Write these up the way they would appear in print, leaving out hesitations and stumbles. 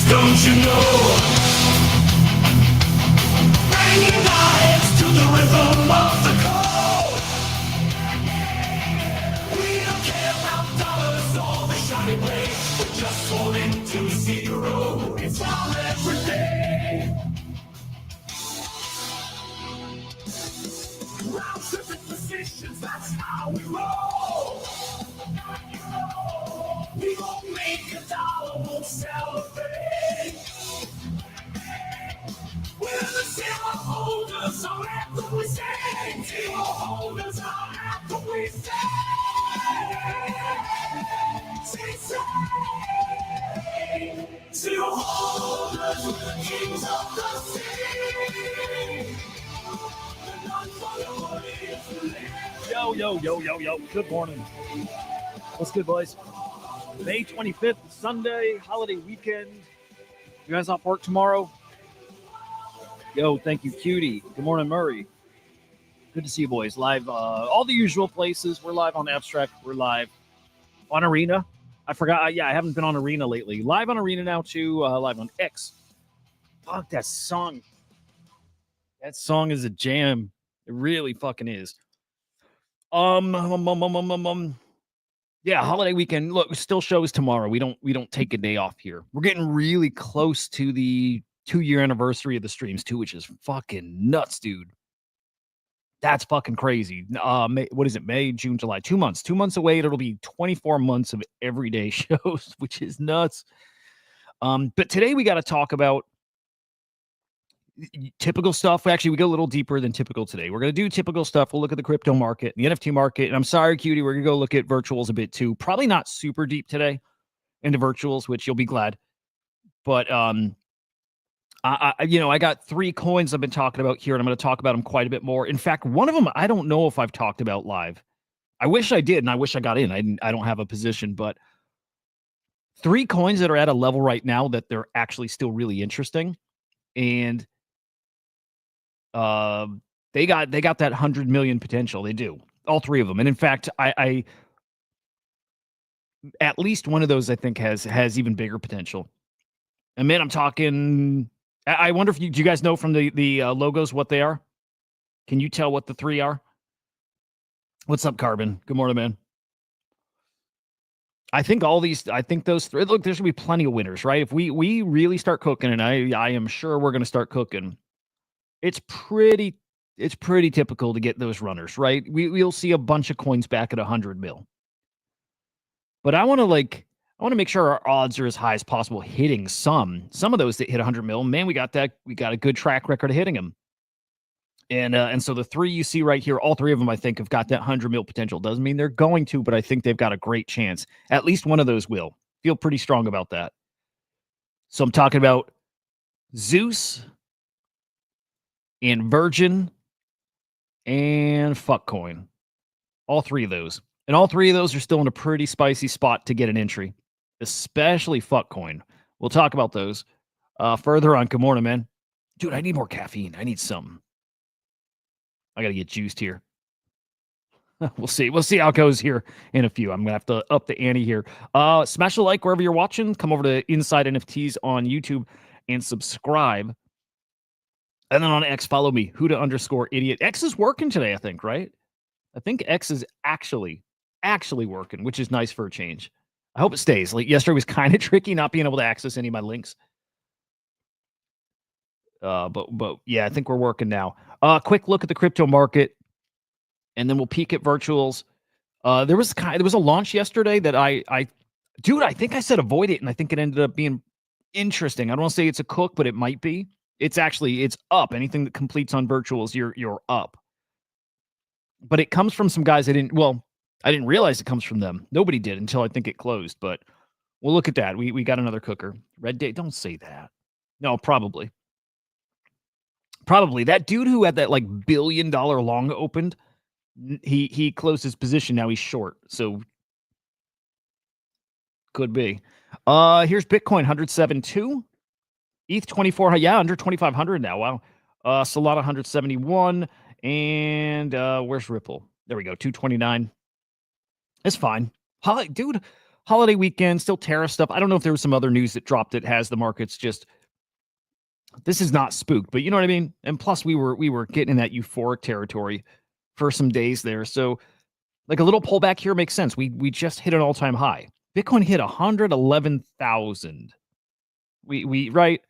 Don't you know? Bringing our heads to the rhythm of the cold. We don't care about dollars or the shiny blade. We're just falling to zero. It's our everyday. Round tripping positions, that's how we roll. We won't make a dollar, won't celebrate. We're the zero holders, our anthem we sing. Zero holders, our anthem we sing. Zero holders, we're the kings of the sea. Yo. Good morning. What's good, boys? May 25th, Sunday, holiday weekend. You guys off work tomorrow? Yo, thank you, Cutie. Good morning, Murray. Good to see you, boys. Live, all the usual places. We're live on Abstract. We're live on Arena. I forgot. I haven't been on Arena lately. Live on Arena now, too. Live on X. Fuck, that song. That song is a jam. It really fucking is. Yeah, holiday weekend. Look, still shows tomorrow. We don't take a day off here. We're getting really close to the 2-year anniversary of the streams too, which is fucking nuts, dude. That's fucking crazy. What is it? May, June, July. 2 months. 2 months away. It'll be 24 months of everyday shows, which is nuts. But today we got to talk about typical stuff. Actually, we go a little deeper than typical today. We're going to do typical stuff. We'll look at the crypto market, the NFT market. And I'm sorry, Cutie, we're going to go look at virtuals a bit too. Probably not super deep today into virtuals, which you'll be glad. But I got 3 coins I've been talking about here, and I'm going to talk about them quite a bit more. In fact, one of them I don't know if I've talked about live. I wish I did, and I wish I got in. I don't have a position, but 3 coins that are at a level right now that they're actually still really interesting. And they got that 100 million potential. They do, all 3 of them. And in fact, I at least one of those I think has even bigger potential. And man, I'm talking. I wonder if do you guys know from the logos what they are? Can you tell what the 3 are? What's up, Carbon? Good morning, man. I think those 3. Look, there's gonna be plenty of winners, right? If we really start cooking, and I am sure we're gonna start cooking. It's pretty typical to get those runners, right? We'll see a bunch of coins back at 100 mil. But I want to make sure our odds are as high as possible hitting some of those that hit 100 mil. Man, we got a good track record of hitting them. And so the 3 you see right here, all 3 of them I think have got that 100 mil potential. Doesn't mean they're going to, but I think they've got a great chance. At least one of those will. Feel pretty strong about that. So I'm talking about Zeus and Virgin and Fuckcoin. All 3 of those. And all 3 of those are still in a pretty spicy spot to get an entry, especially Fuckcoin. We'll talk about those further on. Good morning, man. Dude, I need more caffeine. I need something. I got to get juiced here. We'll see. We'll see how it goes here in a few. I'm going to have to up the ante here. Smash a like wherever you're watching. Come over to Inside NFTs on YouTube and subscribe. And then on X, follow me, Huda_idiot. X is working today, I think, right? I think X is actually working, which is nice for a change. I hope it stays. Like yesterday was kind of tricky not being able to access any of my links. But yeah, I think we're working now. Quick look at the crypto market, and then we'll peek at virtuals. There was a launch yesterday that I think I said avoid it, and I think it ended up being interesting. I don't want to say it's a cook, but it might be. It's up. Anything that completes on virtuals, you're up. But it comes from some guys I didn't realize it comes from them. Nobody did until I think it closed, but we'll look at that. We got another cooker. Red Day, don't say that. No, probably. That dude who had that like $1 billion long opened, he closed his position. Now he's short. So could be. Here's Bitcoin 107.2. ETH 24, yeah, under 2,500 now. Wow. Solana 171, and where's Ripple? There we go, 229. It's fine. Dude, holiday weekend, still tariff stuff. I don't know if there was some other news that dropped that has the markets just, this is not spooked, but you know what I mean? And plus we were getting in that euphoric territory for some days there. So like a little pullback here makes sense. We just hit an all-time high. Bitcoin hit 111,000. We right?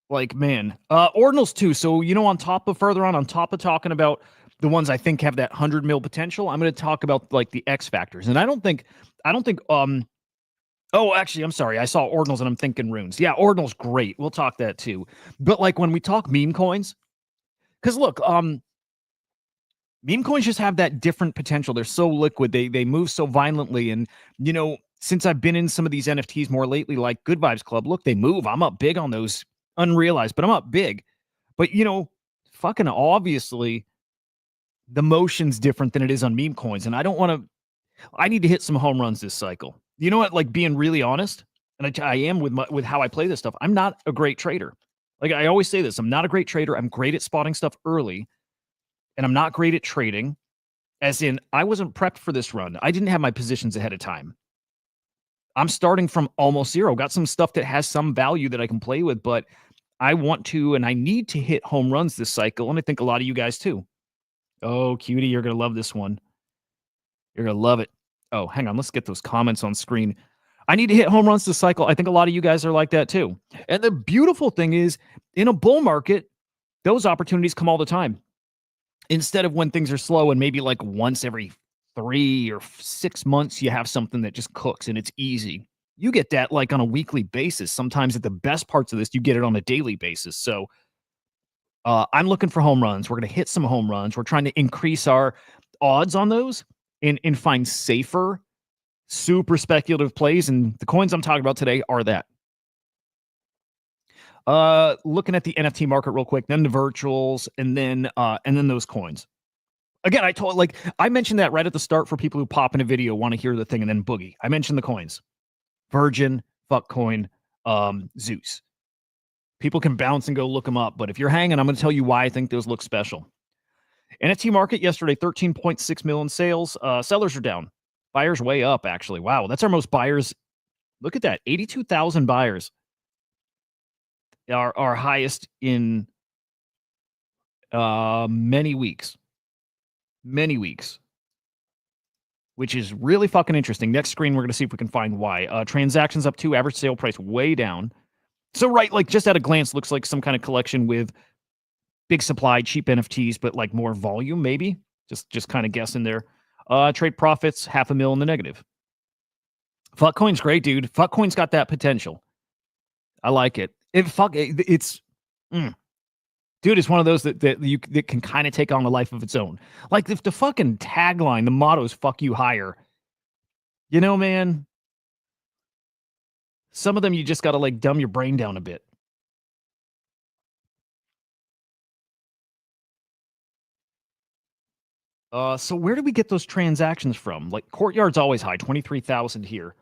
Like, man, ordinals too. So, on top of on top of talking about the ones I think have that 100 mil potential, I'm going to talk about like the X factors. And I don't think, oh, actually, I'm sorry. I saw ordinals and I'm thinking runes. Yeah, ordinals, great. We'll talk that too. But like when we talk meme coins, because look, meme coins just have that different potential. They're so liquid. They move so violently. And, since I've been in some of these NFTs more lately, like Good Vibes Club, look, they move. I'm up big on those unrealized, but I'm up big. But, fucking obviously the motion's different than it is on meme coins. And I need to hit some home runs this cycle. You know what? Like being really honest, and I am with how I play this stuff. I'm not a great trader. Like I always say this, I'm not a great trader. I'm great at spotting stuff early, and I'm not great at trading. As in, I wasn't prepped for this run. I didn't have my positions ahead of time. I'm starting from almost zero. Got some stuff that has some value that I can play with, but I want to and I need to hit home runs this cycle. And I think a lot of you guys too. Oh, cutie, you're going to love this one. You're going to love it. Oh, hang on. Let's get those comments on screen. I need to hit home runs this cycle. I think a lot of you guys are like that too. And the beautiful thing is, in a bull market, those opportunities come all the time. Instead of when things are slow and maybe like once every 3 or 6 months, you have something that just cooks and it's easy. You get that like on a weekly basis. Sometimes at the best parts of this, you get it on a daily basis. So I'm looking for home runs. We're going to hit some home runs. We're trying to increase our odds on those and find safer, super speculative plays. And the coins I'm talking about today are that. Looking at the NFT market real quick, then the virtuals, and then those coins. Again, I mentioned that right at the start for people who pop in a video, want to hear the thing, and then boogie. I mentioned the coins. Virgin, Fuckcoin, Zeus. People can bounce and go look them up, but if you're hanging, I'm going to tell you why I think those look special. NFT market yesterday, 13.6 million sales. Sellers are down. Buyers way up, actually. Wow, that's our most buyers. Look at that, 82,000 buyers. Our highest in many weeks, which is really fucking interesting. Next screen, we're going to see if we can find why. Transactions up 2, average sale price way down. So, right, like just at a glance, looks like some kind of collection with big supply, cheap NFTs, but like more volume, maybe. Just kind of guessing there. Trade profits, $500,000 in the negative. Fuckcoin's great, dude. Fuckcoin's got that potential. I like it. Dude, it's one of those that can kind of take on a life of its own. Like if the fucking tagline, the motto is "fuck you higher." Man, some of them you just got to like dumb your brain down a bit. So where do we get those transactions from? Like Courtyard's always high, 23,000 here.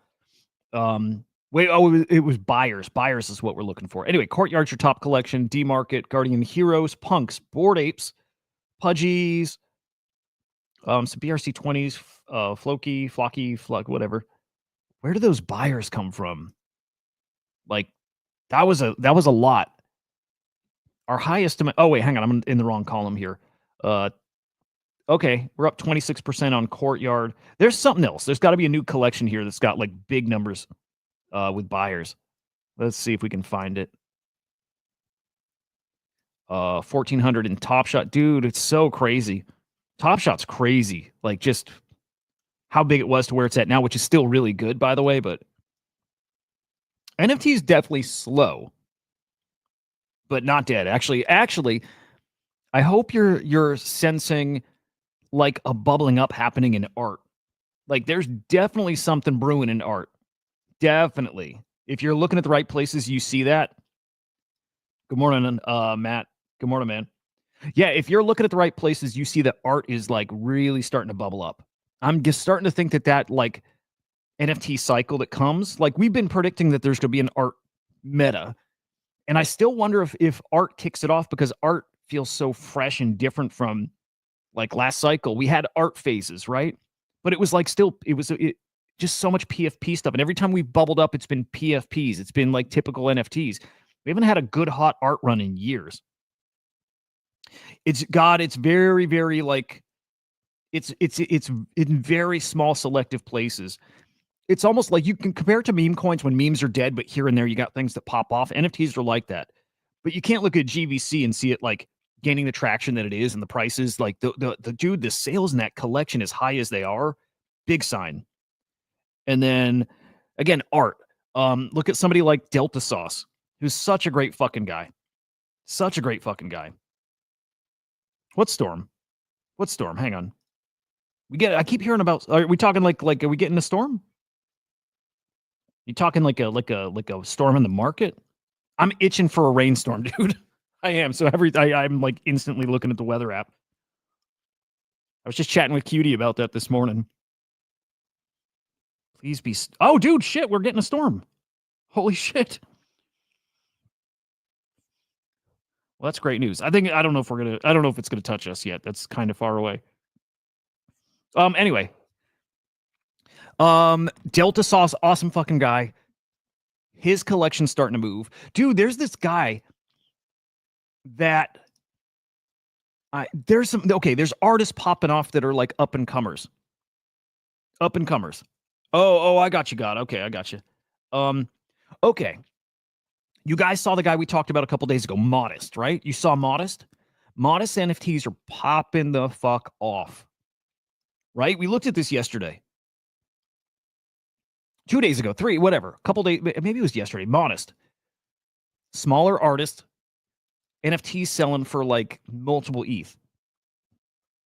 It was buyers. Buyers is what we're looking for. Anyway, Courtyard's your top collection. D-Market, Guardian Heroes, Punks, Bored Apes, Pudgies, some BRC20s, Flocky, whatever. Where do those buyers come from? Like, that was a lot. Our highest amount. Oh, wait, hang on. I'm in the wrong column here. Okay, we're up 26% on Courtyard. There's something else. There's got to be a new collection here that's got like big numbers with buyers. Let's see if we can find it. 1,400 in Top Shot. Dude, it's so crazy. Top Shot's crazy. Like just how big it was to where it's at now, which is still really good, by the way, but NFT is definitely slow, but not dead. Actually, I hope you're sensing like a bubbling up happening in art. Like there's definitely something brewing in art. Definitely. If you're looking at the right places, you see that. Good morning, Matt. Good morning, man. Yeah, if you're looking at the right places, you see that art is like really starting to bubble up. I'm just starting to think that like NFT cycle that comes, like we've been predicting that there's going to be an art meta. And I still wonder if art kicks it off because art feels so fresh and different from like last cycle. We had art phases, right? but it was like still, just so much PFP stuff. And every time we've bubbled up, it's been PFPs. It's been like typical NFTs. We haven't had a good hot art run in years. It's very, very like, it's in very small selective places. It's almost like you can compare it to meme coins when memes are dead, but here and there you got things that pop off. NFTs are like that. But you can't look at GVC and see it like gaining the traction that it is and the prices. Like the dude, the sales in that collection as high as they are, big sign. And then again, art. Look at somebody like Delta Sauce, who's such a great fucking guy. Such a great fucking guy. What's Storm? What's Storm? Hang on. I keep hearing about, are we talking like are we getting a storm? You talking like a storm in the market? I'm itching for a rainstorm, dude. I am. So I'm like instantly looking at the weather app. I was just chatting with Cutie about that this morning. Please be. Oh, dude, shit, we're getting a storm. Holy shit. Well, that's great news. I don't know if it's gonna touch us yet. That's kind of far away. Anyway. Delta Sauce, awesome fucking guy. His collection's starting to move. Dude, there's this guy that there's artists popping off that are like up and comers. Up and comers. Oh, I got you, God. Okay, I got you. Okay. You guys saw the guy we talked about a couple days ago, Modest, right? You saw Modest? Modest NFTs are popping the fuck off. Right? We looked at this yesterday. 2 days ago, 3, whatever. A couple days, maybe it was yesterday. Modest. Smaller artist. NFTs selling for like multiple ETH.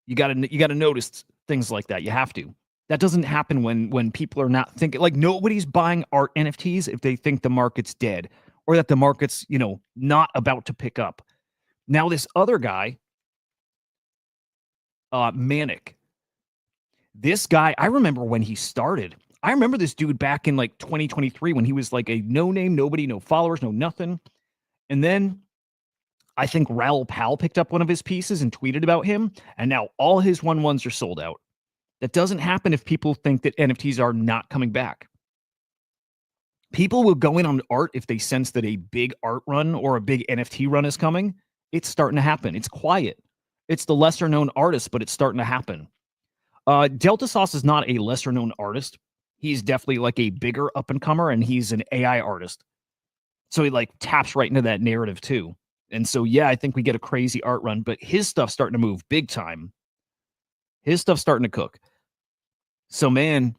You gotta notice things like that. You have to. That doesn't happen when people are not thinking, like, nobody's buying art NFTs if they think the market's dead or that the market's, not about to pick up. Now, this other guy, Manic, this guy, I remember when he started. I remember this dude back in like 2023 when he was like a no name, nobody, no followers, no nothing. And then I think Raoul Pal picked up one of his pieces and tweeted about him. And now all his 1/1s are sold out. That doesn't happen if people think that NFTs are not coming back. People will go in on art if they sense that a big art run or a big NFT run is coming. It's starting to happen. It's quiet. It's the lesser known artist, but it's starting to happen. Delta Sauce is not a lesser known artist. He's definitely like a bigger up and comer, and he's an AI artist. So he like taps right into that narrative too. And so, yeah, I think we get a crazy art run, but his stuff's starting to move big time. His stuff's starting to cook. So, man,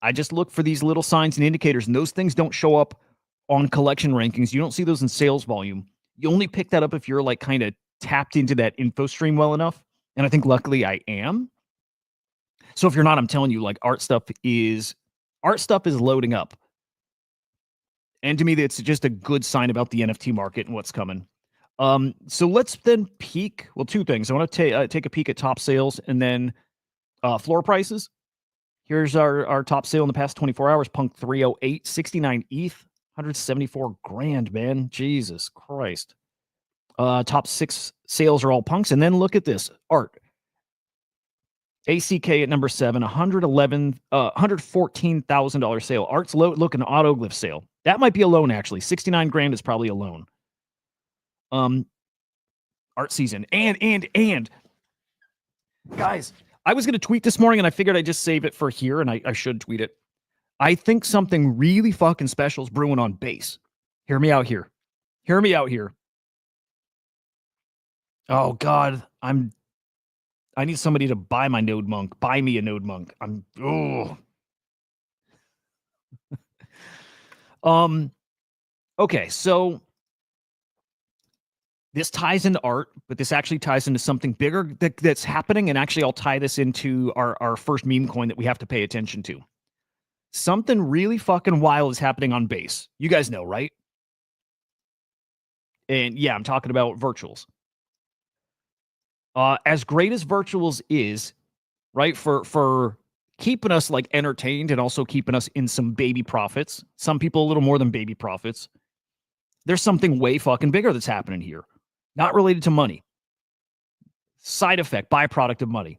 I just look for these little signs and indicators, and those things don't show up on collection rankings. You don't see those in sales volume. You only pick that up if you're like kind of tapped into that info stream well enough. And I think luckily I am. So if you're not, I'm telling you, like art stuff is loading up. And to me, that's just a good sign about the NFT market and what's coming. So let's then peek. Well, 2 things. I want to take a peek at top sales and then floor prices. Here's our top sale in the past 24 hours. Punk 308, 69 ETH, 174 grand, man. Jesus Christ. Top 6 sales are all punks. And then look at this. Art. ACK at number 7, $114,000 sale. Art's looking autoglyph sale. That might be a loan, actually. 69 grand is probably a loan. Art season. And guys, I was going to tweet this morning and I figured I'd just save it for here, and I should tweet it. I think something really fucking special is brewing on base. Hear me out here. Hear me out here. Oh, God. I need somebody to buy my Node Monk. Buy me a Node Monk. Okay, so this ties into art, but this actually ties into something bigger that's happening, and actually I'll tie this into our first meme coin that we have to pay attention to. Something really fucking wild is happening on base. You guys know, right? And yeah, I'm talking about virtuals. As great as virtuals is, right, for keeping us like entertained and also keeping us in some baby profits, some people a little more than baby profits, there's something way fucking bigger that's happening here. Not related to money. Side effect, byproduct of money.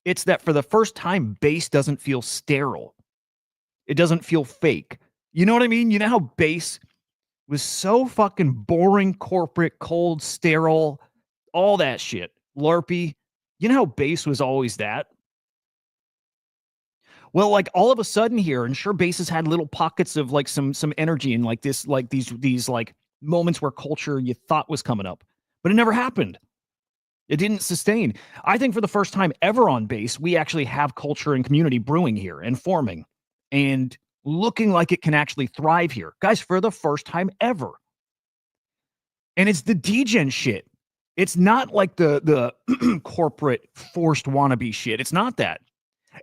It's that for the first time, base doesn't feel sterile. It doesn't feel fake. You know what I mean? You know how base was so fucking boring, corporate, cold, sterile, all that shit, LARPy. You know how base was always that? Well, like all of a sudden here, and sure, bases had little pockets of like some energy and like this, like these like moments where culture you thought was coming up, but it never happened. It didn't sustain. I think for the first time ever on base, we actually have culture and community brewing here and forming and looking like it can actually thrive here, guys. For the first time ever, and it's the degen shit. It's not like the corporate forced wannabe shit. It's not that.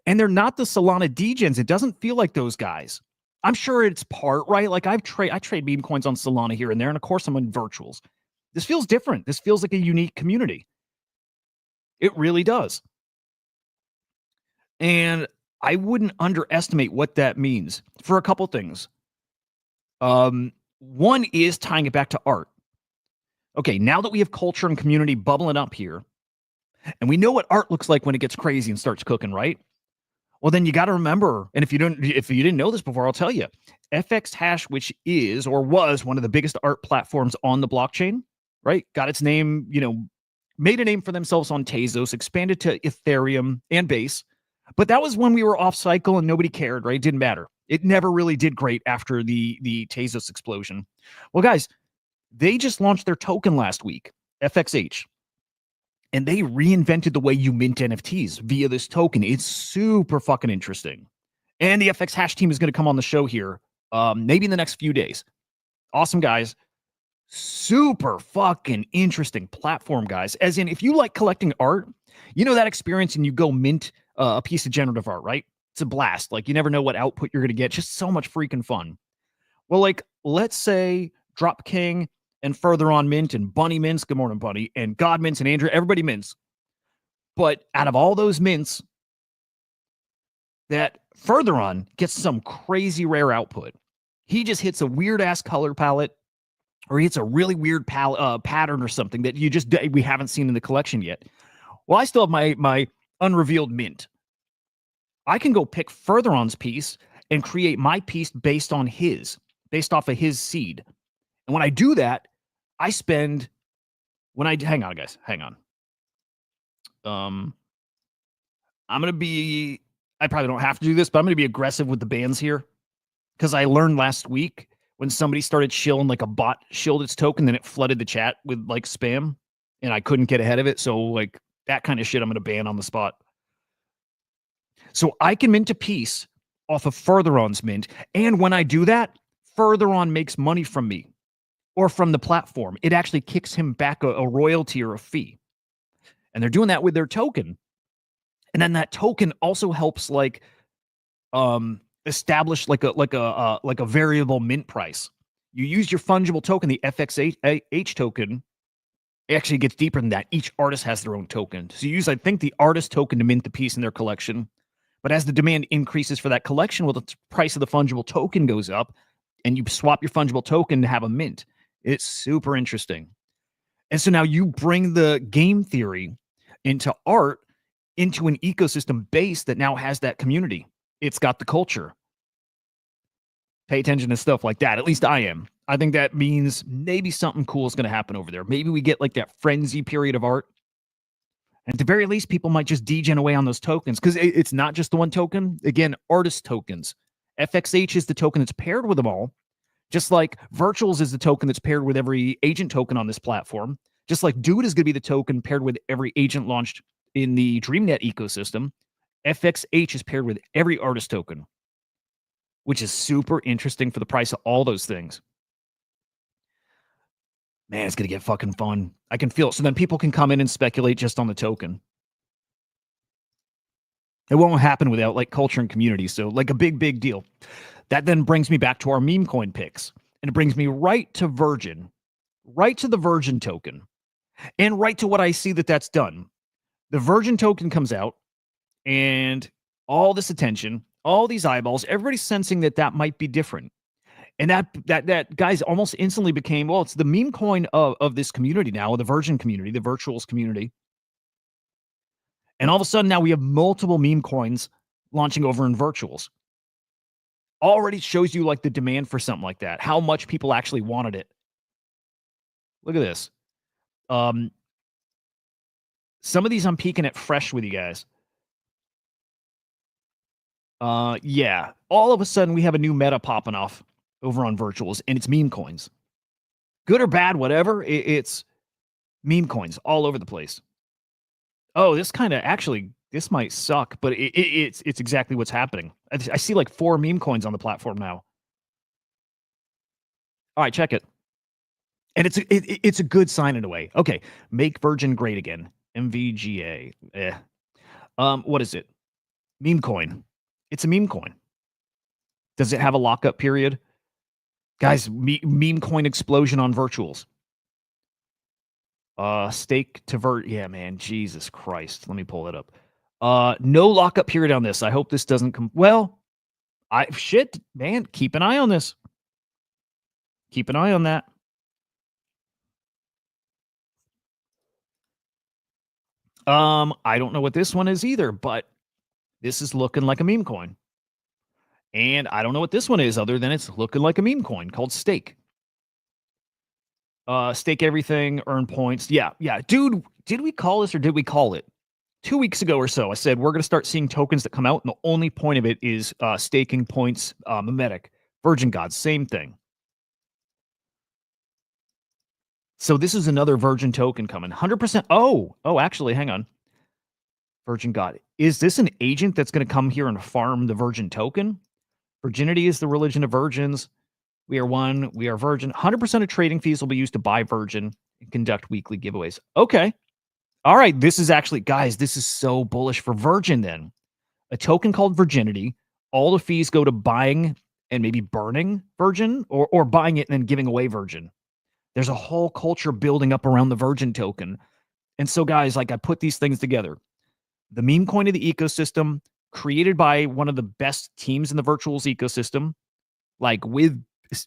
And they're not the Solana degens. It doesn't feel like those guys. I'm sure it's part, right? Like I trade meme coins on Solana here and there, and of course I'm in virtuals. This feels different. This feels like a unique community. It really does. And I wouldn't underestimate what that means for a couple things. One is tying it back to art. Okay, now that we have culture and community bubbling up here, and we know what art looks like when it gets crazy and starts cooking, right? Well, then you got to remember, and if you didn't know this before, I'll tell you, FX Hash, which is or was one of the biggest art platforms on the blockchain, right? Got its name, made a name for themselves on Tezos, expanded to Ethereum and Base. But that was when we were off cycle and nobody cared, right? It didn't matter. It never really did great after the Tezos explosion. Well, guys, they just launched their token last week, FXH. And they reinvented the way you mint NFTs via this token. It's super fucking interesting. And the FX Hash team is going to come on the show here, maybe in the next few days. Awesome guys. Super fucking interesting platform, guys. As in, if you like collecting art, you know that experience and you go mint a piece of generative art, right? It's a blast. Like, you never know what output you're going to get. Just so much freaking fun. Well, like, let's say Drop King and Further On Mint and Bunny Mints, good morning, Bunny, and God Mints and Andrew, everybody mints. But out of all those mints, that Further On gets some crazy rare output. He just hits a weird ass color palette, or he hits a really weird pattern or something that we haven't seen in the collection yet. Well, I still have my unrevealed mint. I can go pick Further On's piece and create my piece based off of his seed. And when I do that, hang on, guys, hang on. I probably don't have to do this, but I'm going to be aggressive with the bans here. Because I learned last week when somebody started shilling, like a bot shilled its token, then it flooded the chat with like spam, and I couldn't get ahead of it. So like that kind of shit, I'm going to ban on the spot. So I can mint a piece off of Further On's mint. And when I do that, Further On makes money from me or from the platform. It actually kicks him back a royalty or a fee. And they're doing that with their token. And then that token also helps like establish like a variable mint price. You use your fungible token, the FXH token. It actually gets deeper than that. Each artist has their own token. So you use, I think, the artist token to mint the piece in their collection. But as the demand increases for that collection, well, the price of the fungible token goes up, and you swap your fungible token to have a mint. It's super interesting. And so now you bring the game theory into art, into an ecosystem base that now has that community. It's got the culture. Pay attention to stuff like that. At least I am. I think that means maybe something cool is going to happen over there. Maybe we get like that frenzy period of art. And at the very least, people might just degen away on those tokens, because it's not just the one token. Again, artist tokens. FXH is the token that's paired with them all. Just like Virtuals is the token that's paired with every agent token on this platform. Just like Dude is going to be the token paired with every agent launched in the DreamNet ecosystem. FXH is paired with every artist token, which is super interesting for the price of all those things. Man, it's going to get fucking fun. I can feel it. So then people can come in and speculate just on the token. It won't happen without like culture and community. So like a big deal. That then brings me back to our meme coin picks. And it brings me right to Virgin, right to the Virgin token, and right to what I see that's done. The Virgin token comes out, and all this attention, all these eyeballs, everybody's sensing that might be different. And that guys almost instantly became, well, it's the meme coin of this community now, the Virgin community, the Virtuals community. And all of a sudden now we have multiple meme coins launching over in virtuals. Already shows you like the demand for something like that, how much people actually wanted it. Look at this. Some of these I'm peeking at fresh with you guys. Yeah. All of a sudden we have a new meta popping off over on virtuals, and it's meme coins. Good or bad, whatever. It's meme coins all over the place. Oh, this kind of actually this might suck, but it's exactly what's happening. I see like 4 meme coins on the platform now. All right, check it. And it's a good sign in a way. Okay, make Virgin great again. MVGA. What is it? Meme coin. It's a meme coin. Does it have a lockup period? Guys, meme coin explosion on virtuals. Stake to vert. Yeah, man. Jesus Christ. Let me pull that up. No lockup period on this. I hope this doesn't come. Well, man. Keep an eye on this. Keep an eye on that. I don't know what this one is either, but this is looking like a meme coin. And I don't know what this one is other than it's looking like a meme coin called Stake. Stake everything, earn points. Yeah. Dude, did we call this or did we call it? 2 weeks ago or so, I said we're going to start seeing tokens that come out, and the only point of it is staking points. Memetic, Virgin God, same thing. So this is another Virgin token coming. 100%. Oh, actually, hang on. Virgin God. Is this an agent that's going to come here and farm the Virgin token? Virginity is the religion of virgins. We are one. We are Virgin. 100% of trading fees will be used to buy Virgin and conduct weekly giveaways. Okay. All right. This is actually, guys, this is so bullish for Virgin then. A token called Virginity. All the fees go to buying and maybe burning Virgin or buying it and then giving away Virgin. There's a whole culture building up around the Virgin token. And so, guys, like I put these things together. The meme coin of the ecosystem, created by one of the best teams in the virtuals ecosystem, like with,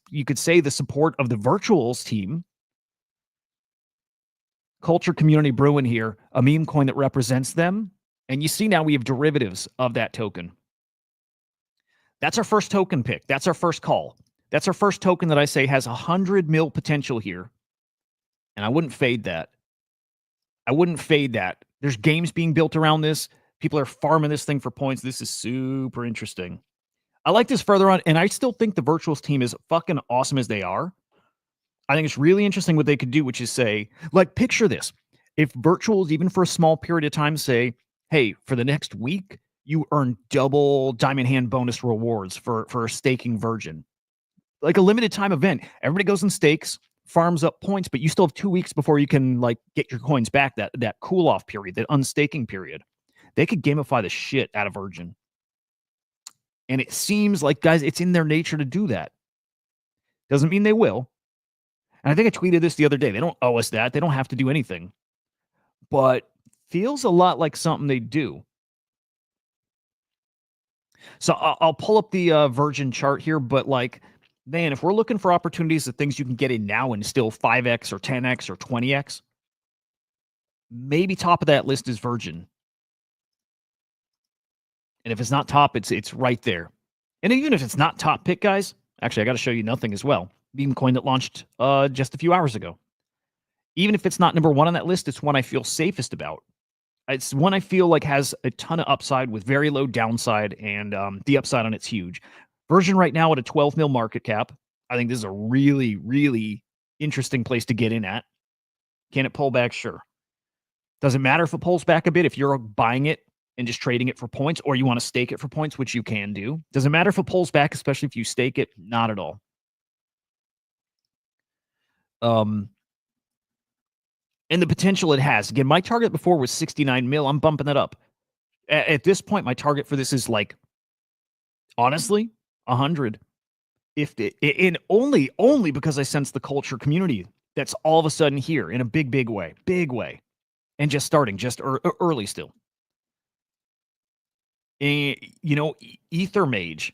you could say, the support of the virtuals team. Culture community brewing here, a meme coin that represents them. And you see now we have derivatives of that token. That's our first token pick. That's our first call. That's our first token that I say has 100 mil potential here. And I wouldn't fade that. There's games being built around this. People are farming this thing for points. This is super interesting. I like this further on, and I still think the virtuals team is fucking awesome as they are. I think it's really interesting what they could do, which is say, like, picture this. If virtuals, even for a small period of time, say, hey, for the next week, you earn double diamond hand bonus rewards for staking Virgin. Like a limited time event. Everybody goes and stakes, farms up points, but you still have 2 weeks before you can like get your coins back, that cool off period, that unstaking period. They could gamify the shit out of Virgin. And it seems like, guys, it's in their nature to do that. Doesn't mean they will. And I think I tweeted this the other day. They don't owe us that. They don't have to do anything. But feels a lot like something they do. So I'll pull up the Virgin chart here, but like, man, if we're looking for opportunities of things you can get in now and still 5x or 10x or 20x, maybe top of that list is Virgin. And if it's not top, it's right there. And even if it's not top pick, guys, actually, I got to show you nothing as well. Meme coin that launched just a few hours ago. Even if it's not number one on that list, it's one I feel safest about. It's one I feel like has a ton of upside with very low downside, and the upside on it's huge. Virgin right now at a 12 mil market cap. I think this is a really, really interesting place to get in at. Can it pull back? Sure. Doesn't matter if it pulls back a bit. If you're buying it and just trading it for points, or you want to stake it for points, which you can do. Doesn't matter if it pulls back, especially if you stake it. Not at all. And the potential it has. Again, my target before was 69 mil. I'm bumping that up. At this point, my target for this is like, honestly, 100. If it, and only because I sense the culture community that's all of a sudden here in a big way, and just starting, just early still. And, Ether Mage.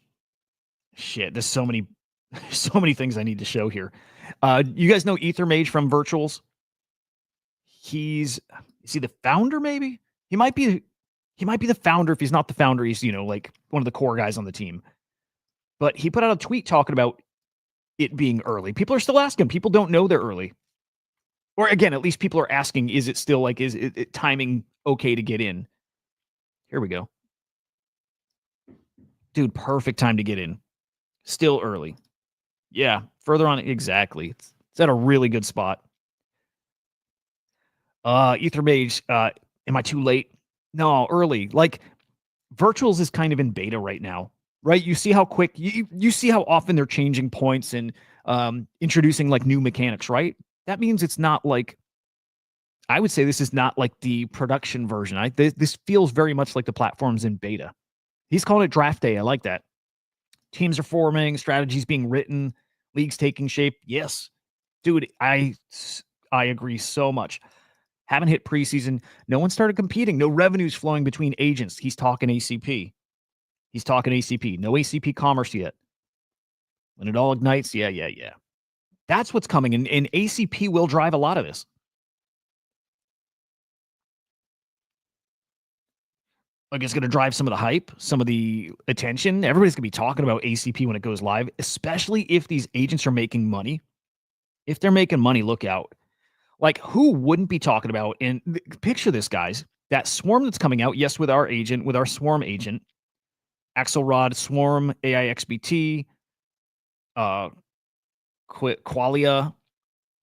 Shit, there's so many things I need to show here. You guys know Ether Mage from Virtuals? Is he the founder, maybe? He might be. He might be the founder. If he's not the founder, he's, like one of the core guys on the team. But he put out a tweet talking about it being early. People are still asking. People don't know they're early. Or again, at least people are asking, is it still like, is it timing okay to get in? Here we go. Dude, perfect time to get in. Still early. Yeah, further on, exactly. It's at a really good spot. Ether Mage, am I too late? No, early. Like, Virtuals is kind of in beta right now, right? You see how quick, you see how often they're changing points and introducing like new mechanics, right? That means it's not like, I would say this is not like the production version. This feels very much like the platform's in beta. He's calling it draft day. I like that. Teams are forming, strategies being written, leagues taking shape. Yes, dude, I agree so much. Haven't hit preseason. No one started competing. No revenues flowing between agents. He's talking ACP. He's talking ACP. No ACP commerce yet. When it all ignites, yeah. That's what's coming, and ACP will drive a lot of this. Like, it's going to drive some of the hype, some of the attention. Everybody's going to be talking about ACP when it goes live, especially if these agents are making money. If they're making money, look out. Like, who wouldn't be talking about? And picture this, guys. That swarm that's coming out, yes, with our agent, with our swarm agent, Axelrod, Swarm, AIXBT, Qualia.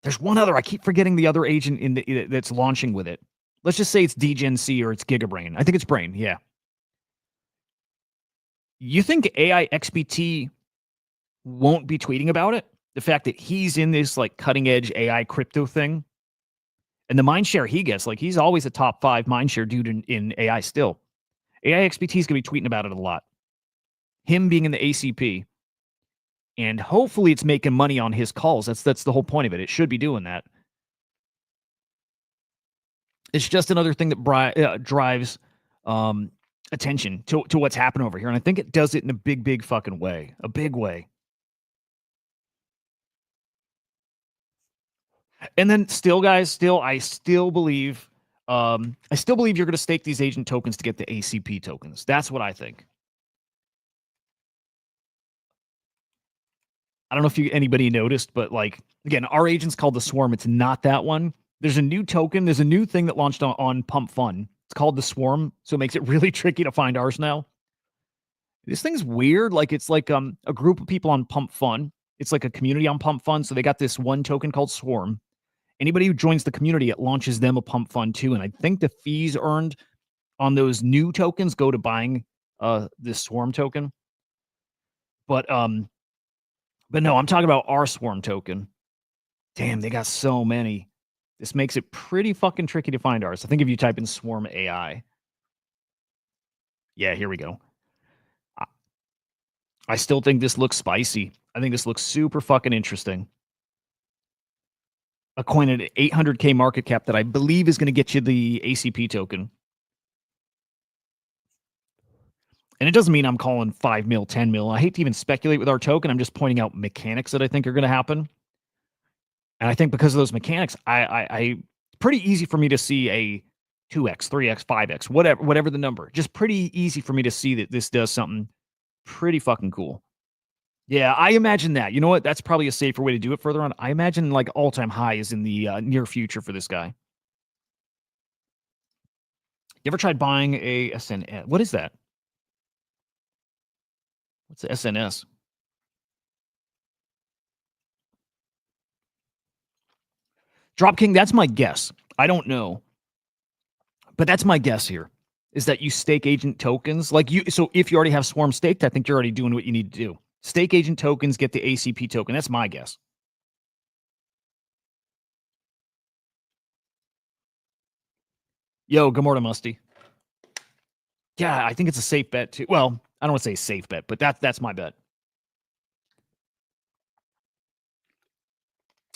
There's one other. I keep forgetting the other agent that's launching with it. Let's just say it's DGenC or it's Gigabrain. I think it's Brain. Yeah. You think AIXBT won't be tweeting about it? The fact that he's in this like cutting edge AI crypto thing and the mind share he gets, like he's always a top 5 mind share dude in AI still. AIXBT is going to be tweeting about it a lot. Him being in the ACP. And hopefully it's making money on his calls. That's the whole point of it. It should be doing that. It's just another thing that drives attention to what's happening over here. And I think it does it in a big fucking way. A big way. And then still, guys, I still believe you're going to stake these agent tokens to get the ACP tokens. That's what I think. I don't know if anybody noticed, but like, again, our agent's called the Swarm. It's not that one. There's a new token. There's a new thing that launched on Pump Fun. It's called the Swarm, so it makes it really tricky to find ours now. This thing's weird. Like, it's like a group of people on Pump Fun. It's like a community on Pump Fun. So they got this one token called Swarm. Anybody who joins the community, it launches them a Pump Fund too. And I think the fees earned on those new tokens go to buying this Swarm token. But no, I'm talking about our Swarm token. Damn, they got so many. This makes it pretty fucking tricky to find ours. I think if you type in Swarm AI. Yeah, here we go. I still think this looks spicy. I think this looks super fucking interesting. A coin at 800K market cap that I believe is going to get you the ACP token. And it doesn't mean I'm calling 5 mil, 10 mil. I hate to even speculate with our token. I'm just pointing out mechanics that I think are going to happen. And I think because of those mechanics, I pretty easy for me to see a 2x, 3x, 5x, whatever the number. Just pretty easy for me to see that this does something pretty fucking cool. Yeah, I imagine that. You know what? That's probably a safer way to do it further on. I imagine like all-time high is in the near future for this guy. You ever tried buying a SNS? What is that? What's the SNS? Dropking, that's my guess. I don't know. But that's my guess here is that you stake agent tokens. Like you, so if you already have Swarm staked, I think you're already doing what you need to do. Stake agent tokens, get the ACP token. That's my guess. Yo, good morning, Musty. Yeah, I think it's a safe bet too. Well, I don't want to say safe bet, but that's my bet.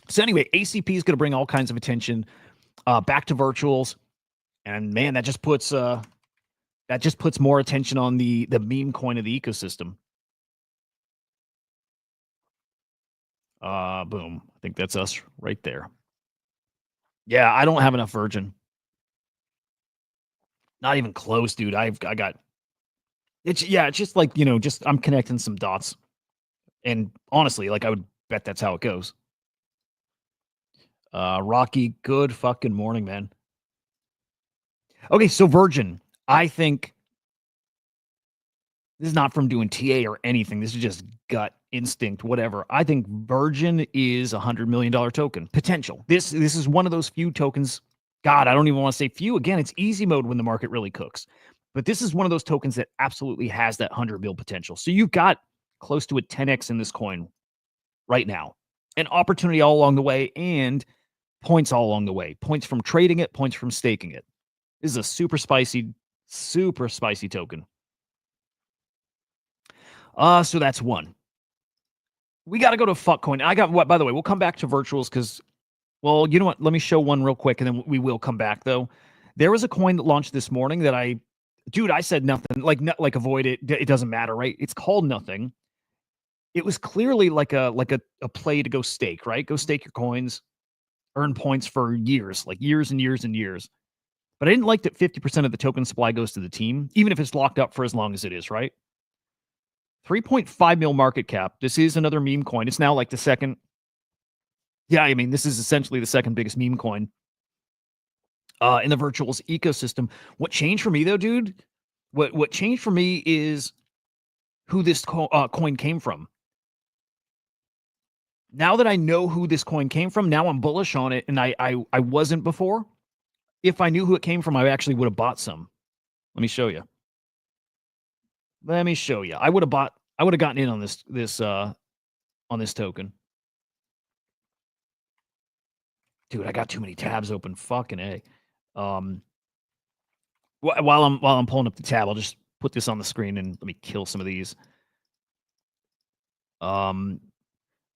So anyway, ACP is going to bring all kinds of attention back to virtuals, and man, that just puts more attention on the meme coin of the ecosystem. Boom. I think that's us right there. Yeah, I don't have enough Virgin. Not even close, dude. I got it's just like, just I'm connecting some dots. And honestly, like I would bet that's how it goes. Rocky, good fucking morning, man. Okay, so Virgin, I think this is not from doing TA or anything. This is just gut instinct, whatever. I think Virgin is $100 million token potential. This is one of those few tokens. God, I don't even want to say few. Again, it's easy mode when the market really cooks. But this is one of those tokens that absolutely has that 100 mil potential. So you've got close to a 10x in this coin right now, an opportunity all along the way, and points all along the way. Points from trading it, points from staking it. This is a super spicy token. So that's one. We got to go to fuckcoin. I got what, by the way, we'll come back to virtuals because, well, you know what? Let me show one real quick and then we will come back though. There was a coin that launched this morning that I said nothing, like avoid it. It doesn't matter, right? It's called nothing. It was clearly like a play to go stake, right? Go stake your coins, earn points for years, like years and years and years. But I didn't like that 50% of the token supply goes to the team, even if it's locked up for as long as it is, right? 3.5 mil market cap. This is another meme coin. It's now like the second. Yeah, I mean, this is essentially the second biggest meme coin in the virtuals ecosystem. What changed for me though, dude? What changed for me is who this coin came from. Now that I know who this coin came from, now I'm bullish on it, and I wasn't before. If I knew who it came from, I actually would have bought some. Let me show you. I would have gotten in on this token. Dude, I got too many tabs open. Fucking A. While I'm pulling up the tab, I'll just put this on the screen and let me kill some of these.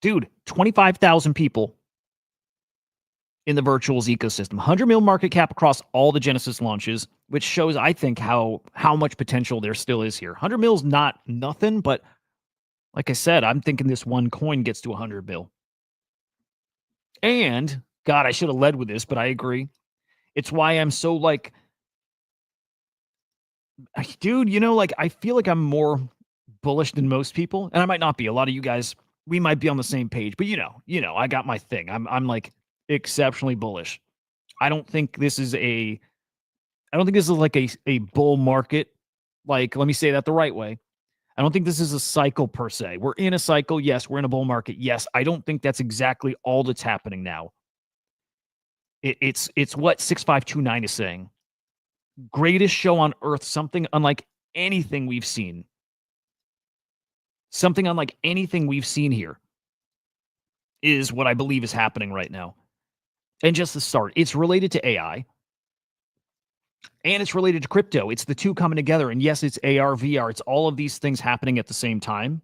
Dude, 25,000 people in the virtuals ecosystem, 100 mil market cap across all the Genesis launches, which shows, I think, how much potential there still is here. 100 mil is not nothing, but like I said, I'm thinking this one coin gets to 100 mil. And God, I should have led with this, but I agree. It's why I'm so like, dude, I feel like I'm more bullish than most people, and I might not be. A lot of you guys, we might be on the same page, but I got my thing. I'm like exceptionally bullish. I don't think this is like a bull market. Like, let me say that the right way. I don't think this is a cycle per se. We're in a cycle. Yes, we're in a bull market. Yes, I don't think that's exactly all that's happening now. It's what 6529 is saying. Greatest show on earth, something unlike anything we've seen. Something unlike anything we've seen here is what I believe is happening right now. And just the start. It's related to AI. And it's related to crypto. It's the two coming together. And yes, it's AR, VR. It's all of these things happening at the same time.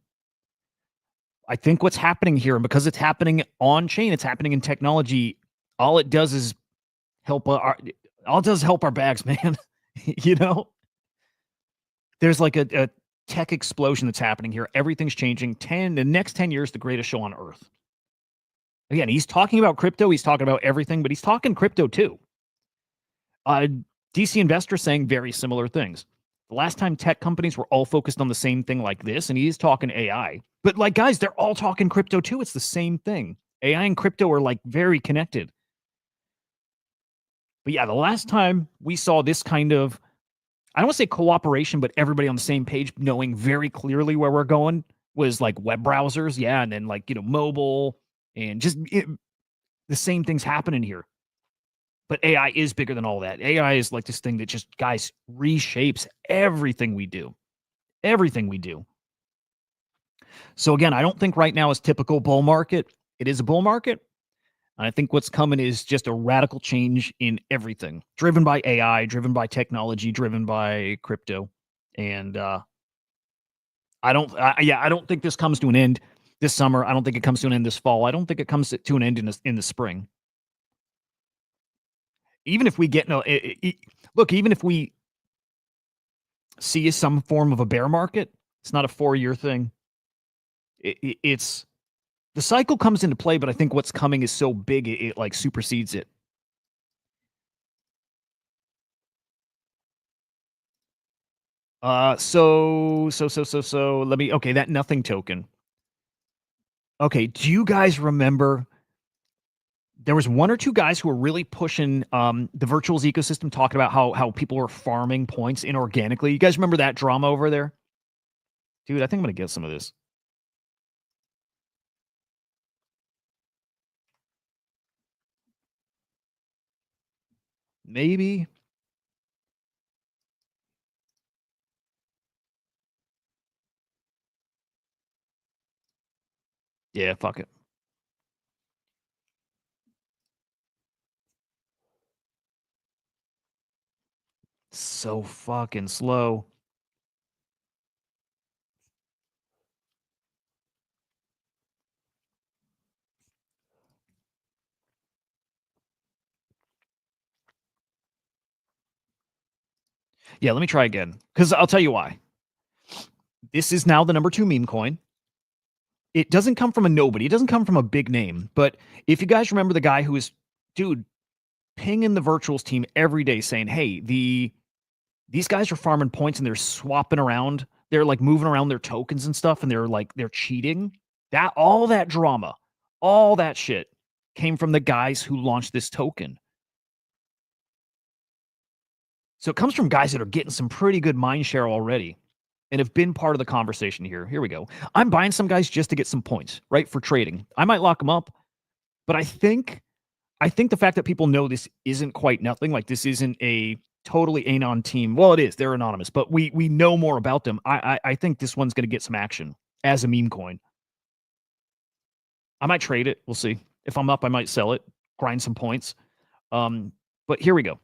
I think what's happening here, and because it's happening on chain, it's happening in technology, all it does is help our bags, man. There's like a tech explosion that's happening here. Everything's changing. The next 10 years, the greatest show on earth. Again, he's talking about crypto. He's talking about everything, but he's talking crypto too. DC Investor saying very similar things. The last time tech companies were all focused on the same thing like this, and he's talking AI. But like, guys, they're all talking crypto too. It's the same thing. AI and crypto are like very connected. But yeah, the last time we saw this kind of, I don't want to say cooperation, but everybody on the same page, knowing very clearly where we're going, was like web browsers. Yeah. And then like, mobile and just the same things happening here. But AI is bigger than all that. AI is like this thing that just, guys, reshapes everything we do. Everything we do. So again, I don't think right now is typical bull market. It is a bull market. And I think what's coming is just a radical change in everything, driven by AI, driven by technology, driven by crypto. And I don't think this comes to an end this summer. I don't think it comes to an end this fall. I don't think it comes to an end in the spring. Even if we get look, even if we see some form of a bear market, it's not a 4-year thing. It's the cycle comes into play, but I think what's coming is so big it like supersedes it. So let me, okay, that nothing token. Okay, do you guys remember there was one or two guys who were really pushing the virtuals ecosystem, talking about how people were farming points inorganically? You guys remember that drama over there? Dude, I think I'm gonna get some of this. Maybe. Yeah, fuck it. So fucking slow. Yeah, let me try again. Because I'll tell you why. This is now the number 2 meme coin. It doesn't come from a nobody. It doesn't come from a big name. But if you guys remember the guy who was, dude, pinging the virtuals team every day saying, hey, these guys are farming points and they're swapping around. They're like moving around their tokens and stuff, and they're cheating. That all that drama, all that shit came from the guys who launched this token. So it comes from guys that are getting some pretty good mind share already and have been part of the conversation here. Here we go. I'm buying some guys just to get some points, right? For trading. I might lock them up, but I think the fact that people know this isn't quite nothing, like this isn't a totally anon team. Well, it is. They're anonymous, but we know more about them. I think this one's going to get some action as a meme coin. I might trade it. We'll see. If I'm up, I might sell it, grind some points. But here we go.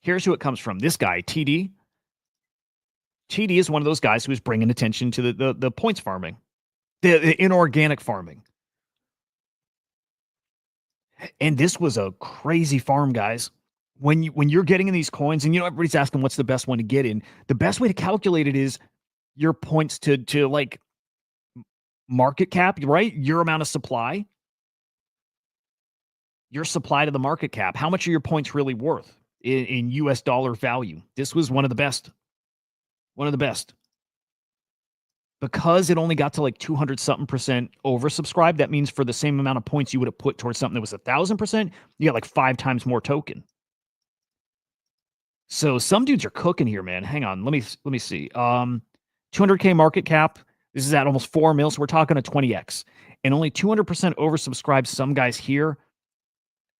Here's who it comes from. This guy, TD. TD is one of those guys who is bringing attention to the points farming, the inorganic farming. And this was a crazy farm, guys. When you're getting in these coins, and everybody's asking what's the best one to get in. The best way to calculate it is your points to like market cap, right? Your amount of supply, your supply to the market cap. How much are your points really worth in US dollar value? This was one of the best. One of the best. Because it only got to like 200 something percent oversubscribed, that means for the same amount of points you would have put towards something that was 1,000%, you got like 5 times more token. So some dudes are cooking here, man. Hang on, let me see. 200K market cap. This is at almost 4 mil, so we're talking a 20x, and only 200% oversubscribed. Some guys here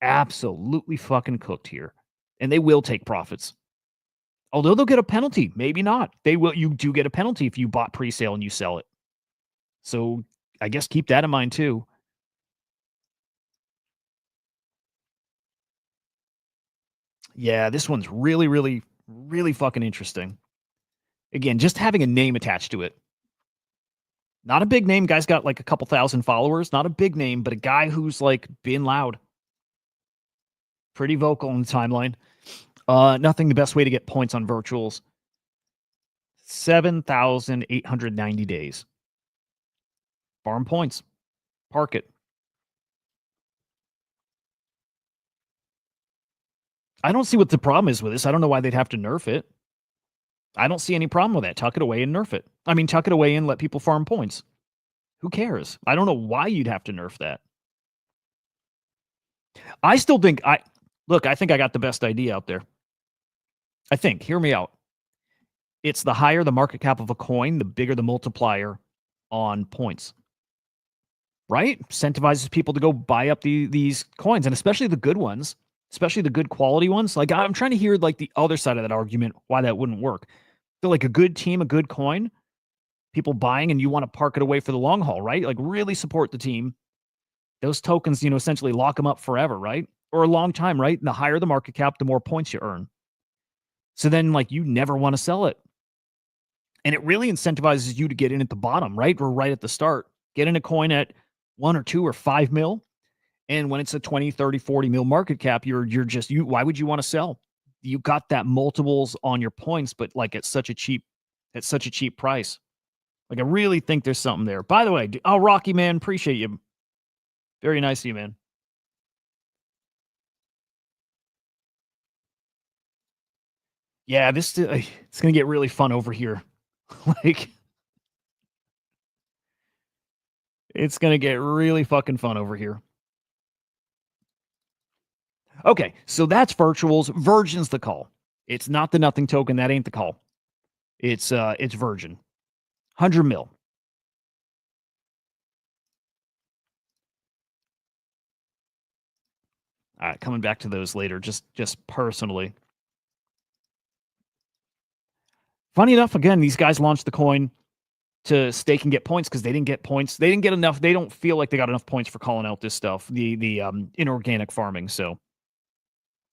absolutely fucking cooked here, and they will take profits. Although they'll get a penalty, maybe not. They will. You do get a penalty if you bought pre-sale and you sell it. So I guess keep that in mind too. Yeah, this one's really, really, really fucking interesting. Again, just having a name attached to it. Not a big name. Guy's got like a couple thousand followers. Not a big name, but a guy who's like been loud. Pretty vocal on the timeline. Nothing the best way to get points on virtuals. 7,890 days. Farm points. Park it. I don't see what the problem is with this. I don't know why they'd have to nerf it. I don't see any problem with that. Tuck it away and nerf it. I mean, tuck it away and let people farm points. Who cares? I don't know why you'd have to nerf that. I still think I think I got the best idea out there. I think, hear me out. It's the higher the market cap of a coin, the bigger the multiplier on points. Right? Incentivizes people to go buy up these coins, and especially the good ones, especially the good quality ones. Like I'm trying to hear like the other side of that argument, why that wouldn't work. So like a good team, a good coin, people buying, and you want to park it away for the long haul, right? Like really support the team. Those tokens, essentially lock them up forever, right? Or a long time, right? And the higher the market cap, the more points you earn. So then like you never want to sell it. And it really incentivizes you to get in at the bottom, right? Or right at the start. Get in a coin at 1 or 2 or 5 mil. And when it's a 20, 30, 40 mil market cap, you're just why would you want to sell? You got that multiples on your points, but like at such a cheap price. Like I really think there's something there. By the way, Rocky man, appreciate you. Very nice of you, man. Yeah, this it's gonna get really fun over here. Like, it's gonna get really fucking fun over here. Okay, so that's virtuals. Virgin's the call. It's not the nothing token. That ain't the call. It's Virgin. 100 mil. All right, coming back to those later, just personally. Funny enough, again, these guys launched the coin to stake and get points because they didn't get points. They didn't get enough. They don't feel like they got enough points for calling out this stuff, the inorganic farming. So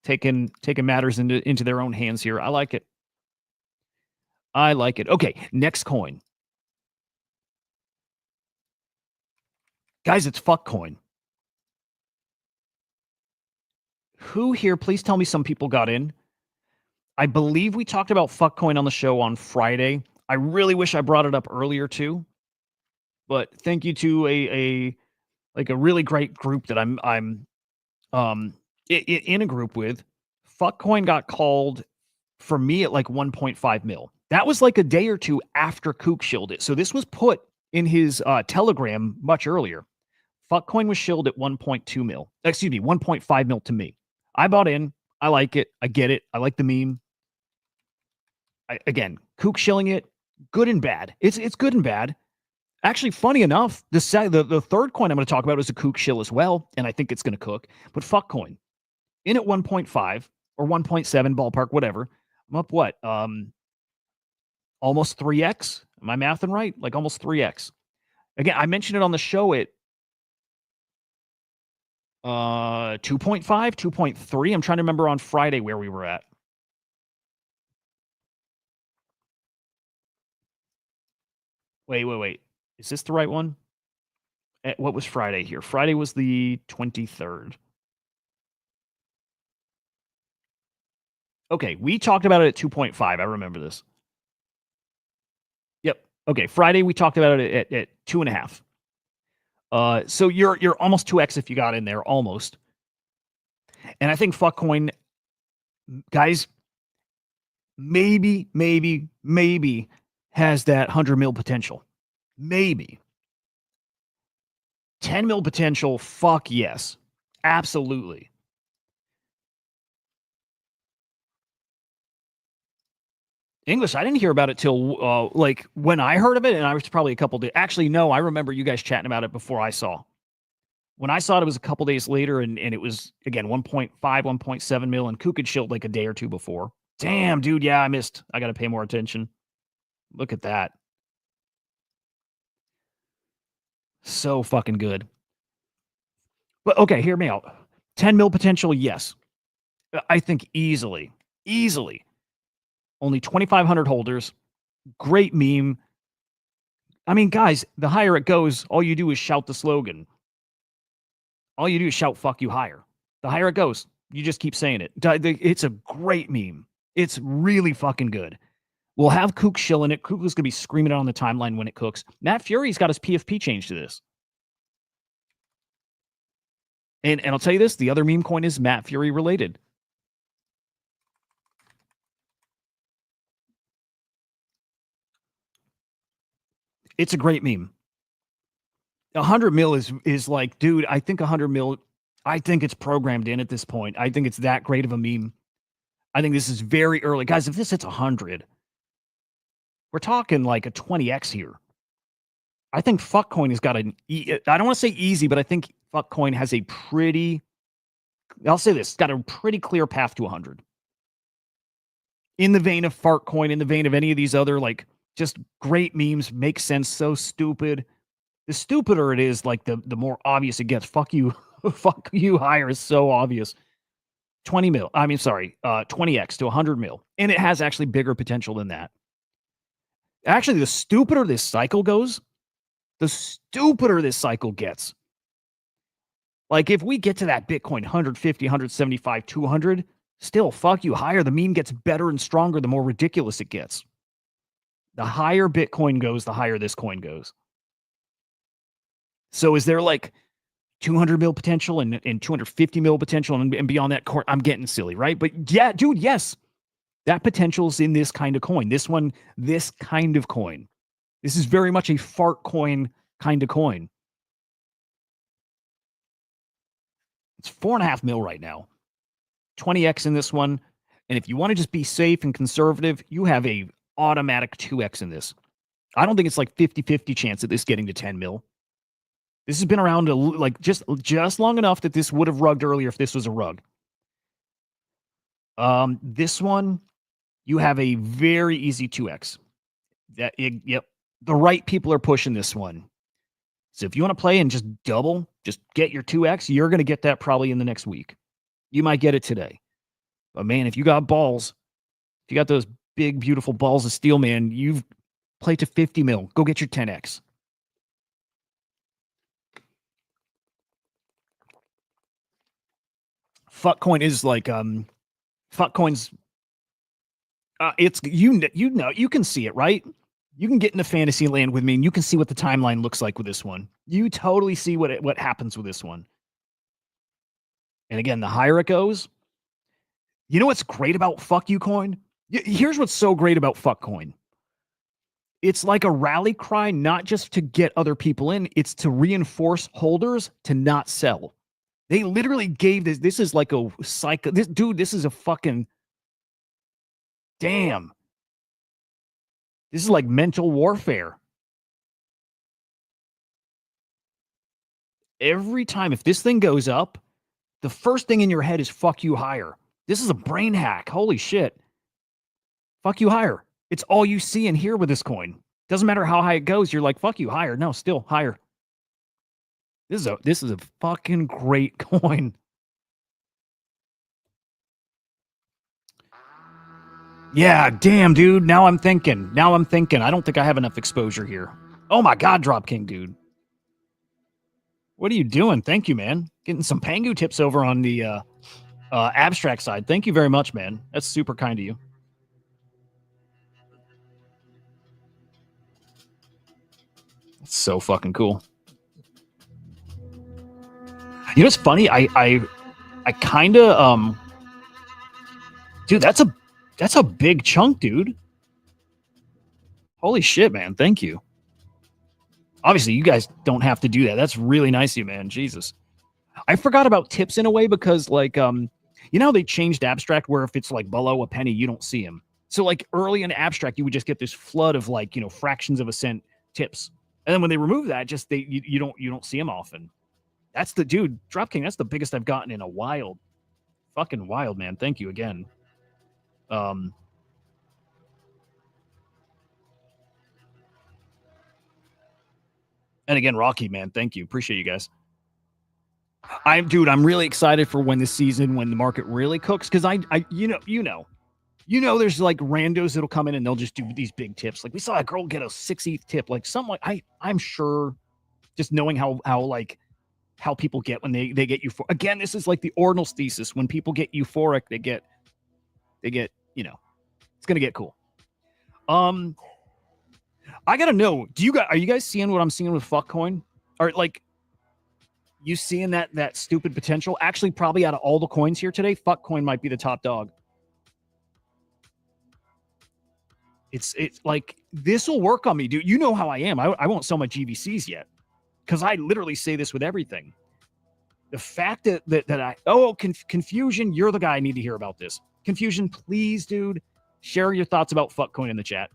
taking matters into their own hands here. I like it. I like it. Okay, next coin. Guys, it's fuck coin. Who here, please tell me some people got in. I believe we talked about fuck coin on the show on Friday. I really wish I brought it up earlier too. But thank you to a really great group that I'm in a group with. Fuck coin got called for me at like 1.5 mil. That was like a day or two after Kook shilled it. So this was put in his Telegram much earlier. Fuckcoin was shilled at 1.2 mil. Excuse me, 1.5 mil to me. I bought in. I like it. I get it. I like the meme. Again, Kook shilling it, good and bad. It's good and bad. Actually, funny enough, the third coin I'm going to talk about is a Kook shill as well, and I think it's going to cook. But Fuckcoin, in at 1.5 or 1.7 ballpark, whatever. I'm up what? Almost 3x. Am I mathing right? Like almost 3x. Again, I mentioned it on the show at 2.5, 2.3. I'm trying to remember on Friday where we were at. Wait. Is this the right one? What was Friday here? Friday was the 23rd. Okay, we talked about it at 2.5. I remember this. Yep. Okay, Friday we talked about it at 2.5. So you're almost 2x if you got in there, almost. And I think Fuckcoin, guys, maybe has that 100 mil potential. Maybe. 10 mil potential, fuck yes. Absolutely. English, I didn't hear about it till like when I heard of it, and I was probably a couple days. Actually, no, I remember you guys chatting about it before I saw. When I saw it, it was a couple days later, and it was, again, 1.5, 1.7 mil, and Kook had shilled like a day or two before. Damn, dude, yeah, I missed. I got to pay more attention. Look at that. So fucking good. But okay, hear me out. 10 mil potential, yes. I think easily. Only 2,500 holders. Great meme. I mean, guys, the higher it goes, all you do is shout the slogan. All you do is shout "fuck you" higher. The higher it goes, you just keep saying it. It's a great meme. It's really fucking good. We'll have Kook shilling it. Kook is going to be screaming it on the timeline when it cooks. Matt Fury's got his PFP changed to this. And I'll tell you this, the other meme coin is Matt Fury related. It's a great meme. 100 mil is like, dude, I think 100 mil, I think it's programmed in at this point. I think it's that great of a meme. I think this is very early. Guys, if this hits 100, we're talking like a 20x here. I think Fuckcoin has got I don't want to say easy, but I think Fuckcoin has a pretty, I'll say this, got a pretty clear path to 100. In the vein of Fartcoin, in the vein of any of these other, like, just great memes, make sense, so stupid. The stupider it is, like, the more obvious it gets. Fuck you. Fuck you higher is so obvious. 20 mil. I mean, sorry, 20x to 100 mil. And it has actually bigger potential than that. Actually, the stupider this cycle goes, the stupider this cycle gets. Like, if we get to that Bitcoin 150, 175, 200, still, fuck you higher. The meme gets better and stronger the more ridiculous it gets. The higher Bitcoin goes, the higher this coin goes. So is there like 200 mil potential and 250 mil potential and beyond that? I'm getting silly, right? But yeah, dude, yes. That potential's in this kind of coin. This one, this kind of coin. This is very much a fart coin kind of coin. It's 4.5 mil right now. 20x in this one. And if you want to just be safe and conservative, you have a automatic 2x in this. I don't think it's like 50-50 chance of this getting to 10 mil. This has been around like just long enough that this would have rugged earlier if this was a rug. This one, you have a very easy 2x. Yep. The right people are pushing this one. So if you want to play and just double, just get your 2x, you're going to get that probably in the next week. You might get it today. But man, if you got balls, if you got those big, beautiful balls of steel, man, you've played to 50 mil. Go get your 10x. Fuck coin is like fuck coins. It's you know you can see it, right? You can get into fantasy land with me and you can see what the timeline looks like with this one. You totally see what happens with this one. And again, the higher it goes, you know what's great about fuck you coin? Here's what's so great about fuck coin. It's like a rally cry, not just to get other people in, it's to reinforce holders to not sell. They literally gave this. This is like a cycle. This is a fucking damn. This is like mental warfare. Every time, if this thing goes up, the first thing in your head is fuck you higher. This is a brain hack. Holy shit. Fuck you higher. It's all you see and hear with this coin. Doesn't matter how high it goes. You're like, fuck you higher. No, still higher. This is a fucking great coin. Yeah, damn, dude. Now I'm thinking. I don't think I have enough exposure here. Oh my God, Drop King, dude. What are you doing? Thank you, man. Getting some Pangu tips over on the abstract side. Thank you very much, man. That's super kind of you. That's so fucking cool. You know what's funny? I kind of dude, that's a big chunk, dude. Holy shit, man. Thank you. Obviously, you guys don't have to do that. That's really nice of you, man. Jesus. I forgot about tips in a way because, like, you know, they changed abstract where if it's like below a penny, you don't see them. So, like, early in abstract, you would just get this flood of like, you know, fractions of a cent tips. And then when they remove that, just you don't see them often. That's the dude, Drop King. That's the biggest I've gotten in a while. Fucking wild, man. Thank you again. And again, Rocky, man, thank you. Appreciate you guys. I'm really excited for when the market really cooks. Cause I you know, there's like randos that'll come in and they'll just do these big tips. Like we saw a girl get a 6 ETH tip, like something like I'm sure just knowing how people get when they get euphoric. Again, this is like the ordinals thesis. When people get euphoric, they get, you know, it's gonna get cool. I gotta know, are you guys seeing what I'm seeing with Fuckcoin? Or like you seeing that stupid potential? Actually, probably out of all the coins here today, Fuckcoin might be the top dog. It's like this will work on me, dude. You know how I am. I won't sell my GVCs yet because I literally say this with everything. The fact that Confusion, you're the guy I need to hear about this. Confusion, please, dude, share your thoughts about Fuckcoin in the chat.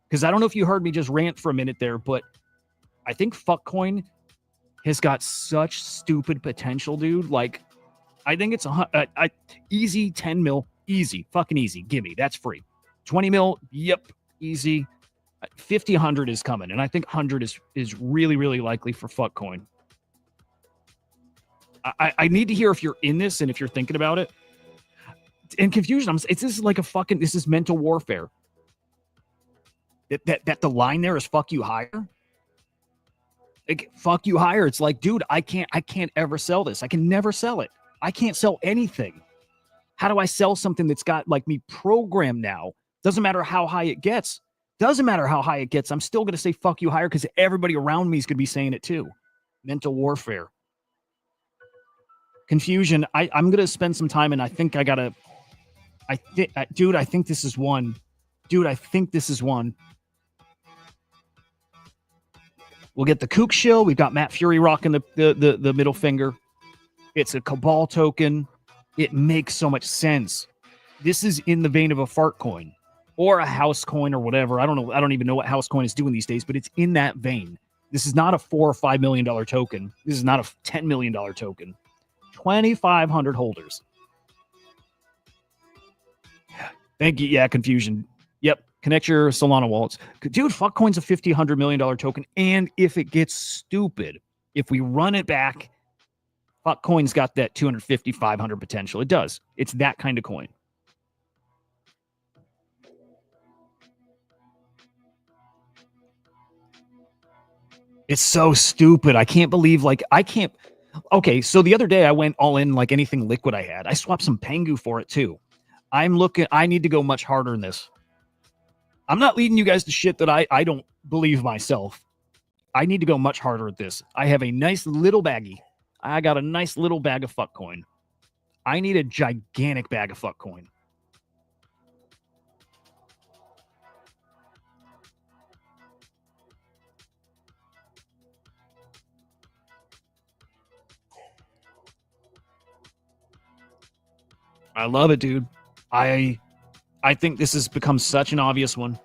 Because I don't know if you heard me just rant for a minute there, but I think Fuckcoin has got such stupid potential, dude. Like, I think it's easy 10 mil, easy, fucking easy. Gimme, that's free. 20 mil, yep, easy. 50, 100 is coming, and I think 100 is really, really likely for Fuckcoin. I need to hear if you're in this and if you're thinking about it. And Confusion, this is like this is mental warfare. That the line there is fuck you higher. Like, fuck you higher. It's like, dude, I can't ever sell this. I can never sell it. I can't sell anything. How do I sell something that's got like me programmed now? Doesn't matter how high it gets. Doesn't matter how high it gets. I'm still going to say fuck you higher because everybody around me is going to be saying it too. Mental warfare. Confusion. I'm going to spend some time and I think I got to Dude, I think this is one. Dude, I think this is one. We'll get the Kook shill. We've got Matt Fury rocking the middle finger. It's a Cabal token. It makes so much sense. This is in the vein of a fart coin or a house coin or whatever. I don't know. I don't even know what house coin is doing these days, but it's in that vein. This is not a $4 or $5 million token. This is not a $10 million token. 2,500 holders. Thank you. Yeah, confusion. Yep. Connect your Solana wallets. Dude, fuckcoin's a $50, $100 million token. And if it gets stupid, if we run it back, fuckcoin's got that 250, 500 potential. It does. It's that kind of coin. It's so stupid. I can't believe, okay, so the other day I went all in like anything liquid I had. I swapped some Pengu for it too. I need to go much harder in this. I'm not leading you guys to shit that I don't believe myself. I need to go much harder at this. I have a nice little baggie. I got a nice little bag of fuckcoin. I need a gigantic bag of fuckcoin. I love it, dude. I think this has become such an obvious one.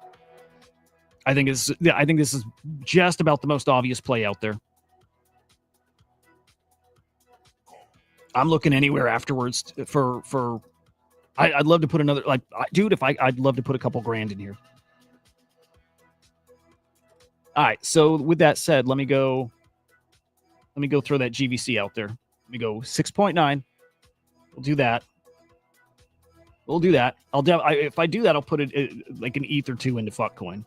I think this is just about the most obvious play out there. I'm looking anywhere afterwards for. I'd love to put another dude. I'd love to put a couple grand in here. All right. So with that said, let me go throw that GVC out there. Let me go 6.9. We'll do that. If I do that, I'll put it like an ETH or two into fuckcoin.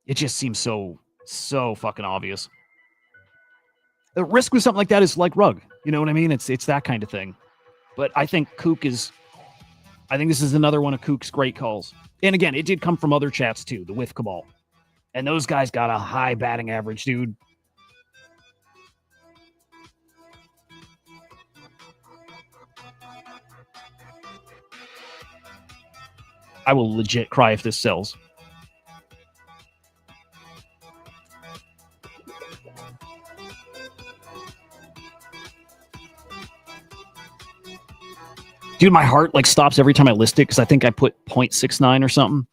It just seems so fucking obvious. The risk with something like that is like rug. You know what I mean? It's that kind of thing. But I think this is another one of Kook's great calls. And again, it did come from other chats too, the With Cabal. And those guys got a high batting average, dude. I will legit cry if this sells. Dude, my heart stops every time I list it because I think I put 0.69 or something.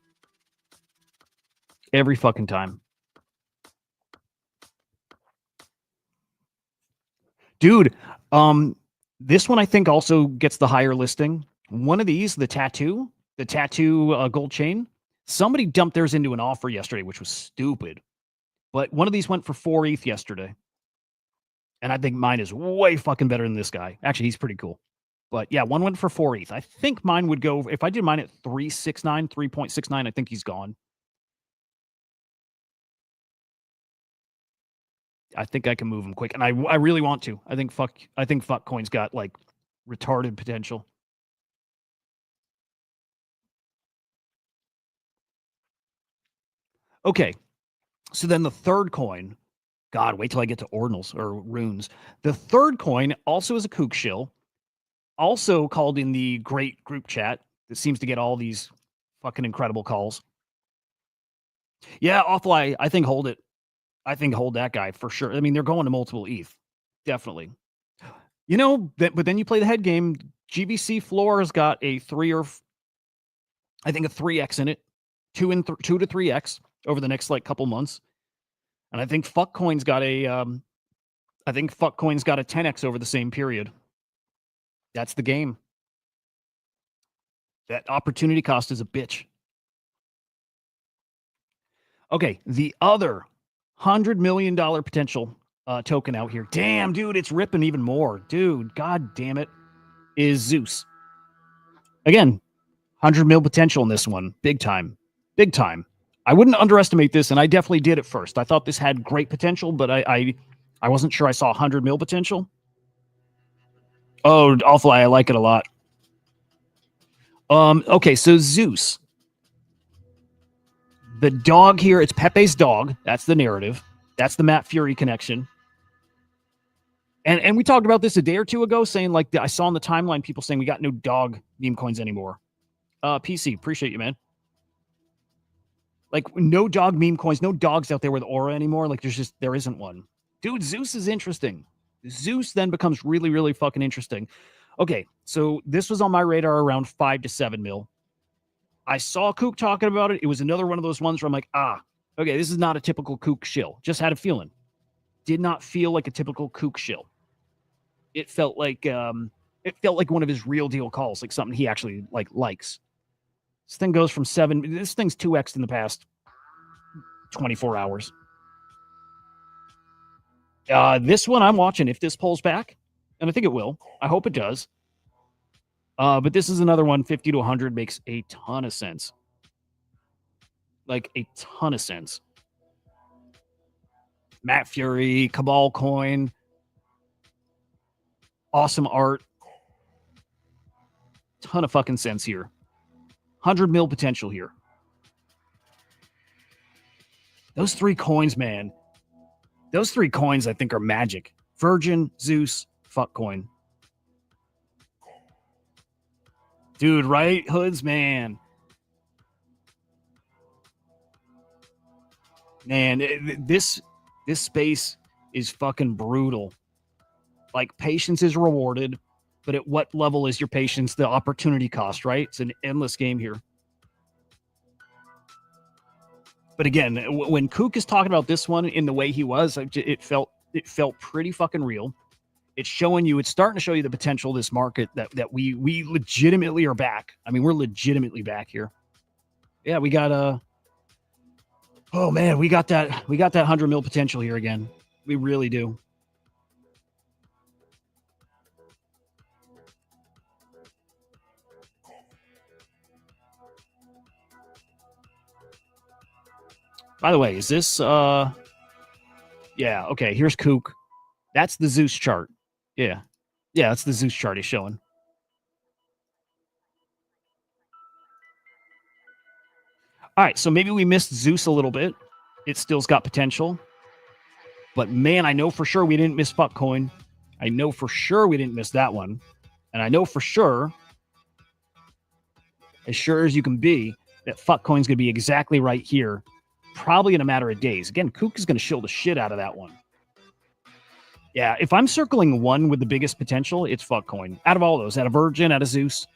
Every fucking time. Dude, this one I think also gets the higher listing. One of these, the tattoo gold chain, somebody dumped theirs into an offer yesterday, which was stupid. But one of these went for 4 ETH yesterday. And I think mine is way fucking better than this guy. Actually, he's pretty cool. But yeah, one went for 4 ETH. I think mine would go, if I did mine at 3.69, I think he's gone. I think I can move him quick. And I really want to. I think fuckcoin's got retarded potential. Okay. So then the third coin, God, wait till I get to ordinals or runes. The third coin also is a Kook shill, also called in the great group chat that seems to get all these fucking incredible calls. Yeah, awful. I think hold it. I think hold that guy for sure. I mean, they're going to multiple ETH. Definitely. You know, but then you play the head game. GBC floor has got a 3x in it. 2 to 3x over the next couple months. And I think fuckcoin's got a 10x over the same period. That's the game. That opportunity cost is a bitch. Okay, the other $100 million potential token out here. Damn, dude, it's ripping even more. Dude, god damn it, is Zeus. Again, 100 mil potential in this one. Big time. Big time. I wouldn't underestimate this, and I definitely did at first. I thought this had great potential, but I wasn't sure I saw 100 mil potential. Oh, awful. I like it a lot. Okay, so Zeus. The dog here, it's Pepe's dog. That's the narrative. That's the Matt Fury connection. And we talked about this a day or two ago, saying like I saw on the timeline people saying we got no dog meme coins anymore. PC, appreciate you, man. Like no dog meme coins, no dogs out there with aura anymore. Like there isn't one. Dude, Zeus is interesting. Zeus then becomes really, really fucking interesting. Okay, so this was on my radar around 5 to 7 mil. I saw Kook talking about it. It was another one of those ones where I'm like, okay, this is not a typical Kook shill. Just had a feeling. Did not feel like a typical Kook shill. It felt like one of his real deal calls, like something he actually likes. This thing goes from 7. This thing's 2x in the past 24 hours. This one I'm watching if this pulls back, and I think it will. I hope it does. But this is another one. 50 to 100 makes a ton of sense. Like a ton of sense. Matt Fury, Cabal coin, awesome art. Ton of fucking sense here. 100 mil potential here. Those 3 coins, man. Those 3 coins I think are magic. Virgin, Zeus, fuck coin. Dude, right? Hoods, man. Man, this space is fucking brutal. Like, patience is rewarded, but at what level is your patience the opportunity cost, right? It's an endless game here. But again, when Kook is talking about this one in the way he was, it felt pretty fucking real. It's showing you, it's starting to show you the potential of this market that we legitimately are back. I mean, we're legitimately back here. Yeah, we got oh man, we got that 100 mil potential here again. We really do. By the way, is this yeah, okay, here's Kook. That's the Zeus chart. Yeah. Yeah, that's the Zeus chart he's showing. All right, so maybe we missed Zeus a little bit. It still's got potential. But man, I know for sure we didn't miss Fuckcoin. I know for sure we didn't miss that one. And I know for sure, as sure as you can be, that Fuckcoin's going to be exactly right here, probably in a matter of days. Again, Kook is going to shill the shit out of that one. Yeah, if I'm circling one with the biggest potential, it's Fuckcoin. Out of all those, out of Virgin, out of Zeus,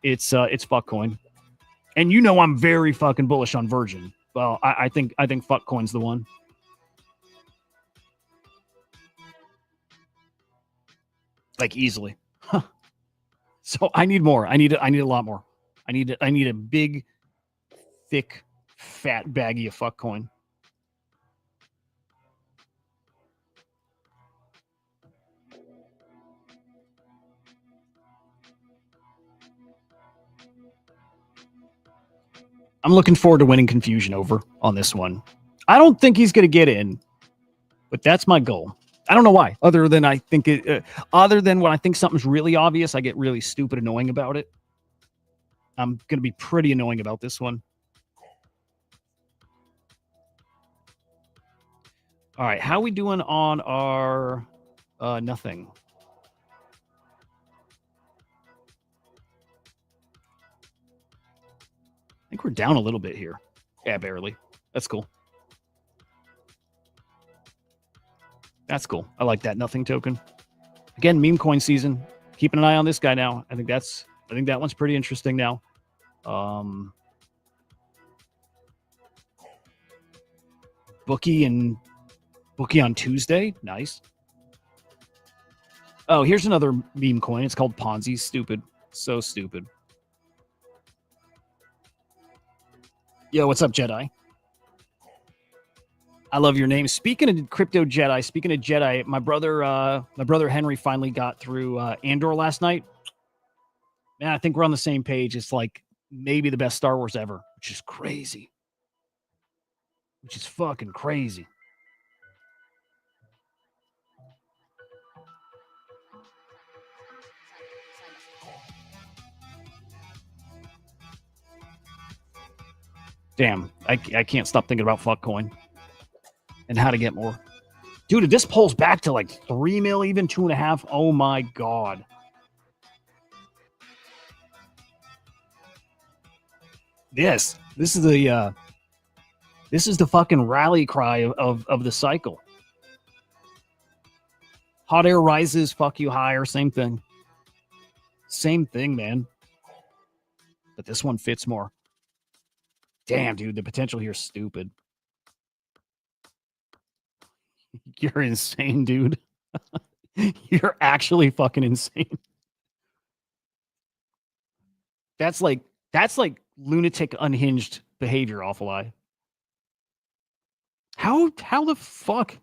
it's Fuckcoin. And you know I'm very fucking bullish on Virgin. Well, I think Fuckcoin's the one. Like easily. Huh. So I need more. I need a lot more. I need a big, thick, fat baggie of Fuckcoin. I'm looking forward to winning Confusion over on this one. I don't think he's going to get in, but that's my goal. I don't know why. Other than I think other than when I think something's really obvious, I get really stupid annoying about it. I'm going to be pretty annoying about this one. All right, how are we doing on our nothing? I think we're down a little bit here. Yeah, barely. That's cool. That's cool. I like that nothing token. Again, meme coin season. Keeping an eye on this guy now. I think that one's pretty interesting now. Bookie on Tuesday. Nice. Oh, here's another meme coin. It's called Ponzi. Stupid. So stupid. Yo, what's up, Jedi? I love your name. Speaking of crypto Jedi, my brother Henry finally got through Andor last night. Man, I think we're on the same page. It's like maybe the best Star Wars ever, which is crazy. Which is fucking crazy. Damn, I can't stop thinking about Fuckcoin and how to get more. Dude, if this pulls back to like 3 mil, even 2.5, oh my God. This is the fucking rally cry of the cycle. Hot air rises, fuck you higher, same thing. Same thing, man. But this one fits more. Damn, dude, the potential here is stupid. You're insane, dude. You're actually fucking insane. That's like lunatic unhinged behavior, awful eye. How the fuck?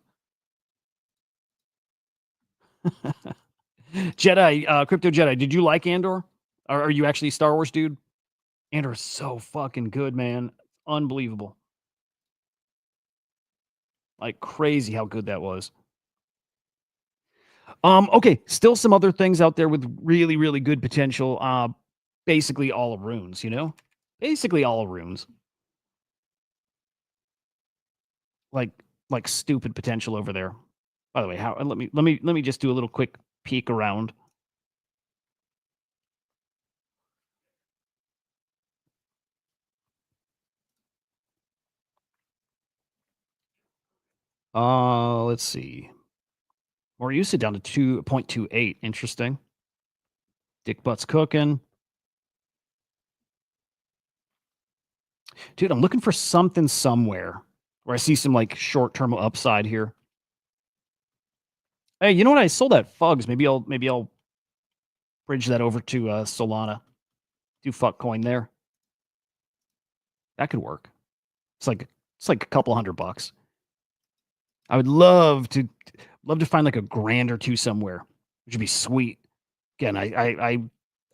Jedi, Crypto Jedi, did you like Andor? Or are you actually a Star Wars dude? Andor's so fucking good, man. Unbelievable. Like crazy how good that was. Okay, still some other things out there with really, really good potential. Basically all of runes, you know? Basically all of runes. Like stupid potential over there. By the way, how let me just do a little quick peek around. Let's see. More usage down to 2.28. Interesting. Dick Butt's cooking. Dude, I'm looking for something somewhere where I see some like short-term upside here. Hey, you know what? I sold that Fugs. Maybe I'll bridge that over to Solana. Do fuck coin there. That could work. It's like a couple $100. I would love to find like a grand or two somewhere, which would be sweet. Again, I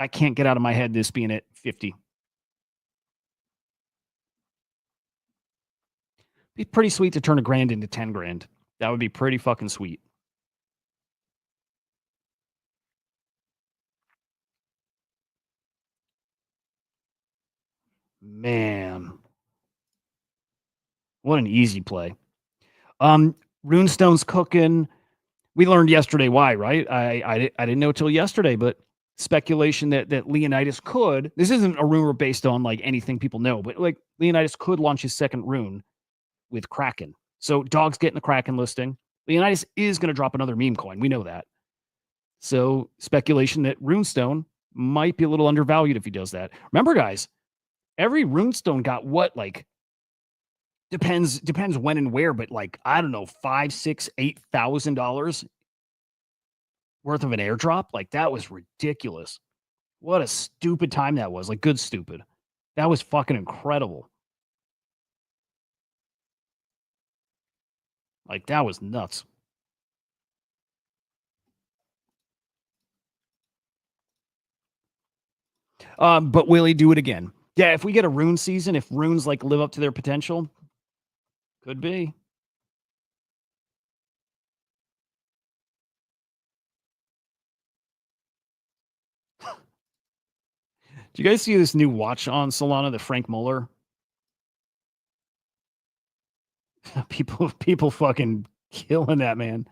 can't get out of my head this being at 50. Be pretty sweet to turn a grand into 10 grand. That would be pretty fucking sweet. Man. What an easy play. Runestone's cooking. We learned yesterday why, right? I didn't know till yesterday, but speculation that Leonidas could. This isn't a rumor based on like anything people know, but like Leonidas could launch his second rune with Kraken. So Dog's getting the Kraken listing. Leonidas is going to drop another meme coin. We know that. So speculation that Runestone might be a little undervalued if he does that. Remember, guys, every Runestone got what, like, depends when and where, but like, I don't know, $5, $6, $8,000 worth of an airdrop. Like, that was ridiculous. What a stupid time that was. Like, good stupid. That was fucking incredible. Like, that was nuts. But will he do it again? Yeah, if we get a rune season, if runes like live up to their potential, could be. Do you guys see this new watch on Solana, the Frank Muller? people fucking killing that, man.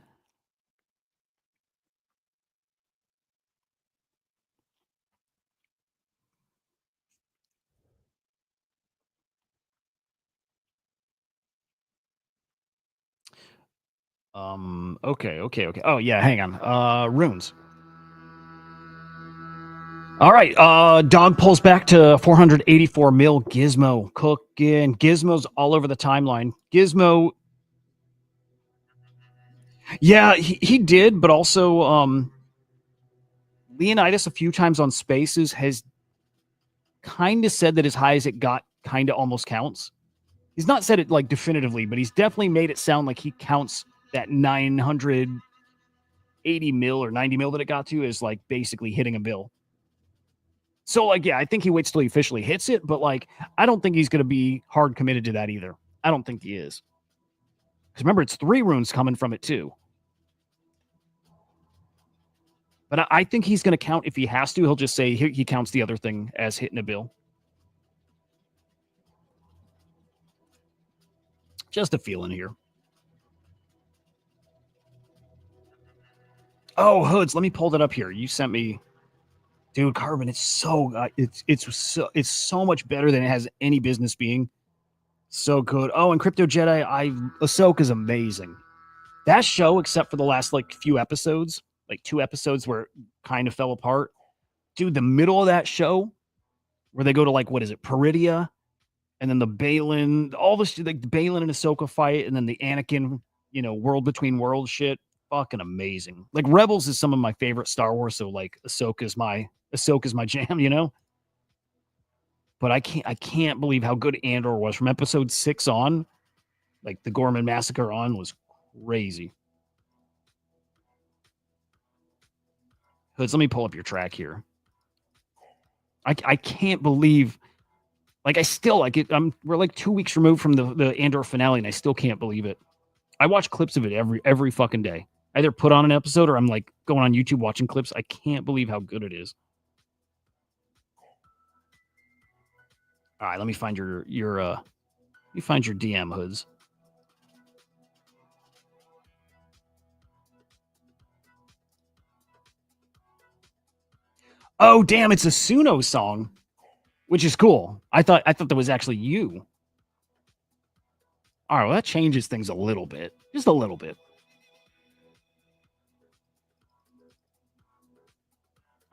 Okay. Oh yeah, hang on. Runes. All right. Dog pulls back to 484 mil. Gizmo cooking. Gizmo's all over the timeline. Gizmo. Yeah, he did, but also Leonidas a few times on Spaces has kind of said that as high as it got kind of almost counts. He's not said it like definitively, but he's definitely made it sound like he counts that 980 mil or 90 mil that it got to as like basically hitting a bill. So like, yeah, I think he waits till he officially hits it, but like, I don't think he's going to be hard committed to that either. I don't think he is. Because remember, it's 3 runes coming from it too. But I think he's going to count if he has to. He'll just say he counts the other thing as hitting a bill. Just a feeling here. Oh, Hoods, let me pull that up here. You sent me, dude, Carbon. It's so much better than it has any business being. So good. Oh, and Crypto Jedi, Ahsoka's amazing. That show, except for the last like few episodes, like 2 episodes where it kind of fell apart. Dude, the middle of that show where they go to like what is it, Peridia, and then the Balin, all this like the Balin and Ahsoka fight, and then the Anakin, world between worlds shit. Fucking amazing. Like Rebels is some of my favorite Star Wars, so like Ahsoka's my jam. But I can't believe how good Andor was from episode 6 on. Like the Gorman massacre on was crazy. Hoods, let me pull up your track here. I can't believe, like, I still like it. We're like 2 weeks removed from the Andor finale, and I still can't believe it. I watch clips of it every fucking day. I either put on an episode or I'm like going on YouTube watching clips. I can't believe how good it is. All right, let me find your DM, Hoods. Oh damn, it's a Suno song, which is cool. I thought that was actually you. All right, well that changes things a little bit, just a little bit.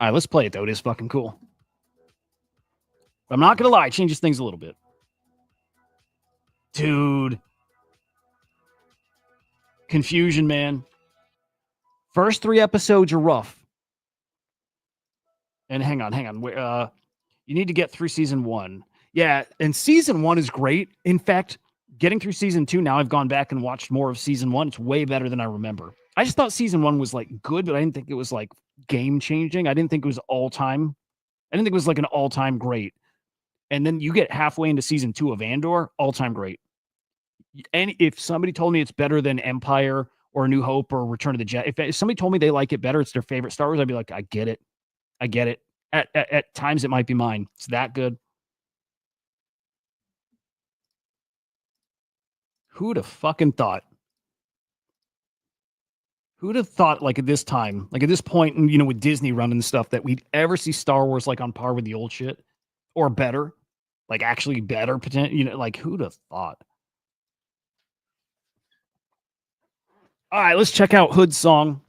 All right, let's play it though. It is fucking cool. But I'm not gonna lie, it changes things a little bit, dude. Confusion, man. First 3 episodes are rough. And hang on. You need to get through season 1. Yeah, and season 1 is great. In fact, getting through season 2, now I've gone back and watched more of season 1. It's way better than I remember. I just thought season 1 was like good, but I didn't think it was like game changing. I didn't think it was all time. I didn't think it was like an all time great. And then you get halfway into season 2 of Andor, all time great. And if somebody told me it's better than Empire or New Hope or Return of the Jedi, if somebody told me they like it better, it's their favorite Star Wars, I'd be like, I get it. I get it. At times, it might be mine. It's that good. Who'd have fucking thought? Who'd have thought, like at this time, like at this point, and with Disney running stuff, that we'd ever see Star Wars like on par with the old shit or better, like actually better potential. Like who'd have thought? All right, let's check out Hood's song.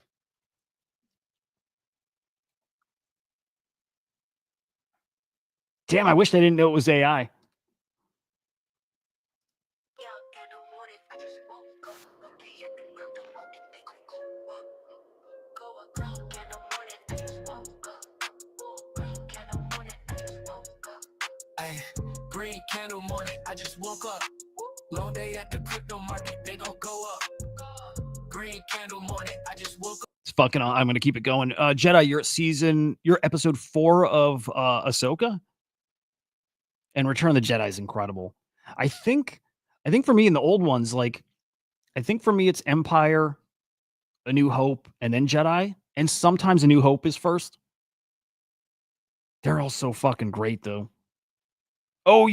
Damn, I wish I didn't know it was AI. Green candle morning, I just woke up. Long day at the crypto market, they gon' go up. Green candle morning, I just woke up. It's fucking. I'm gonna keep it going. Jedi, you're episode 4 of Ahsoka, and Return of the Jedi is incredible. I think for me in the old ones, like I think for me it's Empire, A New Hope, and then Jedi, and sometimes A New Hope is first. They're all so fucking great though. Oh,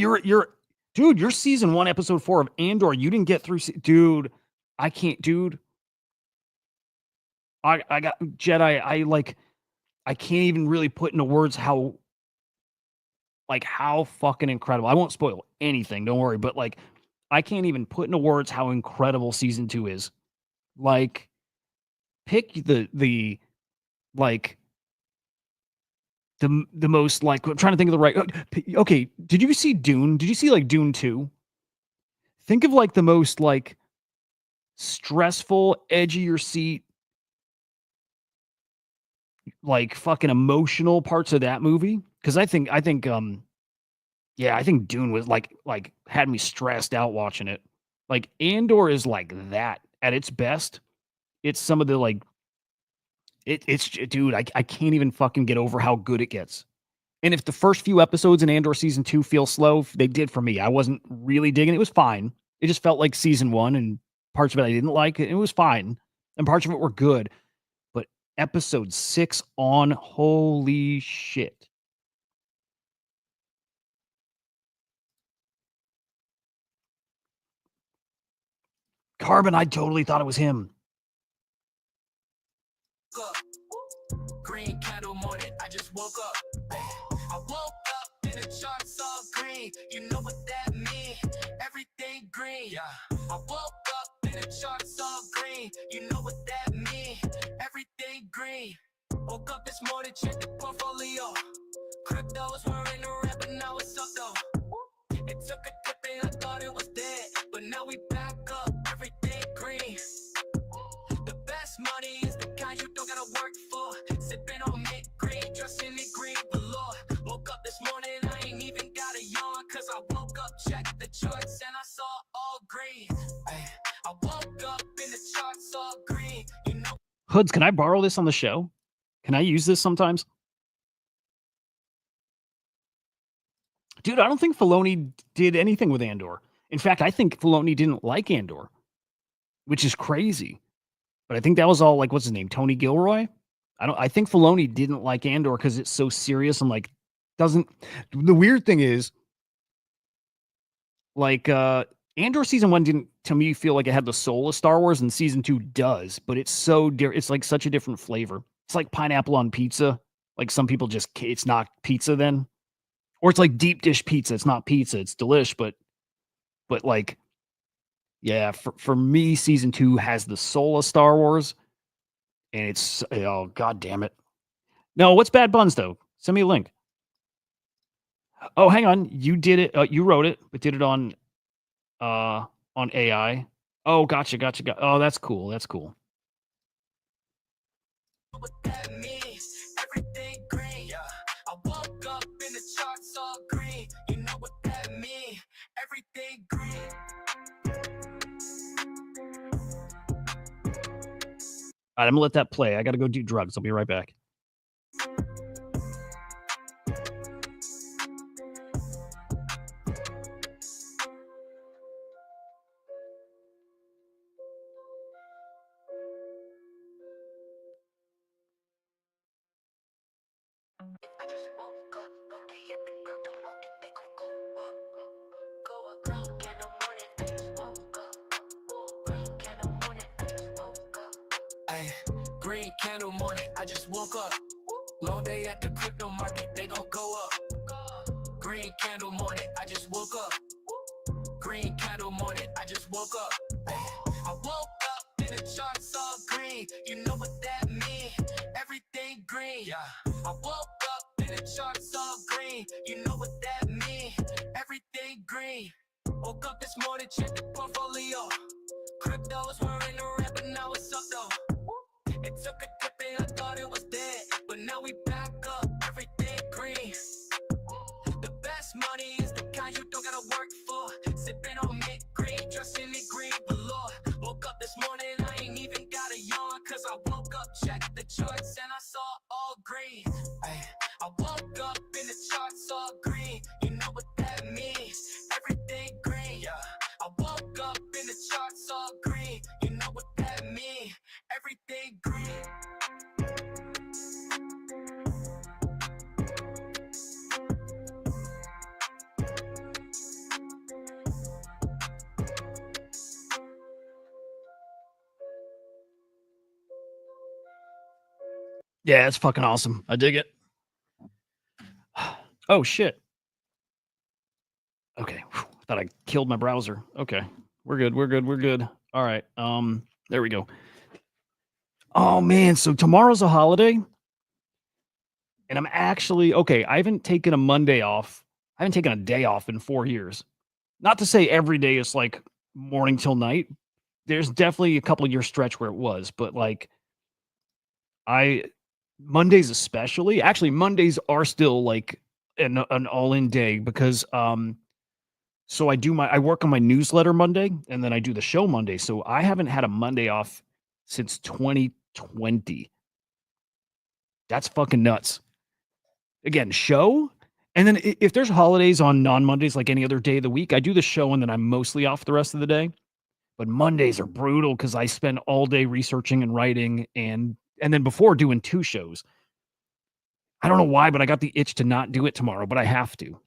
dude, you're season 1, episode 4 of Andor. You didn't get through, dude. I can't, dude. I got Jedi. I can't even really put into words how fucking incredible. I won't spoil anything, don't worry, but like I can't even put into words how incredible season 2 is. Like pick the like the most, like, I'm trying to think of the right. Okay, did you see Dune? Did you see like Dune 2? Think of like the most like stressful, edge of your seat, like fucking emotional parts of that movie. Because I think Dune was like had me stressed out watching it. Like Andor is like that at its best. It's some of the like it's dude, I can't even fucking get over how good it gets. And if the first few episodes in Andor season 2 feel slow, they did for me. I wasn't really digging it. It was fine. It just felt like season 1, and parts of it I didn't like. It was fine. And parts of it were good. But episode 6 on, holy shit. Carbon, I totally thought it was him. up. Green candle morning, I just woke up. I woke up and the charts all green. You know what that mean? Everything green. Yeah. I woke up and the charts all green. You know what that mean? Everything green. Woke up this morning, checked the portfolio. Cryptos were in the red, but now it's up though. It took a dip and I thought it was dead, but now we back up. Everything green. The best money is the kind you don't gotta work for. Sipping on mint green, dressing in green velour. Woke up this morning, I ain't even got a yawn, cause I woke up, checked the charts, and I saw all green. I woke up and the charts all green. You know. Hoods, can I borrow this on the show? Can I use this sometimes? Dude, I don't think Filoni did anything with Andor. In fact, I think Filoni didn't like Andor, which is crazy. But I think that was all like, what's his name? Tony Gilroy? I think Filoni didn't like Andor because it's so serious and like doesn't. The weird thing is, like, Andor season 1 didn't, to me, feel like it had the soul of Star Wars, and season 2 does, but it's so it's like such a different flavor. It's like pineapple on pizza. Like some people just, it's not pizza then. Or it's like deep dish pizza. It's not pizza. It's delish, but like, yeah, for me, season 2 has the soul of Star Wars, and it's, oh, god damn it. No, what's Bad Buns though? Send me a link. Oh, hang on. You did it. You wrote it, but did it on AI. Oh, gotcha. Oh, that's cool. That's cool. What that means, everything green. Yeah. I woke up and the charts all green. You know what that means, everything green. All right, I'm gonna let that play. I gotta go do drugs. I'll be right back. Green candle morning, I just woke up. Long day at the crypto market, they gon' go up. Green candle morning, I just woke up. Green candle morning, I just woke up. I woke up and the charts all green. You know what that mean? Everything green. Yeah. I woke up and the charts all green. You know what that mean? Everything green. Woke up this morning, checked the portfolio. Cryptos were in the red, but now it's up though. It took a dip and I thought it was dead, but now we back up. Everything green. The best money is the kind you don't gotta work for. Sipping on mint green, dressing in green velour. Woke up this morning, I ain't even got a yawn, cause I woke up, checked the charts, and I saw all green. I woke up and the charts all green. You know what that means, everything green. Yeah. I woke up and the charts all green. You know what that means, everything green. Yeah, it's fucking awesome. I dig it. Oh shit. Okay. Whew. Thought I killed my browser. Okay. We're good. All right. There we go. Oh man, so tomorrow's a holiday. And I'm actually okay. I haven't taken a Monday off. I haven't taken a day off in 4 years. Not to say every day is like morning till night. There's definitely a couple year stretch where it was, but like Mondays especially. Actually, Mondays are still like an all-in day because so I work on my newsletter Monday and then I do the show Monday. So I haven't had a Monday off since 2020. That's fucking nuts. Again, show. And then if there's holidays on non-Mondays, like any other day of the week, I do the show and then I'm mostly off the rest of the day. But Mondays are brutal because I spend all day researching and writing and then before doing 2 shows. I don't know why, but I got the itch to not do it tomorrow, but I have to.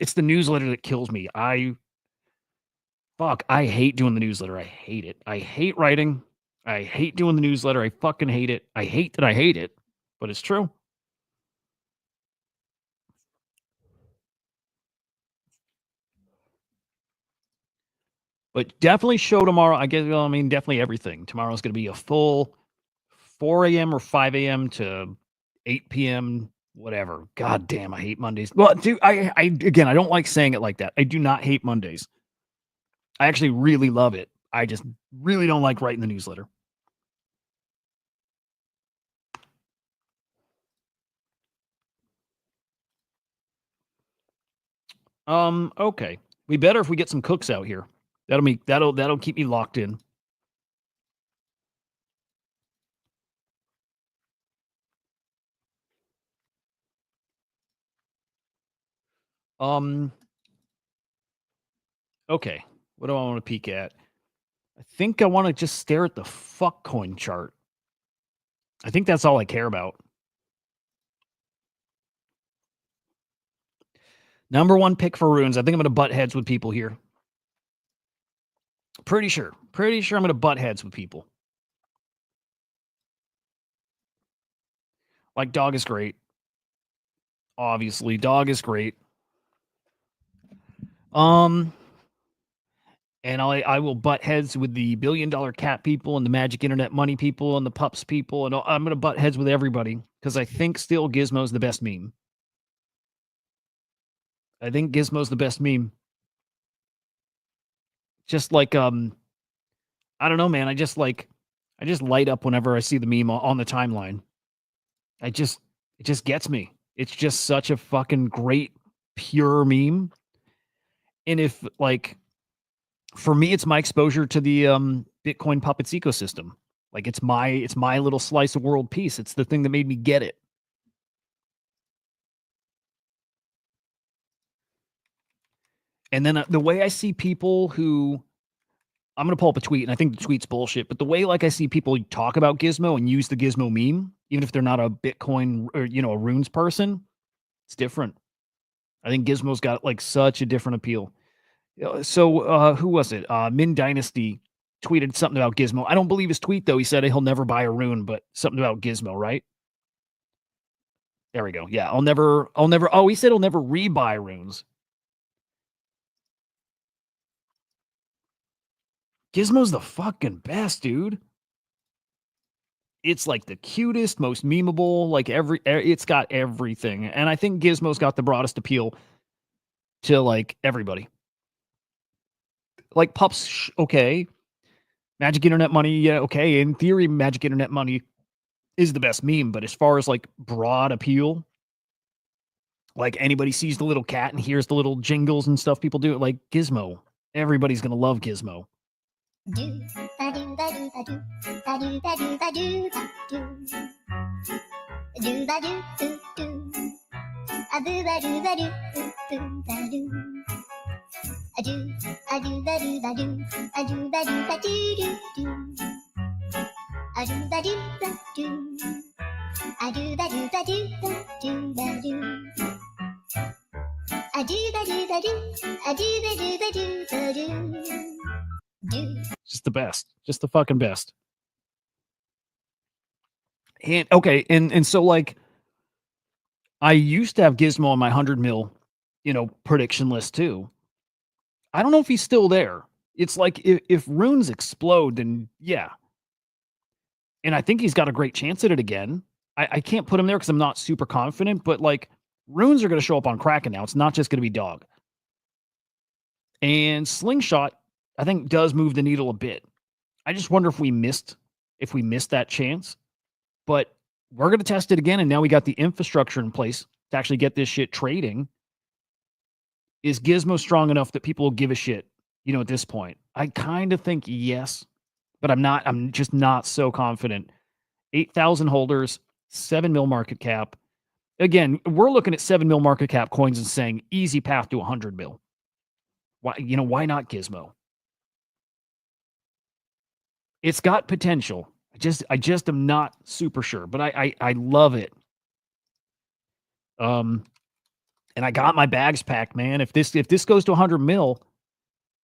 It's the newsletter that kills me. I hate doing the newsletter. I hate it. I hate writing. I hate doing the newsletter. I fucking hate it. I hate that I hate it, but it's true. But definitely show tomorrow. I guess, well, I mean, definitely everything. Tomorrow's going to be a full 4 a.m. or 5 a.m. to 8 p.m., whatever. God damn, I hate Mondays. Well, dude, again, I don't like saying it like that. I do not hate Mondays. I actually really love it. I just really don't like writing the newsletter. Okay. We better if we get some cooks out here. That'll keep me locked in. Okay. What do I want to peek at? I think I want to just stare at the fuck coin chart. I think that's all I care about. Number one pick for runes. I think I'm going to butt heads with people here. Pretty sure I'm going to butt heads with people. Like, dog is great. Obviously, dog is great. And I will butt heads with the $1 billion cat people and the magic internet money people and the pups people. And I'm going to butt heads with everybody because I think still Gizmo's the best meme. I think Gizmo's the best meme. Just like, I don't know, man. I just light up whenever I see the meme on the timeline. It just gets me. It's just such a fucking great, pure meme. And if, like, for me, it's my exposure to the Bitcoin puppets ecosystem. Like, it's my little slice of world peace. It's the thing that made me get it. And then the way I see people who, I'm going to pull up a tweet, and I think the tweet's bullshit, but the way, like, I see people talk about Gizmo and use the Gizmo meme, even if they're not a Bitcoin or, a runes person, it's different. I think Gizmo's got, like, such a different appeal. So who was it? Min Dynasty tweeted something about Gizmo. I don't believe his tweet, though. He said he'll never buy a rune, but something about Gizmo, right? There we go. Yeah, I'll never. Oh, he said he'll never rebuy runes. Gizmo's the fucking best, dude. It's like the cutest, most memeable. Like it's got everything, and I think Gizmo's got the broadest appeal to, like, everybody. Like, pups, okay. Magic Internet Money, yeah, okay. In theory, Magic Internet Money is the best meme, but as far as, like, broad appeal, like, anybody sees the little cat and hears the little jingles and stuff people do, like, Gizmo. Everybody's gonna love Gizmo. Just the best. Just the fucking best. And okay, and so, like, I used to have Gizmo on my 100 mil, prediction list too. I don't know if he's still there. It's like, if runes explode, then yeah. And I think he's got a great chance at it again. I can't put him there because I'm not super confident, but, like, runes are going to show up on Kraken now. It's not just going to be dog. And Slingshot, I think, does move the needle a bit. I just wonder if we missed that chance. But we're going to test it again, and now we got the infrastructure in place to actually get this shit trading. Is Gizmo strong enough that people will give a shit, at this point? I kind of think yes, but I'm just not so confident. 8,000 holders, 7 mil market cap. Again, we're looking at 7 mil market cap coins and saying easy path to 100 mil. Why not Gizmo? It's got potential. I just am not super sure, but I love it. And I got my bags packed, man. If this goes to 100 mil,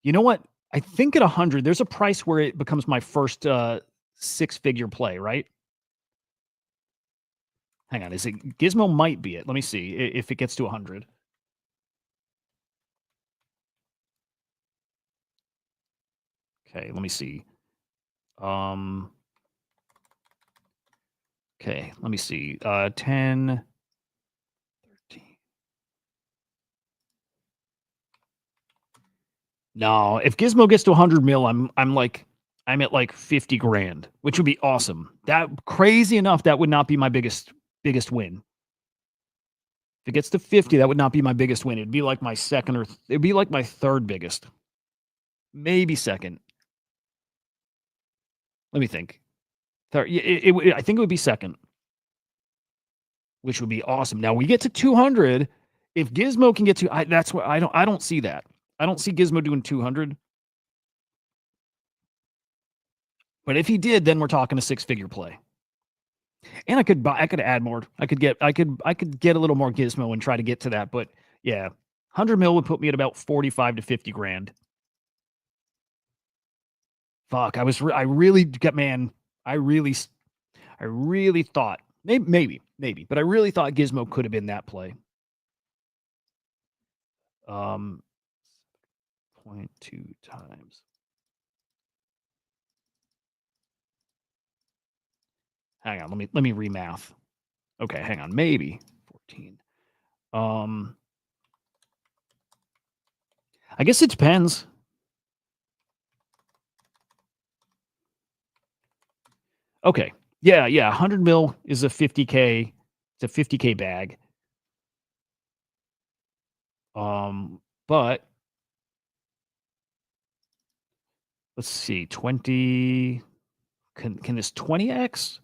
you know what? I think at 100, there's a price where it becomes my first six-figure play, right? Hang on, is it Gizmo? Might be it. Let me see if it gets to 100. Okay, let me see. Okay, let me see. 10, 13. No, if Gizmo gets to 100 mil, I'm at like 50 grand, which would be awesome. That crazy enough, that would not be my biggest win. If it gets to 50, that would not be my biggest win. It'd be like my second or it'd be like my third biggest. Maybe second. Let me think. Third, I think it would be second, which would be awesome. Now we get to 200. If Gizmo can get to, that's what I don't see that. I don't see Gizmo doing 200. But if he did, then we're talking a six-figure play. And I could add more. I could get a little more Gizmo and try to get to that. But yeah, 100 mil would put me at about 45 to 50 grand. Fuck, I really thought maybe, but I really thought Gizmo could have been that play. 0.2 times. Hang on, let me remath. Okay, hang on, maybe 14. I guess it depends. Okay. Yeah. 100 mil is a 50K. It's a 50K bag. But let's see, 20. Can this 20x?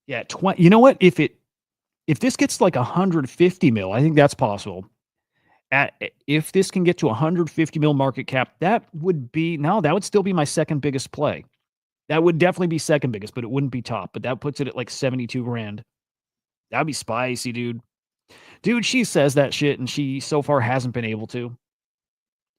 Yeah, 20. You know what? If this gets like 150 mil, I think that's possible. If this can get to 150 mil market cap, that would still be my second biggest play. That would definitely be second biggest, but it wouldn't be top. But that puts it at like 72 grand. That'd be spicy, dude. Dude, she says that shit and she so far hasn't been able to.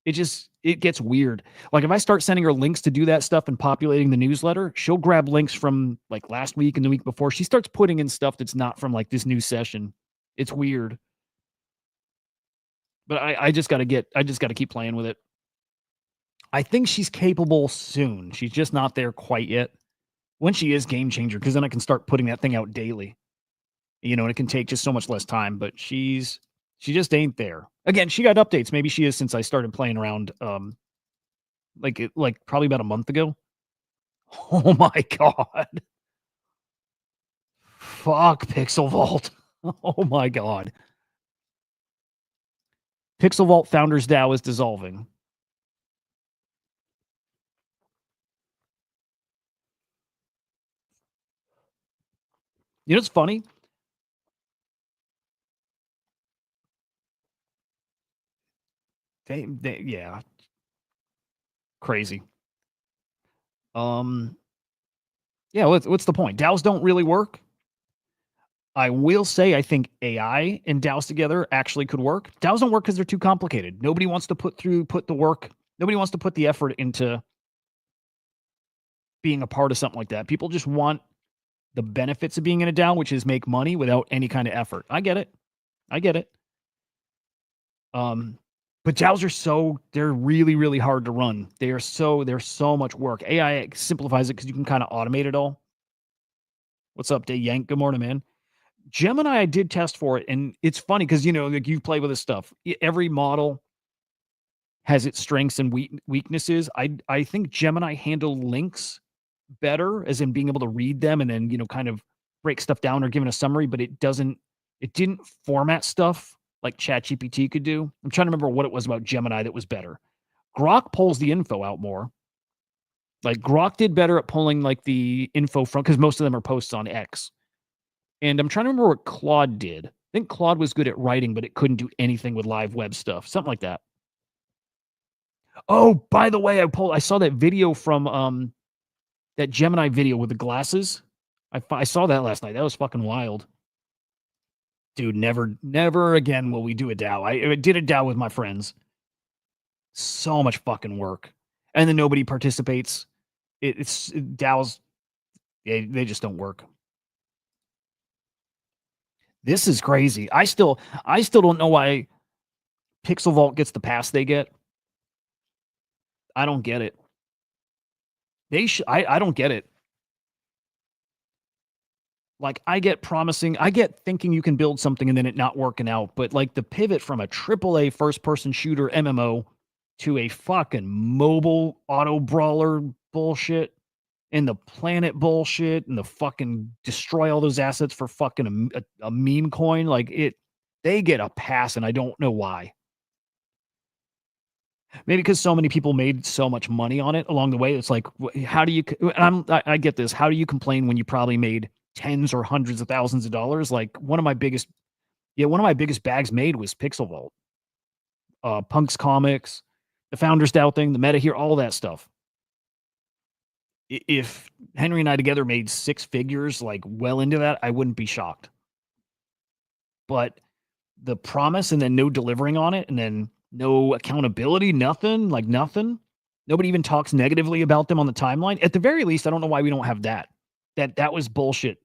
It gets weird. Like if I start sending her links to do that stuff and populating the newsletter, she'll grab links from like last week and the week before. She starts putting in stuff that's not from like this new session. It's weird. But I just got to keep playing with it. I think she's capable soon. She's just not there quite yet. When she is, game changer, because then I can start putting that thing out daily. And it can take just so much less time, but she just ain't there. Again, she got updates. Maybe she is since I started playing around like probably about a month ago. Oh my god. Fuck Pixel Vault. Oh my god. Pixel Vault Founders DAO is dissolving. You know what's funny? Yeah. Crazy. Yeah, what's the point? DAOs don't really work. I will say I think AI and DAOs together actually could work. DAOs don't work because they're too complicated. Nobody wants to put the work. Nobody wants to put the effort into being a part of something like that. People just want the benefits of being in a DAO, which is make money without any kind of effort. I get it. But DAOs they're really, really hard to run. They're so much work. AI simplifies it because you can kind of automate it all. What's up, Day Yank? Good morning, man. Gemini, I did test for it, and it's funny because like you play with this stuff. Every model has its strengths and weaknesses. I think Gemini handled links better, as in being able to read them and then kind of break stuff down or giving a summary, but it didn't format stuff like ChatGPT could do. I'm trying to remember what it was about Gemini that was better. Grok pulls the info out more. Like Grok did better at pulling like the info from, because most of them are posts on X. And I'm trying to remember what Claude did. I think Claude was good at writing, but it couldn't do anything with live web stuff. Something like that. Oh, by the way, I saw that video from that Gemini video with the glasses. I saw that last night. That was fucking wild. Dude, never again will we do a DAO. I did a DAO with my friends. So much fucking work. And then nobody participates. It's DAOs, they just don't work. This is crazy. I still don't know why Pixel Vault gets the pass they get. I don't get it. I don't get it. Like I get thinking you can build something and then it not working out, but like the pivot from a AAA first person shooter MMO to a fucking mobile auto brawler bullshit and the planet bullshit and the fucking destroy all those assets for fucking a meme coin, like they get a pass and I don't know why. Maybe because so many people made so much money on it along the way. It's like, how do you? I get this. How do you complain when you probably made tens or hundreds of thousands of dollars? Like one of my biggest bags made was Pixel Vault, Punk's Comics, the Founders DAO thing, the Meta here, all that stuff. If Henry and I together made six figures, like well into that, I wouldn't be shocked. But the promise and then no delivering on it, and then no accountability, nothing. Nobody even talks negatively about them on the timeline. At the very least, I don't know why we don't have that. That was bullshit.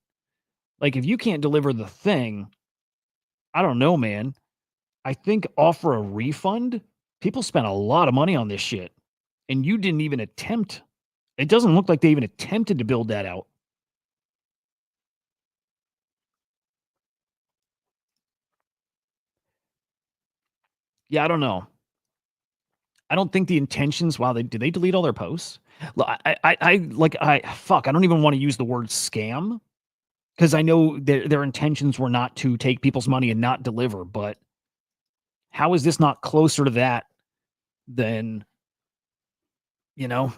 Like if you can't deliver the thing, I don't know, man. I think offer a refund. People spent a lot of money on this shit, and you didn't even attempt. It doesn't look like they even attempted to build that out. Yeah, I don't know. I don't think the intentions. Wow, did they delete all their posts? Fuck. I don't even want to use the word scam because I know their intentions were not to take people's money and not deliver. But how is this not closer to that than, you know?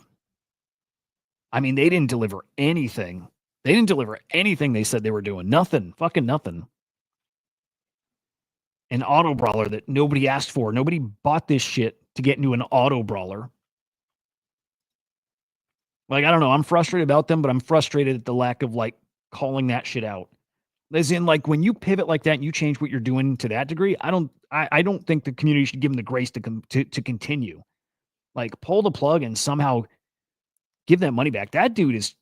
I mean, they didn't deliver anything. They didn't deliver anything they said they were doing. Nothing. Fucking nothing. An auto brawler that nobody asked for. Nobody bought this shit to get into an auto brawler. Like, I don't know. I'm frustrated about them, but I'm frustrated at the lack of like calling that shit out. As in, like, when you pivot like that and you change what you're doing to that degree, I don't think the community should give them the grace to continue. Like, pull the plug and somehow give that money back. That dude is.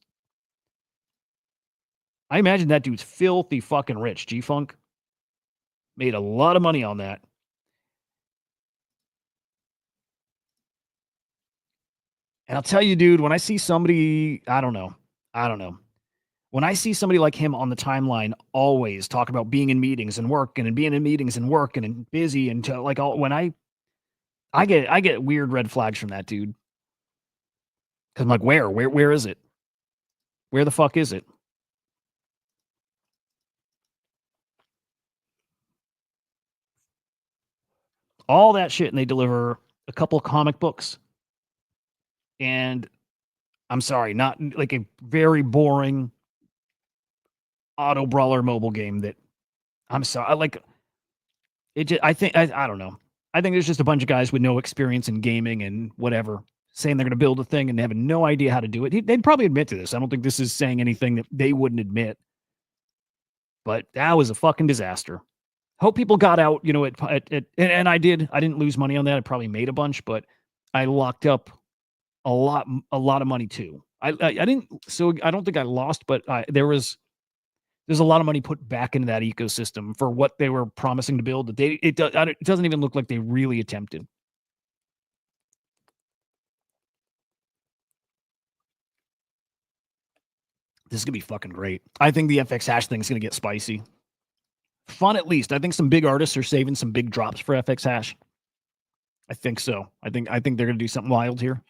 I imagine that dude's filthy fucking rich. G Funk made a lot of money on that. And I'll tell you, dude, when I see somebody, I don't know. When I see somebody like him on the timeline, always talk about being in meetings and working and being in meetings and working and busy and like all when I get weird red flags from that dude. Cause I'm like, where is it? Where the fuck is it? All that shit, and they deliver a couple comic books. And I'm sorry, not like a very boring auto brawler mobile game that I'm sorry. It just, I don't know. I think there's just a bunch of guys with no experience in gaming and whatever saying they're going to build a thing and they have no idea how to do it. They'd probably admit to this. I don't think this is saying anything that they wouldn't admit. But that was a fucking disaster. Hope people got out, and I did. I didn't lose money on that. I probably made a bunch, but I locked up a lot of money too. I didn't. So I don't think I lost, but there's a lot of money put back into that ecosystem for what they were promising to build. It doesn't even look like they really attempted. This is gonna be fucking great. I think the FX hash thing is gonna get spicy. Fun at least. I think some big artists are saving some big drops for FX hash. I think so. I think they're gonna do something wild here.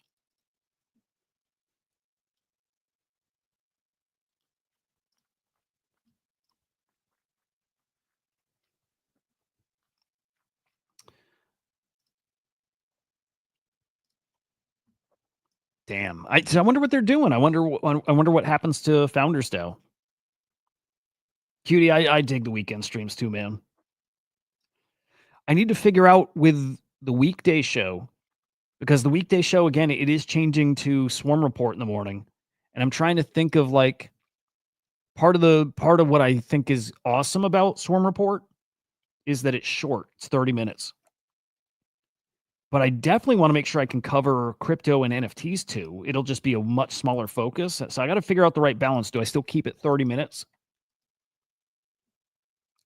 Damn. I wonder what they're doing. I wonder what happens to Founders DAO. Cutie, I dig the weekend streams too, man. I need to figure out with the weekday show, because the weekday show, again, it is changing to Swarm Report in the morning. And I'm trying to think of like part of what I think is awesome about Swarm Report is that it's short. It's 30 minutes. But I definitely want to make sure I can cover crypto and NFTs too. It'll just be a much smaller focus. So I got to figure out the right balance. Do I still keep it 30 minutes?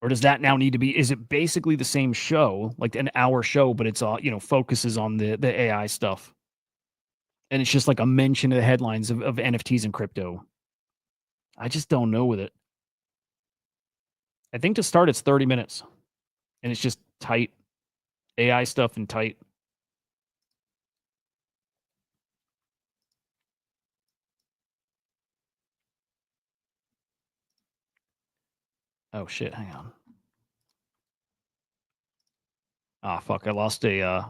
Or does that now need to be, is it basically the same show, like an hour show, but it's all, focuses on the AI stuff? And it's just like a mention of the headlines of NFTs and crypto. I just don't know with it. I think to start, it's 30 minutes. And it's just tight. AI stuff and tight. Oh shit, hang on. Ah, fuck, I lost a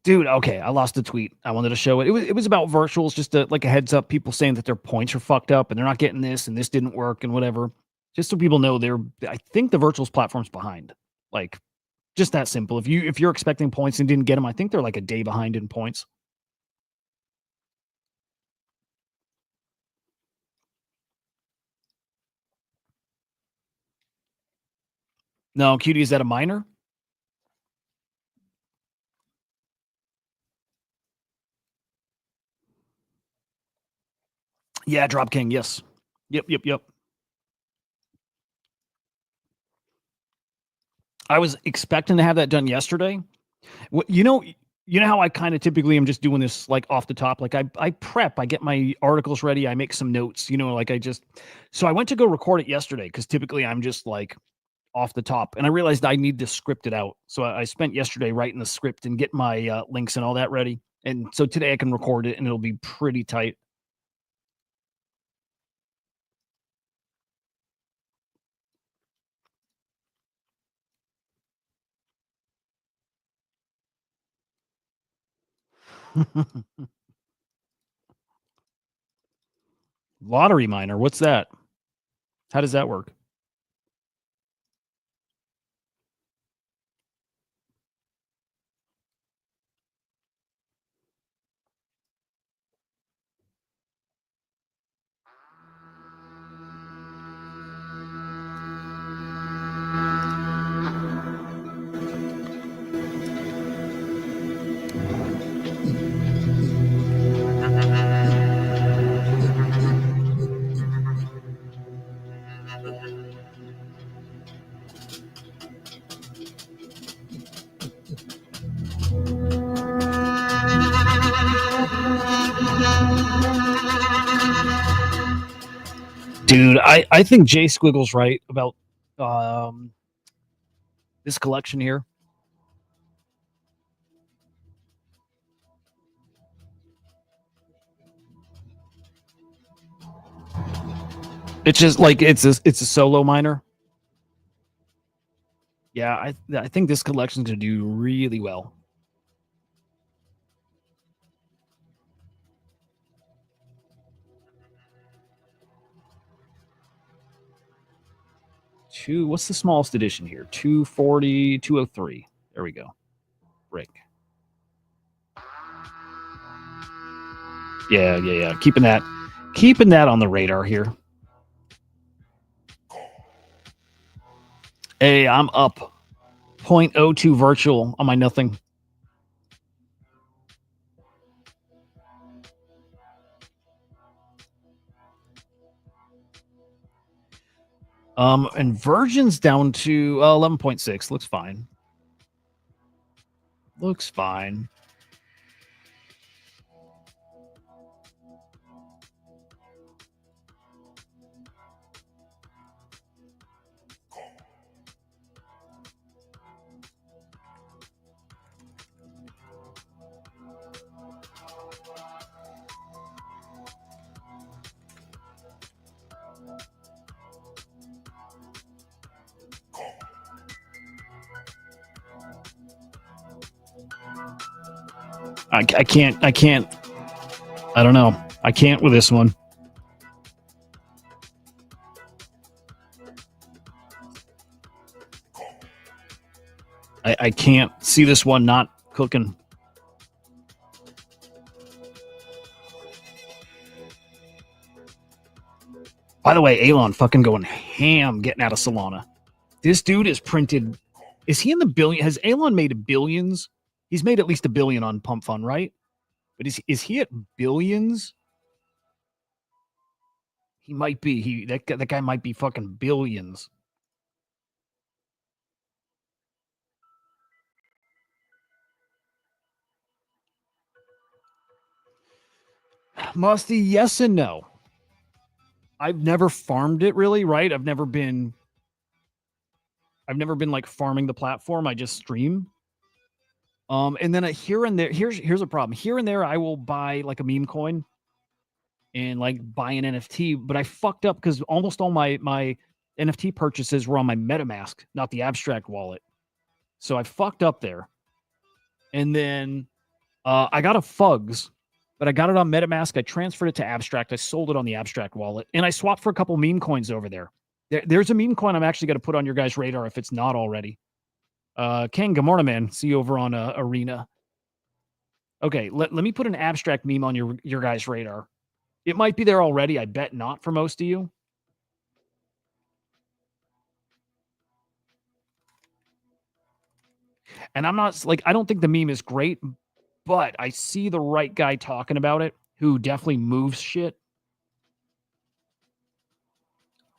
dude, okay, I lost a tweet. I wanted to show it. It was about virtuals, just like a heads up, people saying that their points are fucked up and they're not getting this and this didn't work and whatever. Just so people know I think the virtuals platform's behind. Like just that simple. If you're expecting points and didn't get them, I think they're like a day behind in points. No, Cutie, is that a miner? Yeah, Drop King, yes. Yep. I was expecting to have that done yesterday. You know how I kind of typically am just doing this like off the top. Like I prep, I get my articles ready, I make some notes, so I went to go record it yesterday because typically I'm just like off the top, and I realized I need to script it out. So I spent yesterday writing the script and get my links and all that ready. And so today I can record it and it'll be pretty tight. Lottery miner, what's that? How does that work? Dude, I think Jay Squiggle's right about this collection here. It's just like it's a solo miner. Yeah, I think this collection's gonna do really well. What's the smallest edition here? 240, 203. There we go. Break. Yeah. Keeping that on the radar here. Hey, I'm up 0.02 virtual on my nothing. And Virgin's down to 11.6. Looks fine. Looks fine. I can't. I don't know. I can't with this one. I can't see this one not cooking. By the way, Elon fucking going ham getting out of Solana. This dude is printed. Is he in the billion? Has Elon made billions? He's made at least $1 billion on Pump Fund, right? But is he at billions? He might be. That guy might be fucking billions. Musty, yes and no. I've never farmed it really, right? I've never been like farming the platform. I just stream. And then here and there, here's a problem. Here and there, I will buy like a meme coin and like buy an NFT, but I fucked up because almost all my NFT purchases were on my MetaMask, not the abstract wallet. So I fucked up there. And then I got a Fugs, but I got it on MetaMask. I transferred it to Abstract. I sold it on the Abstract wallet, and I swapped for a couple meme coins over there. There's a meme coin I'm actually going to put on your guys' radar if it's not already. King, good morning, man. See you over on Arena. Okay, let me put an Abstract meme on your guys' radar. It might be there already. I bet not for most of you. And I'm not like, I don't think the meme is great, but I see the right guy talking about it who definitely moves shit.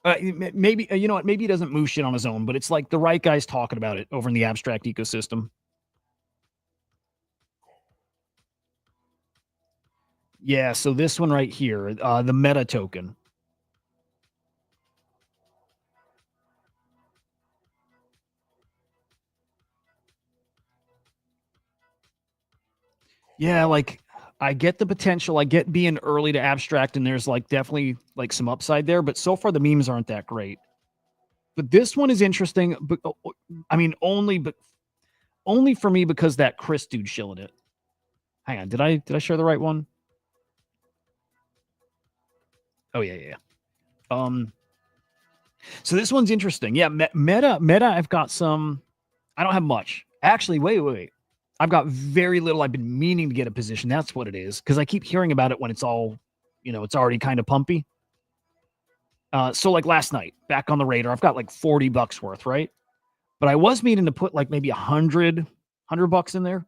Maybe, you know what? Maybe he doesn't move shit on his own, but it's like the right guy's talking about it over in the abstract ecosystem. Yeah. So this one right here, the meta token. Yeah. Like I get the potential. I get being early to abstract, and there's like definitely like some upside there, but so far the memes aren't that great. But this one is interesting. But I mean, only for me because that Chris dude shilling it. Hang on, did I share the right one? Oh yeah. So this one's interesting. Yeah, meta. I've got some. I don't have much. Actually, wait. I've got very little. I've been meaning to get a position. That's what it is. Because I keep hearing about it when it's all, it's already kind of pumpy. So like last night, back on the radar, I've got like $40 worth, right? But I was meaning to put like maybe 100 bucks in there.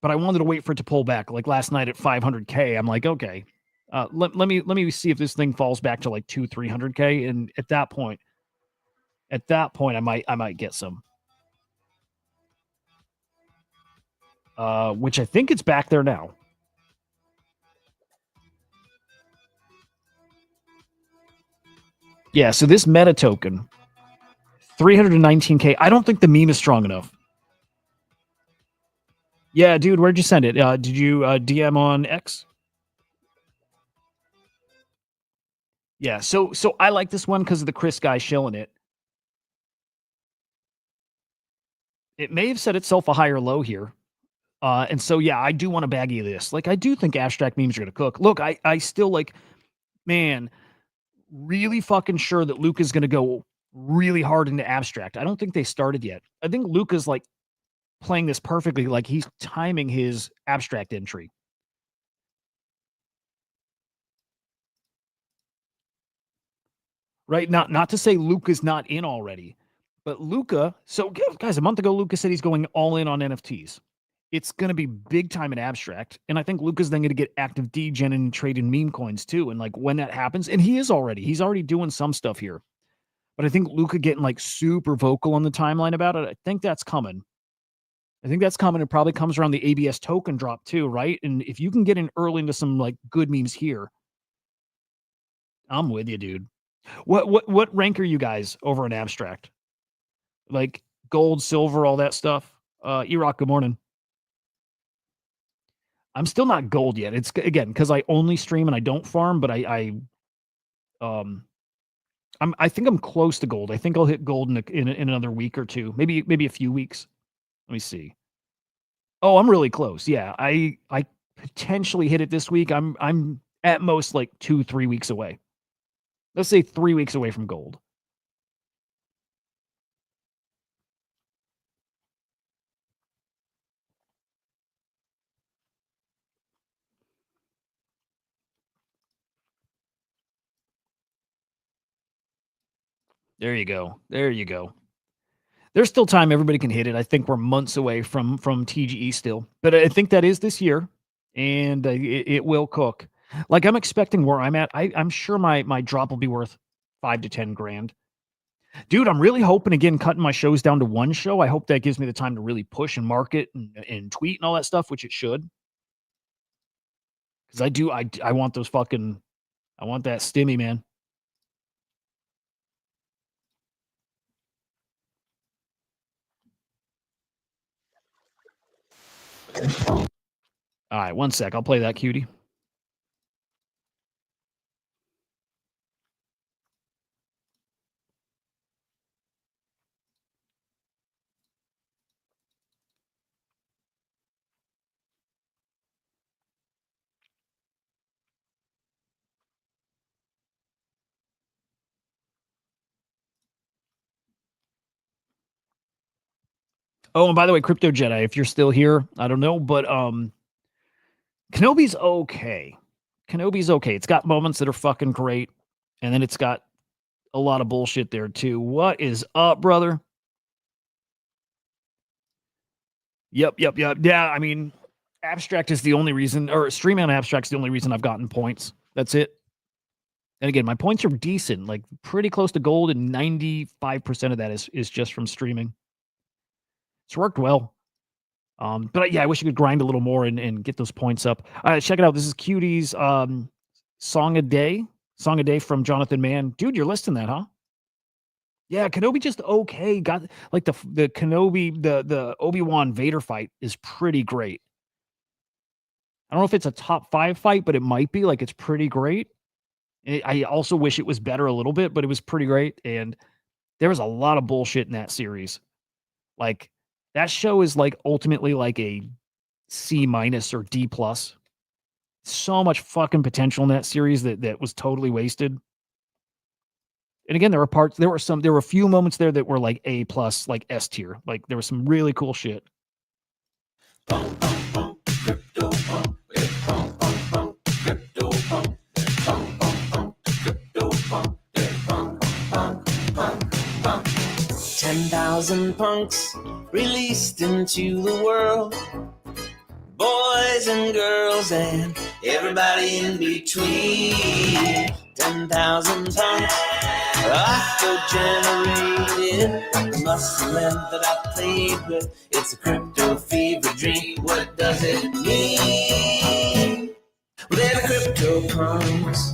But I wanted to wait for it to pull back. Like last night at 500K, I'm like, okay, let me see if this thing falls back to like 300K, and at that point, I might get some. Which I think it's back there now. Yeah, so this meta token, 319K. I don't think the meme is strong enough. Yeah, dude, where'd you send it? Did you DM on X? Yeah, so I like this one because of the Chris guy shilling it. It may have set itself a higher low here. And so yeah, I do want a baggie of this. Like I do think abstract memes are gonna cook. Look, I still like, man, really fucking sure that Luca's gonna go really hard into abstract. I don't think they started yet. I think Luca's like playing this perfectly, like he's timing his abstract entry. Right? Not to say Luca's not in already, but Luca. So guys, a month ago, Luca said he's going all in on NFTs. It's going to be big time in abstract, and I think Luca's then going to get active degen and trade in meme coins too. And like when that happens, and he's already doing some stuff here. But I think Luca getting like super vocal on the timeline about it. I think that's coming. I think that's coming. It probably comes around the ABS token drop too, right? And if you can get in early into some like good memes here, I'm with you, dude. What rank are you guys over in abstract? Like gold, silver, all that stuff. Erock, good morning. I'm still not gold yet. It's again because I only stream and I don't farm, but um I think I'm close to gold. I think I'll hit gold in another week or two, maybe a few weeks. Let me see. Oh, I'm really close. Yeah, I potentially hit it this week. I'm at most like 2-3 weeks away. Let's say 3 weeks away from gold. There you go. There you go. There's still time. Everybody can hit it. I think we're months away from TGE still, but I think that is this year, and it will cook. Like I'm expecting where I'm at. I'm sure my drop will be worth 5 to 10 grand. Dude, I'm really hoping again cutting my shows down to one show. I hope that gives me the time to really push and market and tweet and all that stuff, which it should. Because I want those fucking I want that stimmy, man. All right, one sec. I'll play that cutie. Oh, and by the way, Crypto Jedi, if you're still here, I don't know, but Kenobi's okay. Kenobi's okay. It's got moments that are fucking great, and then it's got a lot of bullshit there too. What is up, brother? Yep. Yeah, I mean, Abstract is the only reason, or Stream on Abstract's the only reason I've gotten points. That's it. And again, my points are decent, like pretty close to gold, and 95% of that is just from streaming. It's worked well. But yeah, I wish you could grind a little more and get those points up. Check it out. This is Cutie's Song a Day. Song a Day from Jonathan Mann. Dude, you're listing that, huh? Yeah, Kenobi just okay. Got like the Kenobi, the Obi-Wan Vader fight is pretty great. I don't know if it's a top 5 fight, but it might be. Like it's pretty great. I also wish it was better a little bit, but it was pretty great. And there was a lot of bullshit in that series. Like that show is like ultimately like a C- or D+. So much fucking potential in that series that was totally wasted. And again, there were a few moments there that were like A+, like S tier. Like there was some really cool shit. 10,000 punks released into the world. Boys and girls and everybody in between. 10,000 punks auto-generated. The muscle that I played with, it's a crypto fever dream. What does it mean? Well, they're the crypto punks.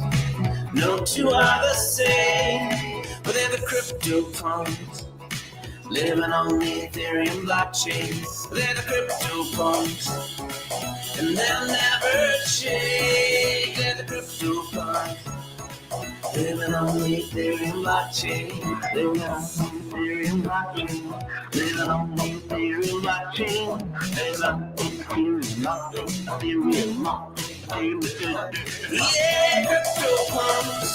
No two are the same. Well, they're the crypto punks. Living on the Ethereum blockchain. They're the crypto punks. And they'll never change. They're the crypto punks. Living on the Ethereum blockchain. Living on the Ethereum blockchain. Living on the Ethereum blockchain. Living on the Ethereum blockchain. Yeah, crypto punks.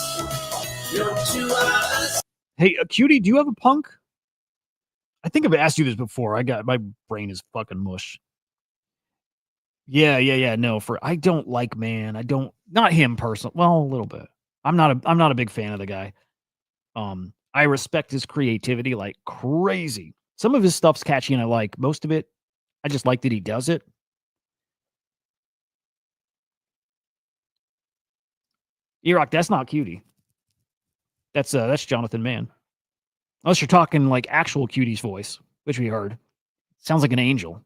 No two others. Hey, Cutie, do you have a punk? I think I've asked you this before. My brain is fucking mush. Yeah. No, I don't like man. Not him personally. Well, a little bit. I'm not a big fan of the guy. I respect his creativity like crazy. Some of his stuff's catchy and I like. Most of it, I just like that he does it. E-Rock, that's not Cutie. That's Jonathan Mann. Unless you're talking like actual Cutie's voice, which we heard. Sounds like an angel.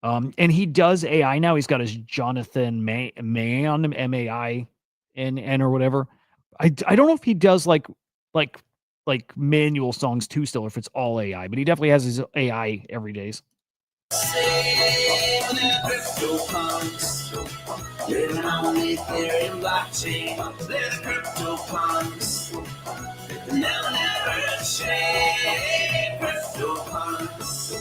And he does AI now. He's got his Jonathan Mann, MAINN or whatever. I don't know if he does like manual songs too still, or if it's all AI, but he definitely has his AI every days. Living on the Ethereum blockchain, they're the crypto punks. They'll never change. Crypto punks.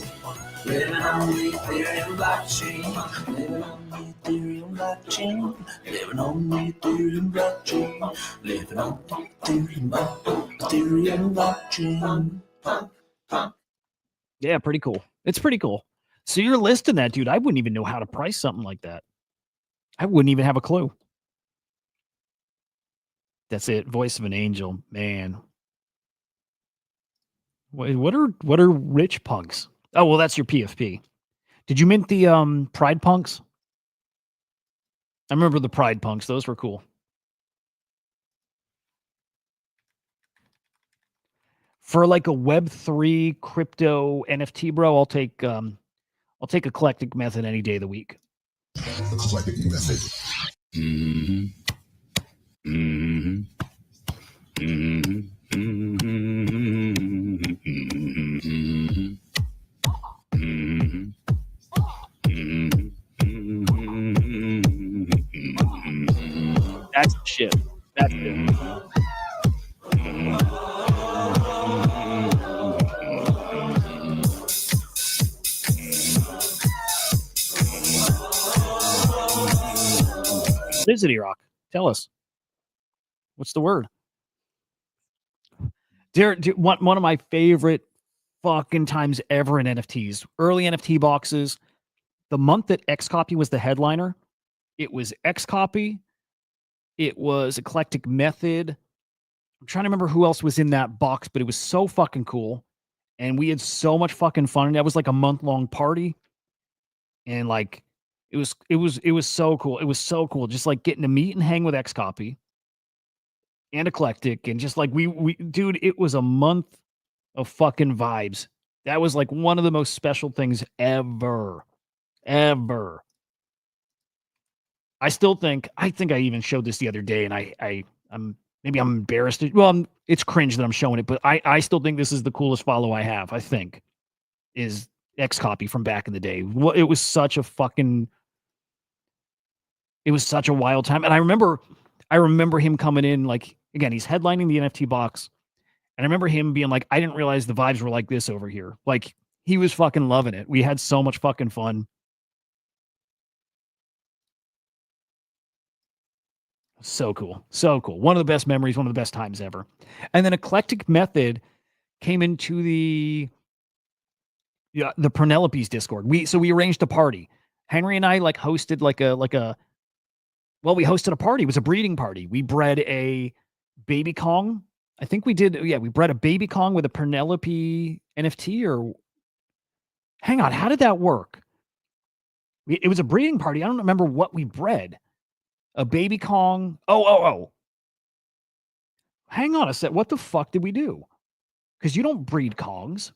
Living on the Ethereum blockchain. Living on the Ethereum blockchain. Living on the Ethereum blockchain. Living on the Ethereum blockchain. Yeah, pretty cool. It's pretty cool. So you're listing that, dude. I wouldn't even know how to price something like that. I wouldn't even have a clue. That's it. Voice of an angel, man. What are rich punks? Oh, well, that's your PFP. Did you mint the Pride punks? I remember the Pride punks. Those were cool. For like a Web3 crypto NFT, bro, I'll take Eclectic Method any day of the week. Eclectic Method. Mm-hmm. Mm-hmm. Mm-hmm. That's the shit. That's it. What is it, E-Rock? Tell us. What's the word? One of my favorite fucking times ever in NFTs. Early NFT boxes. The month that Xcopy was the headliner, it was Xcopy. It was Eclectic Method. I'm trying to remember who else was in that box, but it was so fucking cool. And we had so much fucking fun. And that was like a month-long party. And like it was so cool. It was so cool. Just like getting to meet and hang with Xcopy and Eclectic. And just like we dude, it was a month of fucking vibes. That was like one of the most special things ever. Ever. I think I even showed this the other day, and I'm maybe I'm embarrassed. Well, it's cringe that I'm showing it, but I still think this is the coolest follow I have. I think is Xcopy from back in the day. It was such a wild time, and I remember him coming in like again. He's headlining the NFT box, and I remember him being like, "I didn't realize the vibes were like this over here." Like he was fucking loving it. We had so much fucking fun. So cool. So cool. One of the best memories, one of the best times ever. And then Eclectic Method came into the Penelope's Discord. We arranged a party. Henry and I like hosted we hosted a party. It was a breeding party. We bred a baby Kong. I think we did. Yeah, we bred a baby Kong with a Penelope NFT or hang on, how did that work? It was a breeding party. I don't remember what we bred. A baby Kong. Oh. Hang on a sec. What the fuck did we do? Because you don't breed Kongs.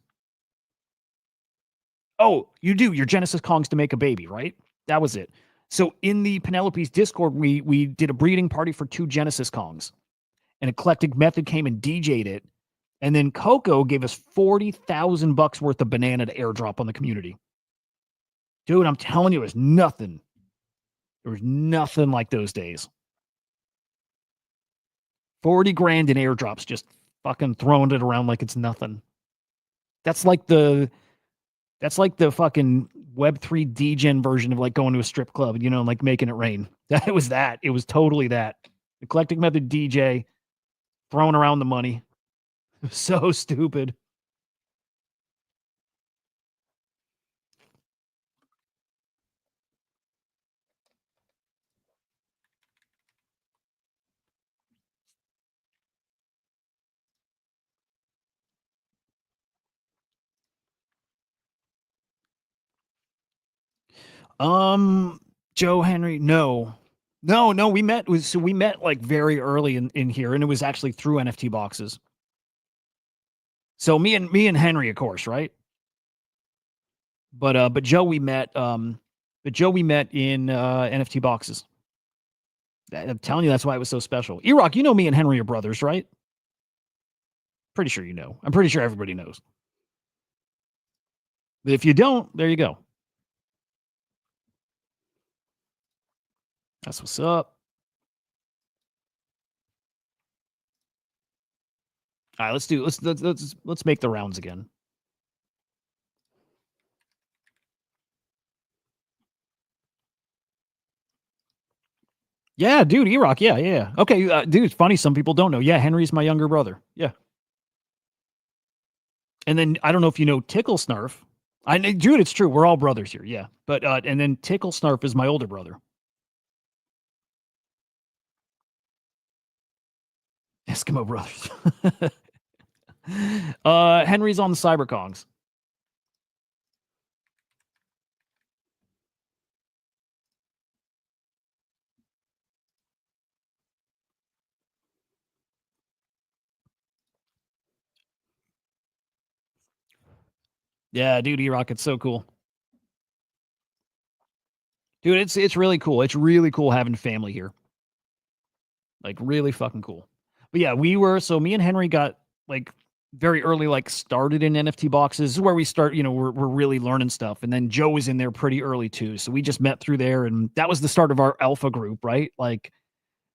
Oh, you do. Your Genesis Kongs to make a baby, right? That was it. So in the Penelope's Discord, we did a breeding party for 2 Genesis Kongs. An Eclectic Method came and DJ'd it. And then Coco gave us $40,000 worth of banana to airdrop on the community. Dude, I'm telling you, it was nothing. There was nothing like those days. 40 grand in airdrops, just fucking throwing it around like it's nothing. That's like the fucking Web3 degen version of like going to a strip club, you know, like making it rain. That was that. It was totally that. Eclectic Method DJ throwing around the money. So stupid. Joe Henry, no. No, we met like very early in here, and it was actually through NFT boxes. So me and Henry, of course, right? But Joe we met in NFT boxes. I'm telling you, that's why it was so special. E-Rock, you know me and Henry are brothers, right? Pretty sure you know. I'm pretty sure everybody knows. But if you don't, there you go. That's what's up. All right, let's make the rounds again. Yeah, dude, E-Rock, yeah. Okay, dude, it's funny. Some people don't know. Yeah, Henry's my younger brother. Yeah. And then I don't know if you know Tickle Snarf. Dude, it's true. We're all brothers here. Yeah. But and then Tickle Snarf is my older brother. Eskimo brothers. Henry's on the CyberKongs. Yeah, dude, E-Rock, it's so cool. Dude, it's really cool. It's really cool having family here. Like really fucking cool. But yeah, me and Henry got like very early, like started in NFT boxes. This is where we start, we're really learning stuff. And then Joe was in there pretty early too. So we just met through there, and that was the start of our alpha group, right? Like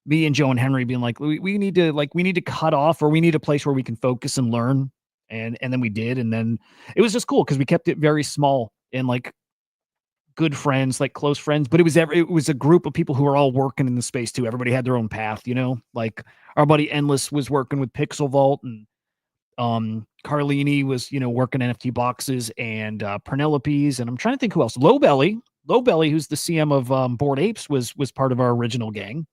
me and Joe and Henry being like, we need to cut off, or we need a place where we can focus and learn. And then we did. And then it was just cool because we kept it very small and like good friends, like close friends, but it was a group of people who were all working in the space too. Everybody had their own path, like our buddy Endless was working with Pixel Vault, and Carlini was, working NFT boxes, and Penelope's, and I'm trying to think who else. Low Belly, who's the CM of Bored Apes, was part of our original gang.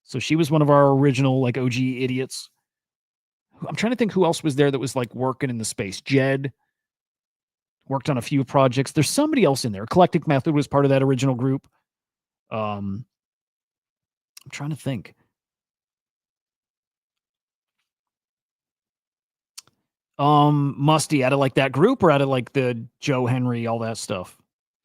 So she was one of our original like OG idiots. I'm trying to think who else was there that was like working in the space. Jed worked on a few projects. There's somebody else in there. Eclectic Method was part of that original group. I'm trying to think. Musty, out of like that group, or out of like the Joe Henry, all that stuff?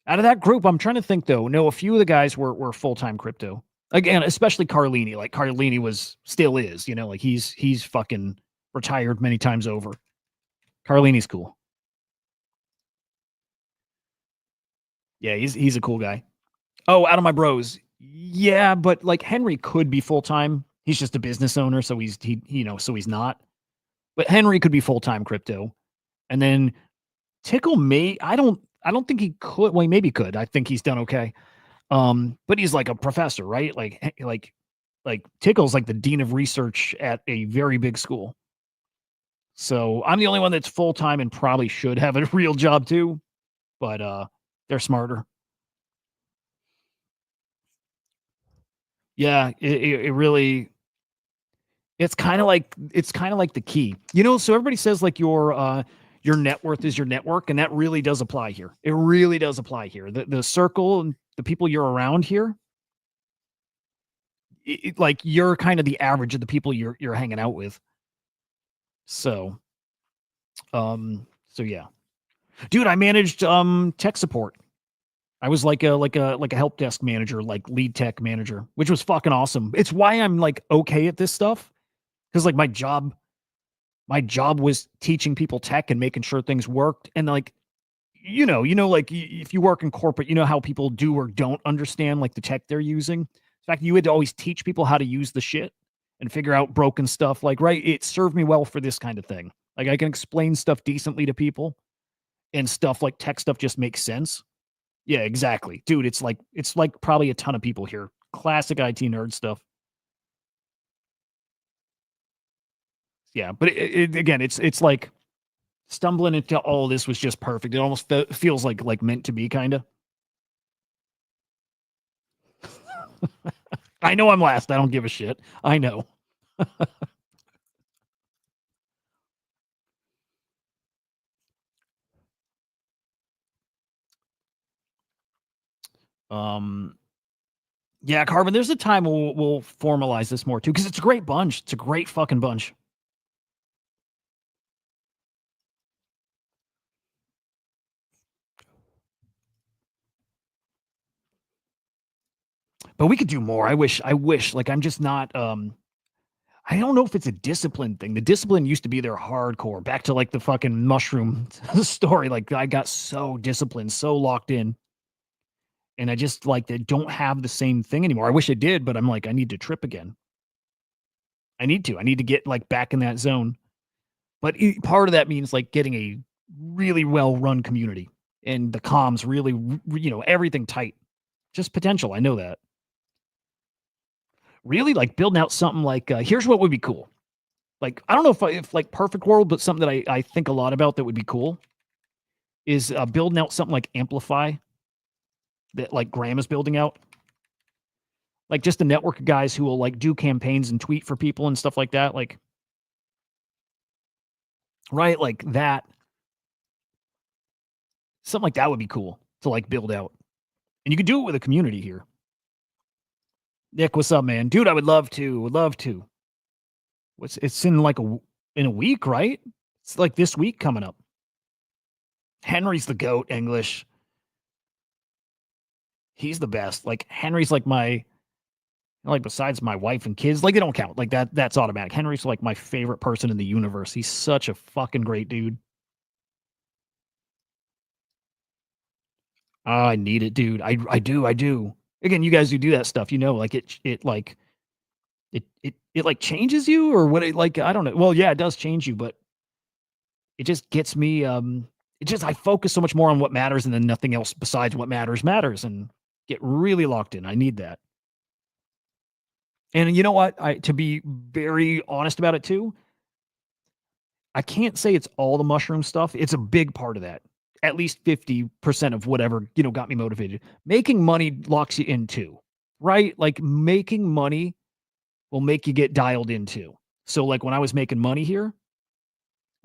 Out of that group, I'm trying to think though. No, a few of the guys were full-time crypto. Again, especially Carlini. Like Carlini still is, like he's fucking retired many times over. Carlini's cool. Yeah, he's a cool guy. Oh, out of my bros. Yeah, but like Henry could be full-time. He's just a business owner, so he's not. But Henry could be full-time crypto. And then Tickle I don't think he could. Well, he maybe could. I think he's done okay. But he's like a professor, right? Like Tickle's like the dean of research at a very big school. So I'm the only one that's full-time and probably should have a real job too. But they're smarter. Yeah, it really it's kind of like the key. So everybody says like your net worth is your network, and that really does apply here. It really does apply here. The circle and the people you're around here, like you're kind of the average of the people you're hanging out with. So, so yeah. Dude, I managed tech support. I was like a help desk manager, like lead tech manager, which was fucking awesome. It's why I'm like okay at this stuff, because like my job was teaching people tech and making sure things worked. And like, like if you work in corporate, you know how people do or don't understand like the tech they're using. In fact, you had to always teach people how to use the shit and figure out broken stuff. Like, right, it served me well for this kind of thing. Like I can explain stuff decently to people, and stuff like tech stuff just makes sense. Yeah, exactly. Dude, it's like probably a ton of people here. Classic IT nerd stuff. Yeah, but again, it's like stumbling into all this was just perfect. It almost feels like meant to be, kind of. I know I'm last. I don't give a shit. I know. um, yeah, Carbon. There's a time we'll formalize this more too, because it's a great bunch. It's a great fucking bunch. But we could do more. I wish. Like I'm just not. I don't know if it's a discipline thing. The discipline used to be their hardcore. Back to like the fucking mushroom story. Like I got so disciplined, so locked in, and I just like they don't have the same thing anymore. I wish I did, but I'm like I need to trip again. I need to. I need to get like back in that zone. But part of that means like getting a really well run community, and the comms really, everything tight. Just potential. I know that. Really like building out something like here's what would be cool. Like I don't know if like perfect world, but something that I think a lot about that would be cool is building out something like Amplify that like Graham is building out. Like just a network of guys who will like do campaigns and tweet for people and stuff like that. Like right? Like that. Something like that would be cool to like build out. And you could do it with a community here. Nick, what's up, man? Dude, I would love to. Would love to. It's in like in a week, right? It's like this week coming up. Henry's the GOAT, English. He's the best. Like Henry's like besides my wife and kids, like they don't count. Like that's automatic. Henry's like my favorite person in the universe. He's such a fucking great dude. Oh, I need it, dude. I do. Again, you guys who do that stuff, like it like it like changes you or what it like I don't know. Well, yeah, it does change you, but it just gets me I focus so much more on what matters and then nothing else besides what matters and get really locked in. I need that. And you know what? To be very honest about it too, I can't say it's all the mushroom stuff. It's a big part of that. At least 50% of whatever, got me motivated. Making money locks you in too, right? Like making money will make you get dialed in too. So like when I was making money here, it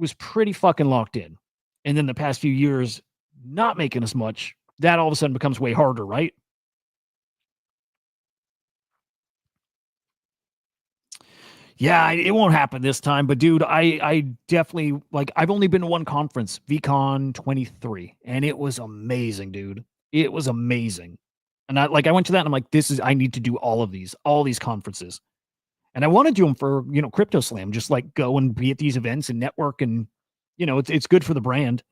was pretty fucking locked in. And then the past few years, not making as much, that all of a sudden becomes way harder, right? Yeah, it won't happen this time, but dude, I definitely like I've only been to one conference, VCon 23, and it was amazing, dude. It was amazing. And I went to that and I'm like, I need to do all these conferences. And I want to do them for, Crypto Slam, just like go and be at these events and network and it's good for the brand.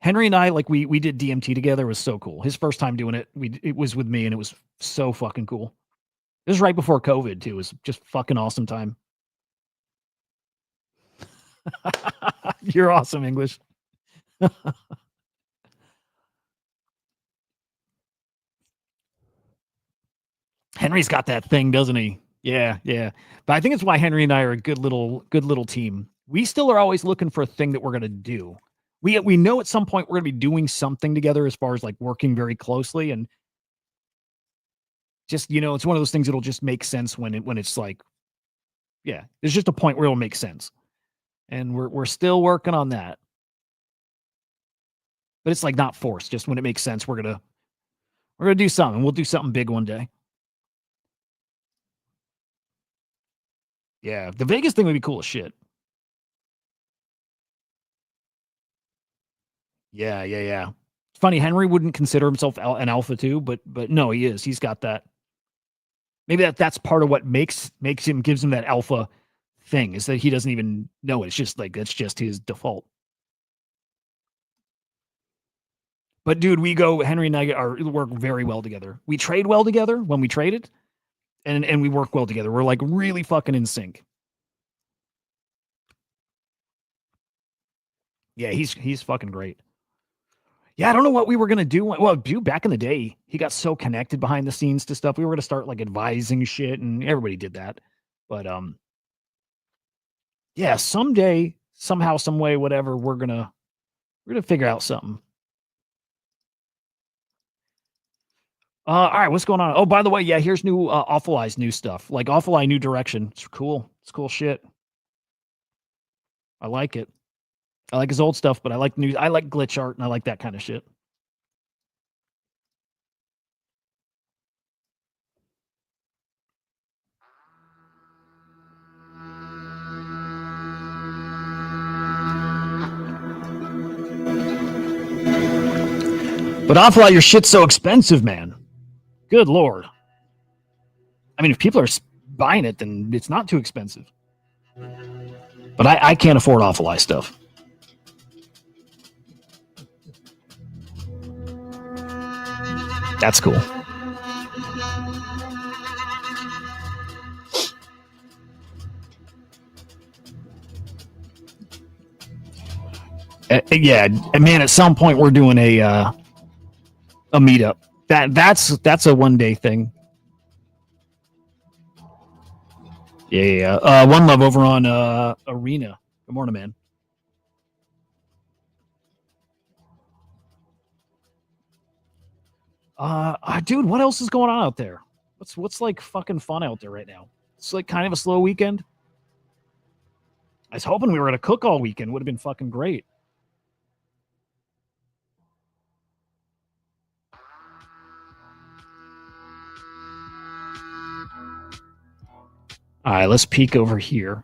Henry and I, like we did DMT together. It was so cool. His first time doing it, it was with me and it was so fucking cool. This was right before COVID too. It was just fucking awesome time. You're awesome, English. Henry's got that thing, doesn't he? Yeah, yeah. But I think it's why Henry and I are a good little team. We still are always looking for a thing that we're gonna do. We know at some point we're gonna be doing something together as far as like working very closely and just it's one of those things that'll just make sense when it's like, yeah, there's just a point where it'll make sense. And we're still working on that. But it's like not forced, just when it makes sense, we're gonna do something. We'll do something big one day. Yeah, the Vegas thing would be cool as shit. Yeah, yeah, yeah. It's funny, Henry wouldn't consider himself an alpha too, but no, he is. He's got that. Maybe that's part of what gives him that alpha thing is that he doesn't even know it. It's just like that's just his default. But dude, Henry and I work very well together. We trade well together when we traded, and we work well together. We're like really fucking in sync. Yeah, he's fucking great. Yeah, I don't know what we were gonna do. Well, dude, back in the day, he got so connected behind the scenes to stuff. We were gonna start like advising shit, and everybody did that. But yeah, someday, somehow, some way, whatever, we're gonna figure out something. All right, what's going on? Oh, by the way, yeah, here's new Awful Eye's new stuff. Like Awful Eye, new direction. It's cool. It's cool shit. I like it. I like his old stuff, but I like glitch art and I like that kind of shit. But Awful Eye, your shit's so expensive, man. Good lord. I mean, if people are buying it, then it's not too expensive. But I can't afford Awful Eye stuff. That's cool. Yeah, and man, at some point we're doing a meetup. That's a 1 day thing. Yeah. One Love over on Arena. Good morning, man. Dude, what else is going on out there? What's like fucking fun out there right now? It's like kind of a slow weekend. I was hoping we were going to cook all weekend. Would have been fucking great. All right, let's peek over here.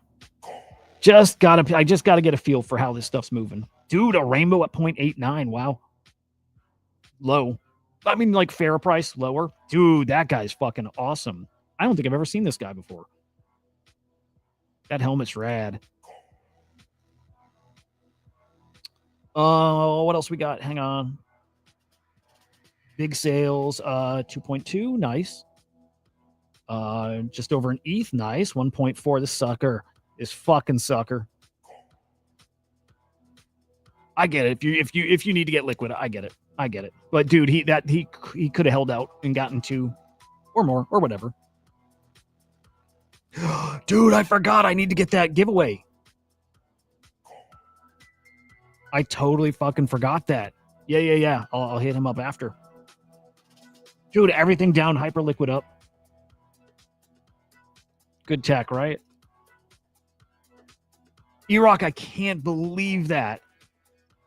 I just gotta get a feel for how this stuff's moving. Dude, a rainbow at 0.89. Wow. Low. I mean, like fair price, lower. Dude, that guy's fucking awesome. I don't think I've ever seen this guy before. That helmet's rad. What else we got? Hang on. Big sales, 2.2, nice. Just over an ETH, nice. 1.4. This sucker. This fucking sucker. I get it. If you need to get liquid, I get it. I get it. But dude, he could have held out and gotten 2 or more or whatever. Dude, I forgot I need to get that giveaway. I totally fucking forgot that. Yeah. I'll hit him up after. Dude, everything down, Hyperliquid up. Good tech, right? E-Rock, I can't believe that.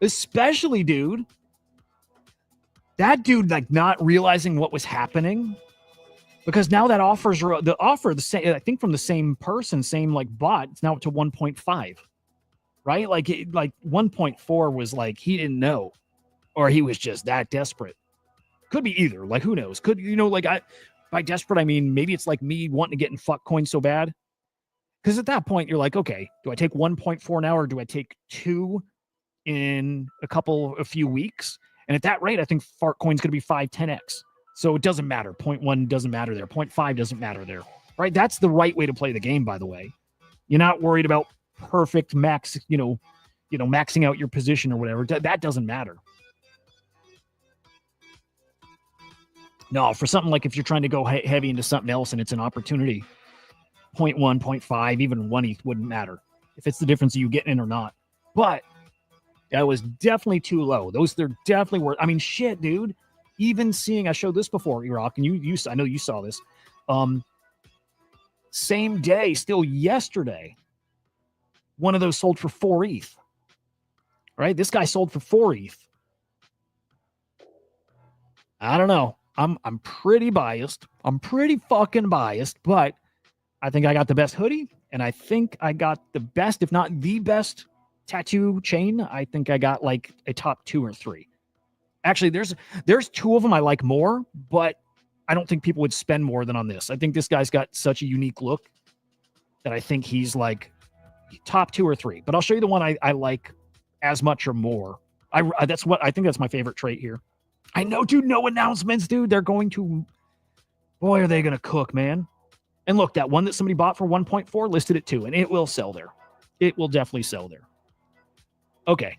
Especially, dude. That dude, like, not realizing what was happening. Because now that the same, I think from the same person, same like bot, it's now up to 1.5. Right? Like 1.4 was like he didn't know. Or he was just that desperate. Could be either. Like, who knows? Could, like by desperate, I mean maybe it's like me wanting to get in fuck coin so bad. Because at that point, you're like, okay, do I take 1.4 now or do I take 2 in a few weeks? And at that rate, I think fart coin's going to be 5, 10x. So it doesn't matter. 0.1 doesn't matter there. 0.5 doesn't matter there. Right? That's the right way to play the game, by the way. You're not worried about perfect max, maxing out your position or whatever. That doesn't matter. No, for something like if you're trying to go heavy into something else and it's an opportunity, 0.1, 0.5, even 1 ETH wouldn't matter if it's the difference of you getting in or not. But that was definitely too low. They're definitely worth. I mean, shit, dude. Even seeing, I showed this before, E-Rock, and you, I know you saw this. Same day, still yesterday, one of those sold for 4 ETH. Right? This guy sold for 4 ETH. I don't know. I'm pretty biased. I'm pretty fucking biased, but I think I got the best hoodie, and I think I got the best, if not the best, tattoo chain. I think I got like a top 2 or 3. Actually, there's 2 of them I like more, but I don't think people would spend more than on this. I think this guy's got such a unique look that I think he's like top 2 or 3. But I'll show you the one I like as much or more. I think that's my favorite trait here. I know, dude, no announcements, dude. They're going to, boy, are they going to cook, man. And look, that one that somebody bought for 1.4 listed at 2, and it will sell there. It will definitely sell there. Okay.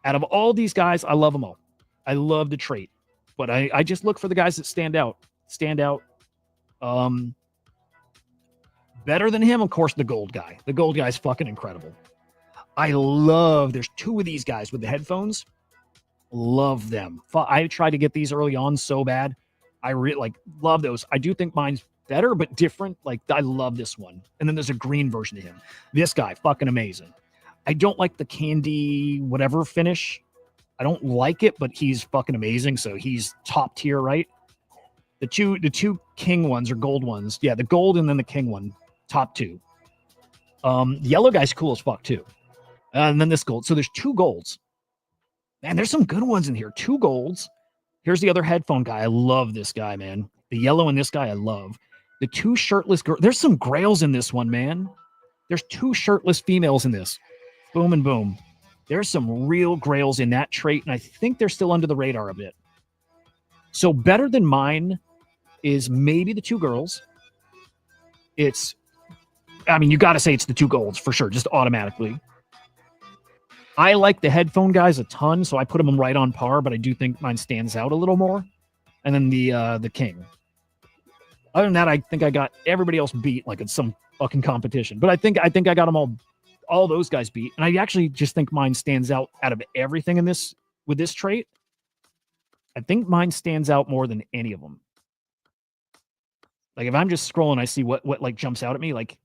Out of all these guys, I love them all. I love the trait, but I just look for the guys that stand out. Better than him, of course, the gold guy. The gold guy's fucking incredible. There's 2 of these guys with the headphones. Love them. I tried to get these early on so bad. I really love those. I do think mine's better, but different. Like, I love this one. And then there's a green version of him. This guy, fucking amazing. I don't like the candy whatever finish. I don't like it, but he's fucking amazing. So he's top tier, right? The two king ones or gold ones. Yeah, the gold and then the king one, top 2. The yellow guy's cool as fuck too. And then this gold. So there's 2 golds. Man, there's some good ones in here. 2 golds. Here's the other headphone guy. I love this guy, man. The yellow and this guy I love. The 2 shirtless girls. There's some grails in this one, man. There's 2 shirtless females in this. Boom and boom. There's some real grails in that trait, and I think they're still under the radar a bit. So better than mine is maybe the 2 girls. You got to say it's the 2 golds for sure, just automatically. I like the headphone guys a ton, so I put them right on par, but I do think mine stands out a little more. And then the king. Other than that, I think I got everybody else beat like it's some fucking competition. But I think I got them all those guys beat. And I actually just think mine stands out of everything in this with this trait. I think mine stands out more than any of them. Like if I'm just scrolling, I see what like jumps out at me. Like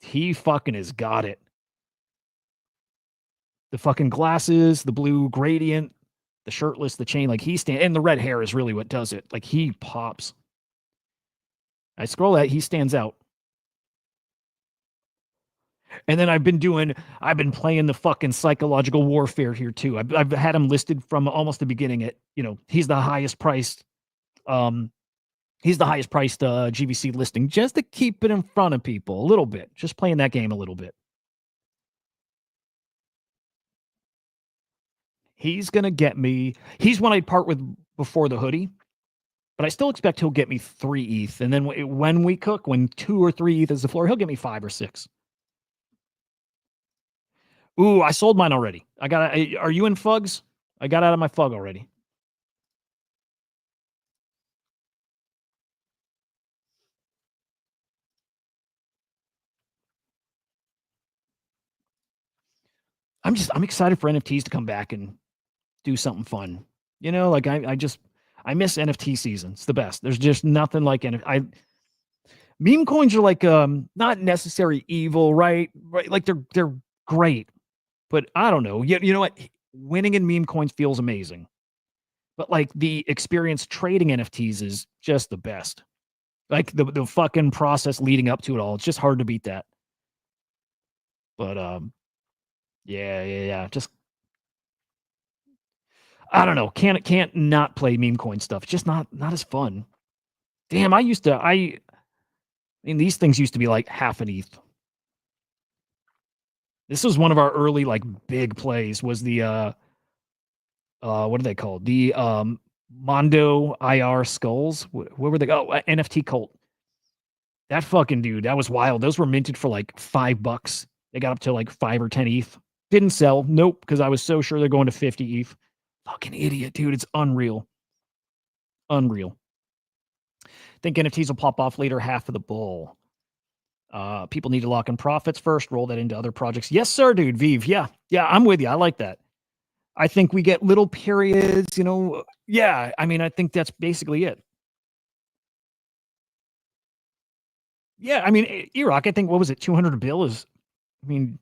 he fucking has got it. The fucking glasses, the blue gradient, the shirtless, the chain, like and the red hair is really what does it. Like he pops. I scroll that, he stands out. And then I've been playing the fucking psychological warfare here too. I've had him listed from almost the beginning at, he's the highest priced GVC listing just to keep it in front of people a little bit. Just playing that game a little bit. He's going to get me. He's one I'd part with before the hoodie, but I still expect he'll get me 3 ETH. And then when we cook, when 2 or 3 ETH is the floor, he'll get me 5 or 6. Ooh, I sold mine already. Are you in Fugs? I got out of my Fug already. I'm excited for NFTs to come back and do something fun. Like I miss NFT season. It's the best. There's just nothing like meme coins are like not necessary evil, right? Right, like they're great. But I don't know. You know what? Winning in meme coins feels amazing. But like the experience trading NFTs is just the best. Like the fucking process leading up to it all. It's just hard to beat that. But yeah. Just I don't know. Can't not play meme coin stuff. It's just not as fun. Damn, I mean, these things used to be like half an ETH. This was one of our early like big plays. Was the what are they called? The Mondo IR skulls. What were they? Oh, NFT cult. That fucking dude. That was wild. Those were minted for like $5. They got up to like 5 or 10 ETH. Didn't sell. Nope, because I was so sure they're going to 50 ETH. Fucking idiot, dude. It's unreal. Unreal. Think NFTs will pop off later half of the bull. People need to lock in profits first, roll that into other projects. Yes, sir, dude. Vive. Yeah, I'm with you. I like that. I think we get little periods, Yeah, I mean, I think that's basically it. Yeah, I mean, Iraq, I think, what was it, 200 bill is, I mean,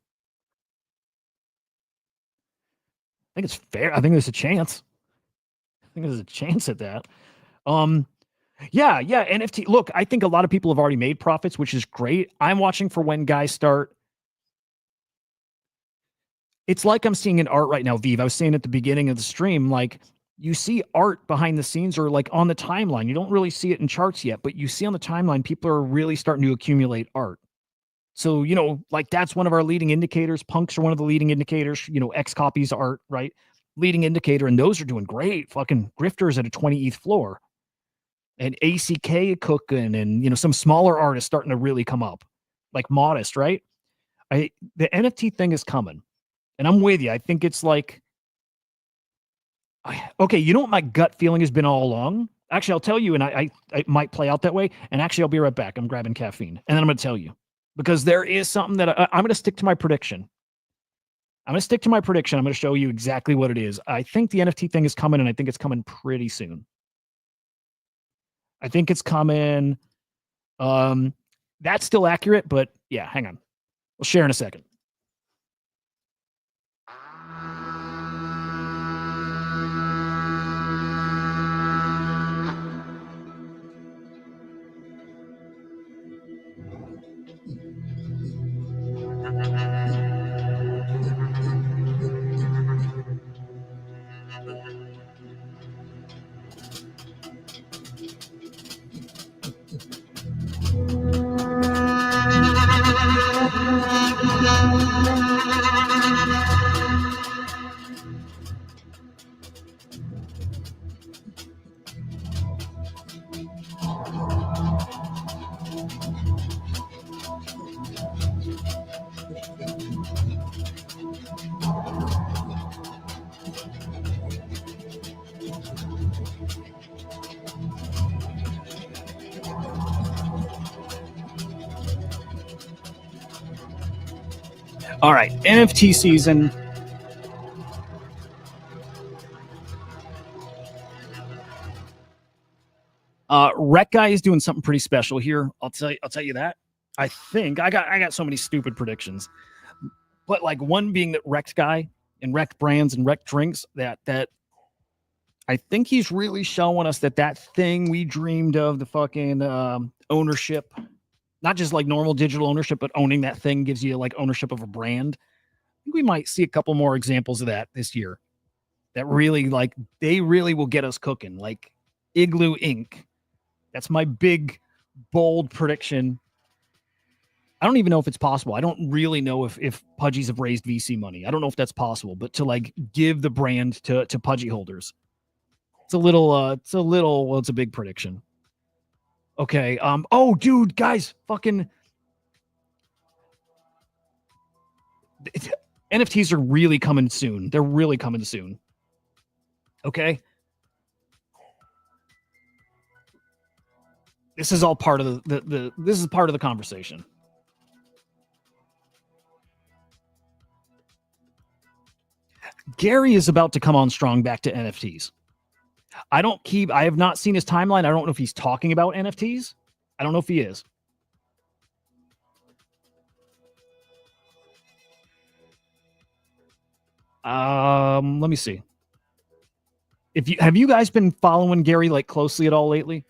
I think it's fair. I think there's a chance. I think there's a chance at that. Yeah, NFT. Look, I think a lot of people have already made profits, which is great. I'm watching for when guys start. It's like I'm seeing an art right now, Vive. I was saying at the beginning of the stream, like you see art behind the scenes or like on the timeline. You don't really see it in charts yet, but you see on the timeline, people are really starting to accumulate art. So, like that's one of our leading indicators. Punks are one of the leading indicators, X copies art, right? Leading indicator. And those are doing great. Fucking grifters at a 20 ETH floor. And ACK cooking and, some smaller artists starting to really come up. Like Modest, right? The NFT thing is coming. And I'm with you. I think it's like, okay, you know what my gut feeling has been all along? Actually, I'll tell you, and I might play out that way. And actually, I'll be right back. I'm grabbing caffeine. And then I'm going to tell you. Because there is something that I'm going to stick to my prediction. I'm going to stick to my prediction. I'm going to show you exactly what it is. I think the NFT thing is coming, and I think it's coming pretty soon. I think it's coming. That's still accurate, but yeah, hang on. We'll share in a second. All right, NFT season. Rec Guy is doing something pretty special here. I'll tell you that. I think I got so many stupid predictions, but like one being that Rec Guy and Rec Brands and Rec Drinks that I think he's really showing us that thing we dreamed of, the fucking ownership, not just like normal digital ownership, but owning that thing gives you like ownership of a brand. I think we might see a couple more examples of that this year. That really like they really will get us cooking, like Igloo Inc. That's my big, bold prediction. I don't even know if it's possible. I don't really know if Pudgies have raised VC money. I don't know if that's possible, but to like give the brand to Pudgy holders. It's a big prediction. Okay. Oh, dude, guys, fucking NFTs are really coming soon. They're really coming soon. Okay. This is all part of this is part of the conversation. Gary is about to come on strong back to NFTs. I have not seen his timeline. I don't know if he's talking about NFTs. I don't know if he is. Let me see. Have you guys been following Gary like closely at all lately?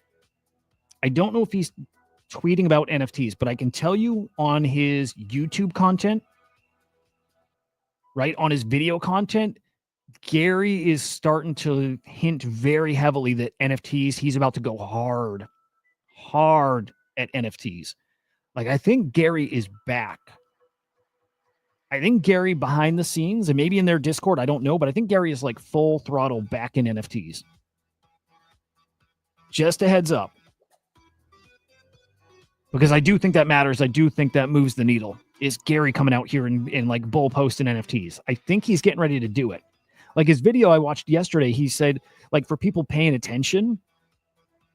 I don't know if he's tweeting about NFTs, but I can tell you on his YouTube content, right, on his video content, Gary is starting to hint very heavily that NFTs, he's about to go hard at NFTs. Like, I think Gary is back. I think Gary behind the scenes, and maybe in their Discord, I don't know, but I think Gary is like full throttle back in NFTs. Just a heads up. Because I do think that matters. I do think that moves the needle. Is Gary coming out here and like bull posting NFTs? I think he's getting ready to do it. Like his video I watched yesterday, he said, like, for people paying attention,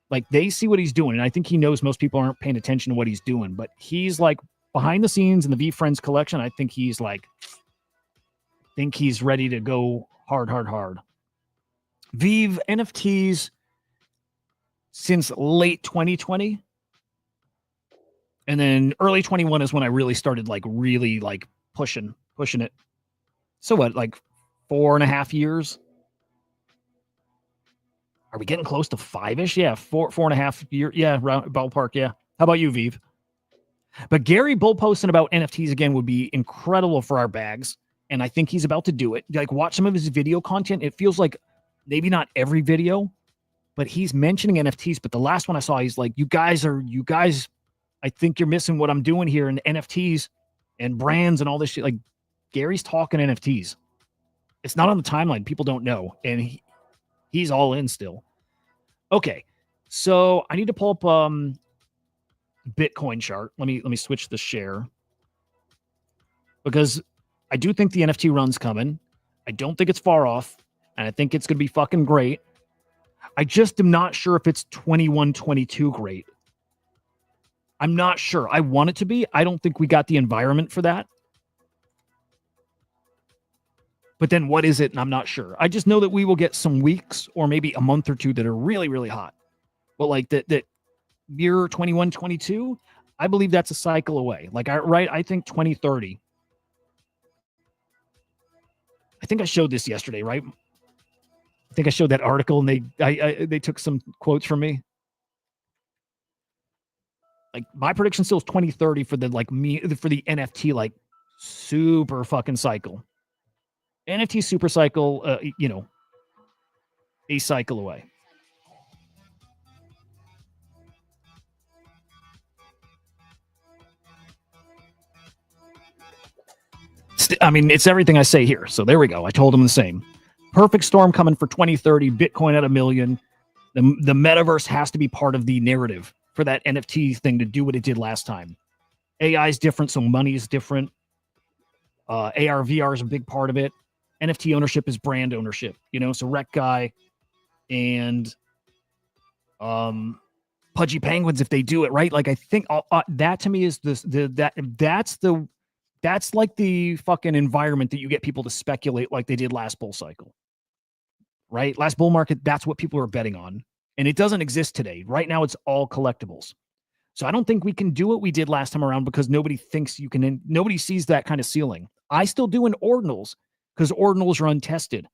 like they see what he's doing. And I think he knows most people aren't paying attention to what he's doing. But he's like behind the scenes in the V Friends collection. I think he's ready to go hard. Vive NFTs since late 2020. And then early 21 is when I really started really pushing it. So what, like 4.5 years? Are we getting close to 5-ish? Yeah, 4.5 years. Yeah, round ballpark. Yeah. How about you, Vive? But Gary bull posting about NFTs again would be incredible for our bags. And I think he's about to do it. Like, watch some of his video content. It feels like maybe not every video, but he's mentioning NFTs. But the last one I saw, he's like, you guys, I think you're missing what I'm doing here in NFTs and brands and all this shit. Like, Gary's talking NFTs. It's not on the timeline. People don't know. And he's all in still. Okay. So I need to pull up Bitcoin chart. Let me switch the share. Because I do think the NFT run's coming. I don't think it's far off. And I think it's going to be fucking great. I just am not sure if it's 21-22 great. I'm not sure. I want it to be. I don't think we got the environment for that. But then what is it? And I'm not sure. I just know that we will get some weeks or maybe a month or two that are really, really hot. But like that year 21-22, I believe that's a cycle away. Like I think 2030. I think I showed this yesterday, right? I think I showed that article and they took some quotes from me. Like my prediction still is 2030 for the NFT like super fucking cycle. NFT super cycle, a cycle away. I mean, it's everything I say here. So there we go. I told him the same. Perfect storm coming for 2030. Bitcoin at $1 million. The metaverse has to be part of the narrative for that NFT thing to do what it did last time. AI is different, so money is different. AR, VR is a big part of it. NFT ownership is brand ownership, so Rec Guy and Pudgy Penguins, if they do it right, like I think that to me is that's like the fucking environment that you get people to speculate like they did last bull cycle, right? Last bull market, that's what people are betting on. And it doesn't exist today. Right now, it's all collectibles. So I don't think we can do what we did last time around because nobody thinks you can, nobody sees that kind of ceiling. I still do in ordinals because ordinals are untested.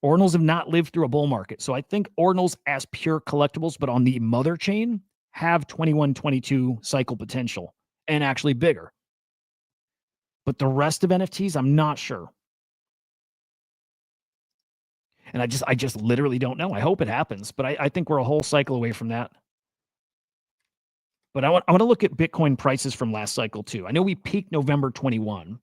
Ordinals have not lived through a bull market. So I think ordinals as pure collectibles, but on the mother chain, have 21, 22 cycle potential and actually bigger. But the rest of NFTs, I'm not sure. And I just literally don't know. I hope it happens, but I think we're a whole cycle away from that. But I want to look at Bitcoin prices from last cycle too. I know we peaked November 21.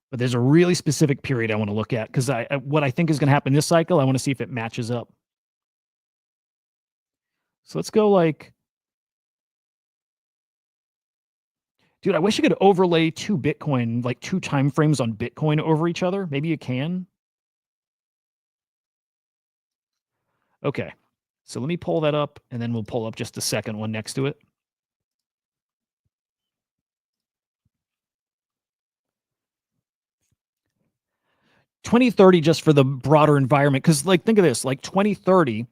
But there's a really specific period I want to look at because what I think is going to happen this cycle, I want to see if it matches up. So let's go like, dude, I wish you could overlay two Bitcoin, like two time frames on Bitcoin over each other. Maybe you can. Okay. So let me pull that up and then we'll pull up just the second one next to it. $2030 just for the broader environment. Because like think of this, like 2030,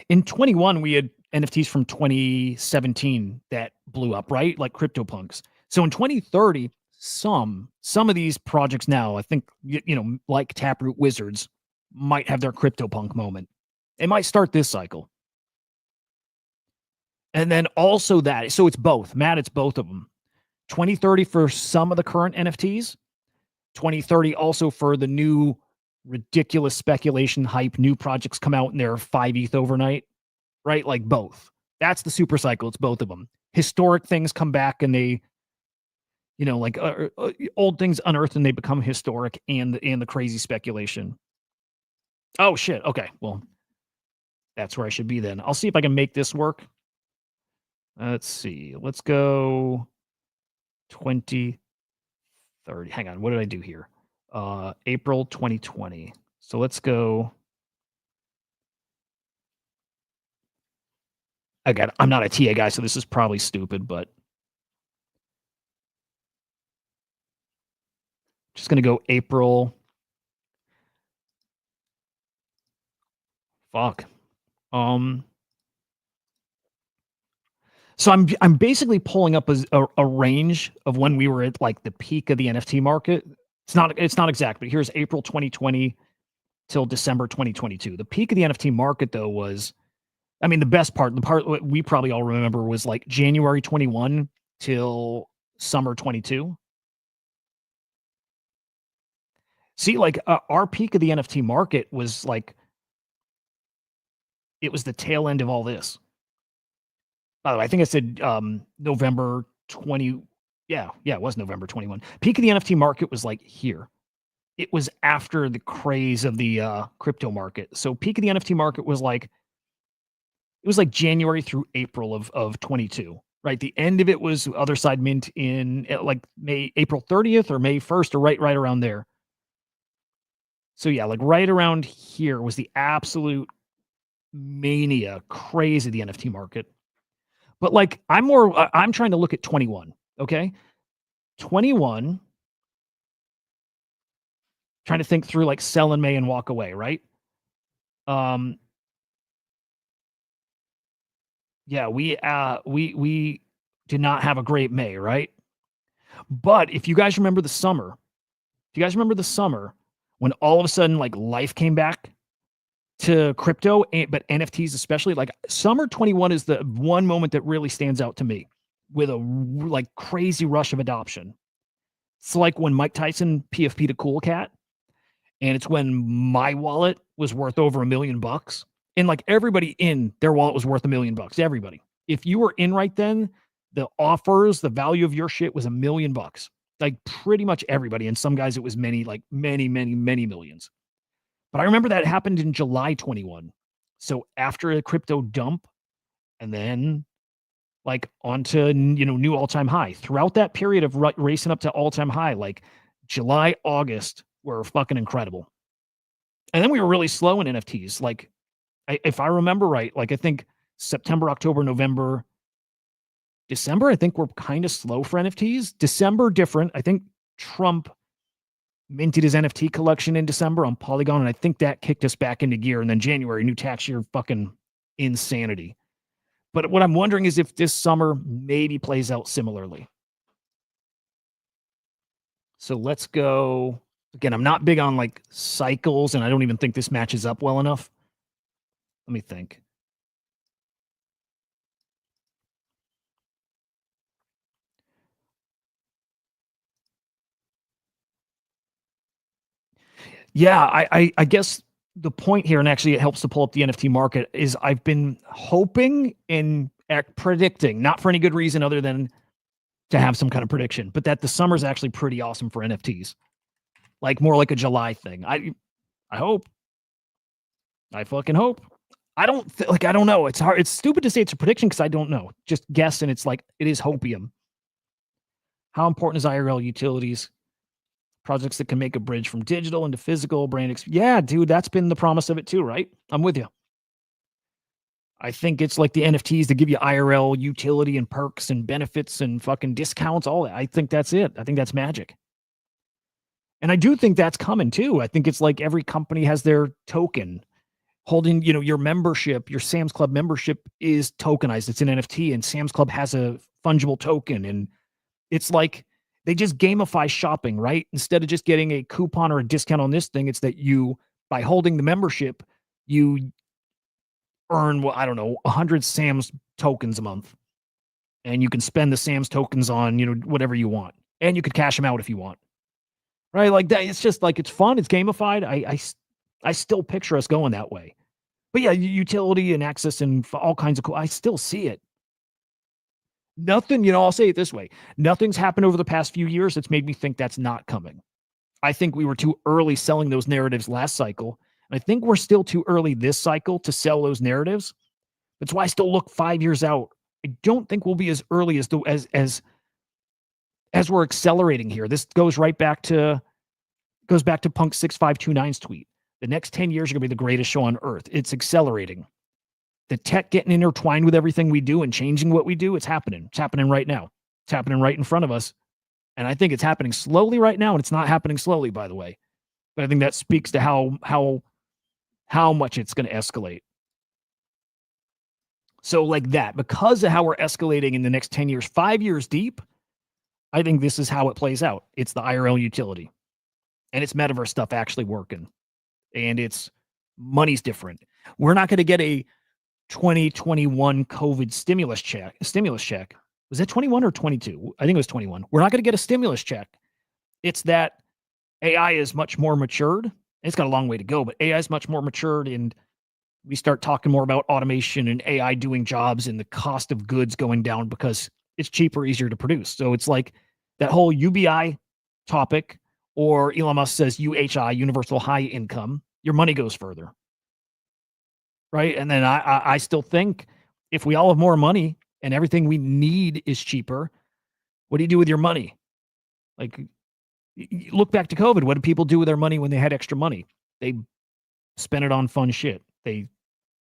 in 21, we had NFTs from 2017 that blew up, right? Like CryptoPunks. So in 2030, some of these projects now, I think, you know, like Taproot Wizards might have their CryptoPunk moment. It might start this cycle. And then also that, so it's both. Matt, it's both of them. 2030 for some of the current NFTs, 2030 also for the new ridiculous speculation hype, new projects come out and they're 5 ETH overnight, right? Like both. That's the super cycle. It's both of them. Historic things come back and they, you know, like old things unearthed and they become historic, and the crazy speculation. Oh shit. Okay. Well, that's where I should be then. I'll see if I can make this work. Let's see. Let's go 2030. Hang on. What did I do here? April 2020. So let's go. Again, I'm not a TA guy, so this is probably stupid, but just going to go April. Fuck. So I'm basically pulling up a range of when we were at like the peak of the NFT market. It's not exact, but here's April 2020 till December 2022. The peak of the NFT market though was, I mean, the best part, the part we probably all remember was like January 21 till summer 22. See, like our peak of the NFT market was like, it was the tail end of all this. By the way, I think I said November 20. Yeah, it was November 21. Peak of the NFT market was like here. It was after the craze of the crypto market. So peak of the NFT market was like, it was like January through April of 22, right? The end of it was Other Side Mint in like April 30th or May 1st or right around there. So yeah, like right around here was the absolute mania, craze of the NFT market. But like I'm trying to look at 21, okay? 21, trying to think through like sell in May and walk away, right? Yeah, we did not have a great May, right? But if you guys remember the summer, when all of a sudden like life came back to crypto, but NFTs especially, like summer 21 is the one moment that really stands out to me with a like crazy rush of adoption. It's like when Mike Tyson PFP'd a Cool Cat, and it's when my wallet was worth over $1 million, and like everybody in their wallet was worth $1 million. Everybody, if you were in right then, the offers, the value of your shit was $1 million. Like pretty much everybody, and some guys it was many millions. But I remember that happened in July 21. So after a crypto dump, and then like onto, you know, new all-time high. Throughout that period of racing up to all-time high, like July, August were fucking incredible. And then we were really slow in NFTs. Like if I remember right, like I think September, October, November, December, I think we're kind of slow for NFTs. December different. I think Trump minted his NFT collection in December on Polygon, and I think that kicked us back into gear. And then January, new tax year, fucking insanity. But what I'm wondering is if this summer maybe plays out similarly. So let's go. Again, I'm not big on like cycles, and I don't even think this matches up well enough. Let me think. Yeah, I guess the point here, and actually it helps to pull up the NFT market, is I've been hoping and predicting, not for any good reason other than to have some kind of prediction, but that the summer's actually pretty awesome for NFTs. Like more like a July thing. I hope. I fucking hope. I don't I don't know. It's hard. It's stupid to say it's a prediction because I don't know. Just guess, and it's like it is hopium. How important is IRL utilities? Projects that can make a bridge from digital into physical brand. Yeah, dude, that's been the promise of it too, right? I'm with you. I think it's like the NFTs to give you IRL utility and perks and benefits and fucking discounts, all that. I think that's it. I think that's magic. And I do think that's coming too. I think it's like every company has their token holding, your membership, your Sam's Club membership is tokenized. It's an NFT, and Sam's Club has a fungible token. And it's like they just gamify shopping, right? Instead of just getting a coupon or a discount on this thing, it's that you, by holding the membership, you earn, well, I don't know, 100 Sam's tokens a month. And you can spend the Sam's tokens on, whatever you want. And you could cash them out if you want. Right? Like that. It's just like, it's fun. It's gamified. I still picture us going that way. But yeah, utility and access and all kinds of cool. I still see it. Nothing, I'll say it this way. Nothing's happened over the past few years that's made me think that's not coming. I think we were too early selling those narratives last cycle. And I think we're still too early this cycle to sell those narratives. That's why I still look 5 years out. I don't think we'll be as early as we're accelerating here. This goes back to Punk 6529's tweet. The next 10 years are going to be the greatest show on earth. It's accelerating. The tech getting intertwined with everything we do and changing what we do, it's happening. It's happening right now. It's happening right in front of us. And I think it's happening slowly right now, and it's not happening slowly, by the way. But I think that speaks to how much it's going to escalate. So like that, because of how we're escalating in the next 10 years, 5 years deep, I think this is how it plays out. It's the IRL utility. And it's metaverse stuff actually working. And it's money's different. We're not going to get a 2021 COVID stimulus check. Was that 21 or 22? I think it was 21. We're not going to get a stimulus check. It's that AI is much more matured. It's got a long way to go, but AI is much more matured, and we start talking more about automation and AI doing jobs and the cost of goods going down because it's cheaper, easier to produce. So it's like that whole UBI topic, or Elon Musk says UHI, universal high income, your money goes further. Right. And then I still think if we all have more money and everything we need is cheaper, what do you do with your money? Like, look back to COVID. What did people do with their money when they had extra money? They spent it on fun shit. They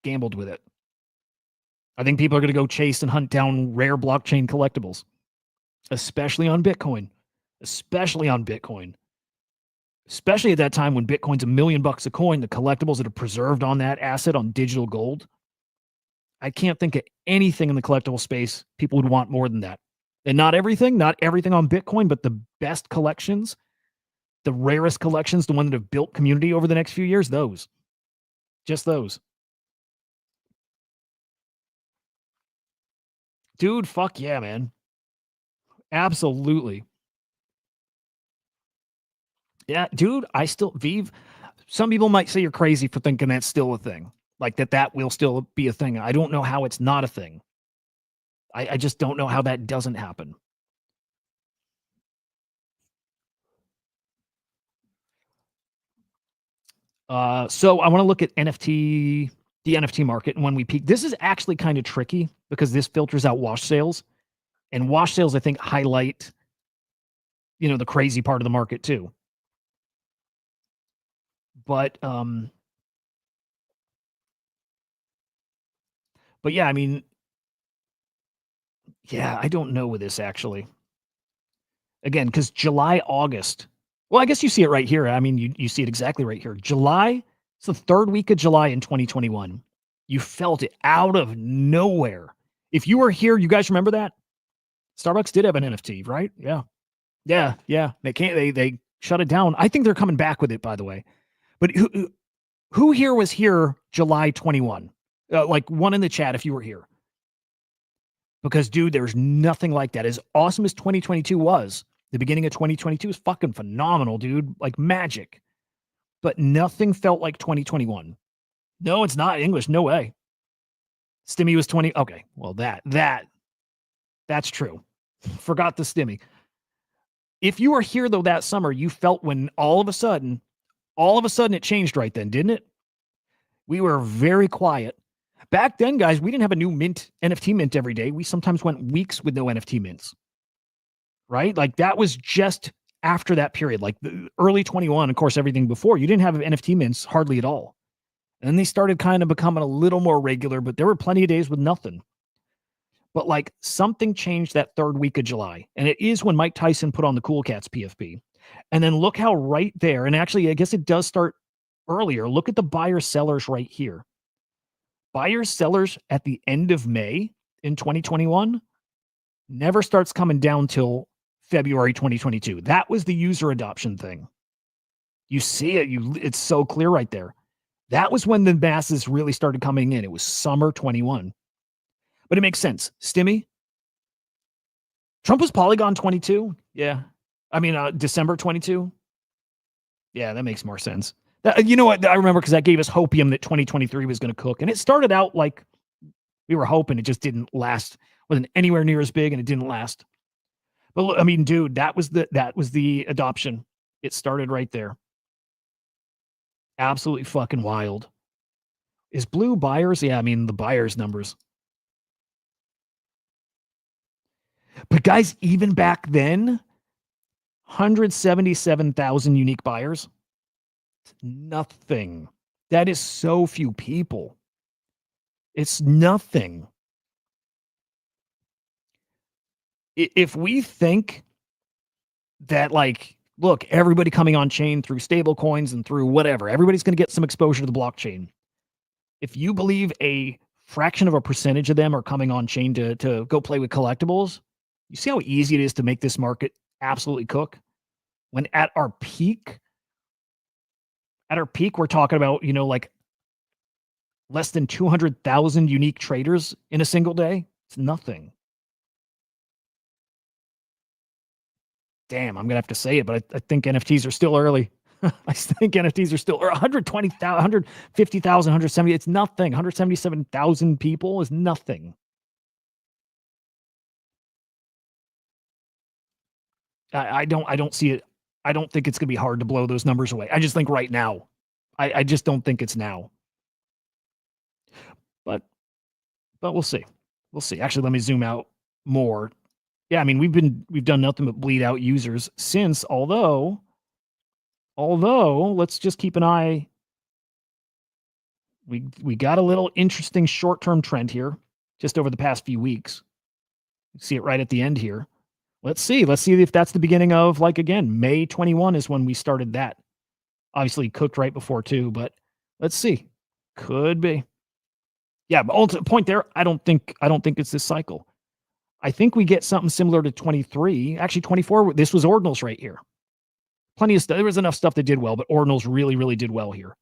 gambled with it. I think people are going to go chase and hunt down rare blockchain collectibles, especially on Bitcoin, especially at that time when Bitcoin's $1 million a coin, the collectibles that are preserved on that asset on digital gold. I can't think of anything in the collectible space people would want more than that. And not everything on Bitcoin, but the best collections, the rarest collections, the ones that have built community over the next few years, just those. Dude, fuck yeah, man. Absolutely. Yeah, dude, Vive, some people might say you're crazy for thinking that's still a thing. Like that will still be a thing. I don't know how it's not a thing. I just don't know how that doesn't happen. So I want to look at the NFT market, and when we peak. This is actually kind of tricky because this filters out wash sales. And wash sales, I think, highlight, the crazy part of the market too. But yeah, I mean, yeah, I don't know with this actually. Again, because July, August, Well, I guess you see it right here. I mean, you see it exactly right here. July, it's the third week of July in 2021. You felt it out of nowhere. If you were here, you guys remember that? Starbucks did have an NFT, right? Yeah. Yeah. They shut it down. I think they're coming back with it, by the way. But who here was here July 21? Like one in the chat if you were here. Because, dude, there's nothing like that. As awesome as 2022 was, the beginning of 2022 is fucking phenomenal, dude. Like magic. But nothing felt like 2021. No, it's not English. No way. Stimmy was 20. Okay. Well, that's true. Forgot the Stimmy. If you were here, though, that summer, you felt when all of a sudden it changed right then, didn't it? We were very quiet. Back then, guys, we didn't have a new NFT mint every day. We sometimes went weeks with no NFT mints, right? Like that was just after that period, like the early 21, of course, everything before. You didn't have NFT mints hardly at all. And then they started kind of becoming a little more regular, but there were plenty of days with nothing. But like something changed that third week of July. And it is when Mike Tyson put on the Cool Cats PFP. And then look how right there, and actually, I guess it does start earlier. Look at the buyer sellers right here. Buyers sellers at the end of May in 2021 never starts coming down till February 2022. That was the user adoption thing. You see it. It's so clear right there. That was when the masses really started coming in. It was summer 21. But it makes sense. Stimmy? Trump was Polygon 22? Yeah. I mean, December 22? Yeah, that makes more sense. You know what? I remember because that gave us hopium that 2023 was going to cook. And it started out like we were hoping. It just didn't last. Wasn't anywhere near as big, and it didn't last. But look, I mean, dude, that was the adoption. It started right there. Absolutely fucking wild. Is blue buyers? Yeah, I mean, the buyers numbers. But guys, even back then, 177,000 unique buyers. Nothing. That is so few people. It's nothing. If we think that, like, look, everybody coming on chain through stable coins and through whatever, everybody's going to get some exposure to the blockchain. If you believe a fraction of a percentage of them are coming on chain to go play with collectibles, you see how easy it is to make this market absolutely cook? When at our peak, we're talking about, like less than 200,000 unique traders in a single day. It's nothing. Damn, I'm going to have to say it, but I think NFTs are still early. I think NFTs are still 120,000, 150,000, 170. It's nothing. 177,000 people is nothing. I don't see it. I don't think it's going to be hard to blow those numbers away. I just think right now. I just don't think it's now. But we'll see. We'll see. Actually, let me zoom out more. Yeah, I mean, we've done nothing but bleed out users since, although let's just keep an eye. We got a little interesting short-term trend here just over the past few weeks. You see it right at the end here. Let's see if that's the beginning of, like, again, May 21 is when we started that. Obviously cooked right before too, but let's see. Could be. Yeah, but ultimate point there, I don't think it's this cycle. I think we get something similar to 23. Actually, 24, this was ordinals right here. Plenty of stuff. There was enough stuff that did well, but ordinals really, really did well here.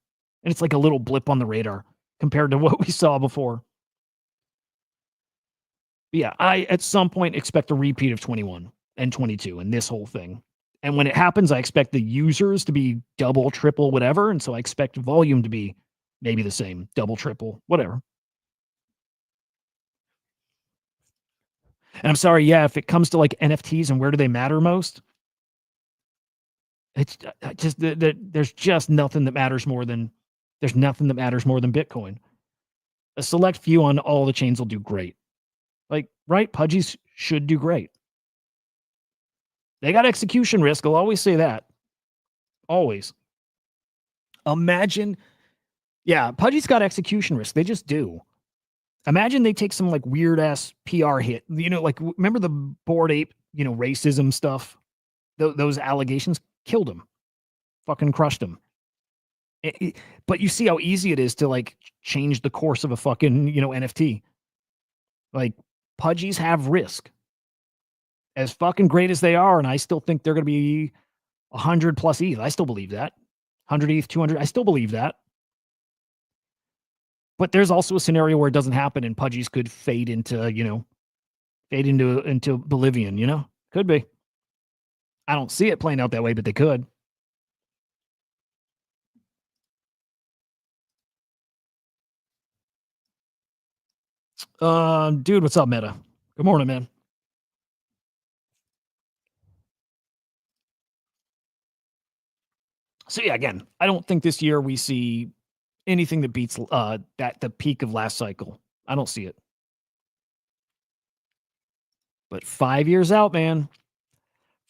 And it's like a little blip on the radar compared to what we saw before. But yeah, I at some point expect a repeat of 21 and 22 and this whole thing. And when it happens, I expect the users to be double, triple, whatever. And so I expect volume to be maybe the same, double, triple, whatever. And I'm sorry, yeah, if it comes to like NFTs and where do they matter most, it's just there's just nothing that matters more than Bitcoin. A select few on all the chains will do great. Like, right? Pudgies should do great. They got execution risk. I'll always say that. Always. Imagine, yeah, Pudgy's got execution risk. They just do. Imagine they take some like weird ass PR hit. Like remember the Bored Ape, racism stuff? Those allegations killed him. fucking crushed them. But you see how easy it is to like change the course of a fucking, NFT. Like pudgies have risk. As fucking great as they are, and I still think they're going to be 100 plus ETH. I still believe that. 100 ETH, 200. I still believe that. But there's also a scenario where it doesn't happen and pudgies could fade into, into oblivion, Could be. I don't see it playing out that way, but they could. Dude, what's up, Meta? Good morning, man. So yeah, again, I don't think this year we see anything that beats the peak of last cycle. I don't see it. But 5 years out, man.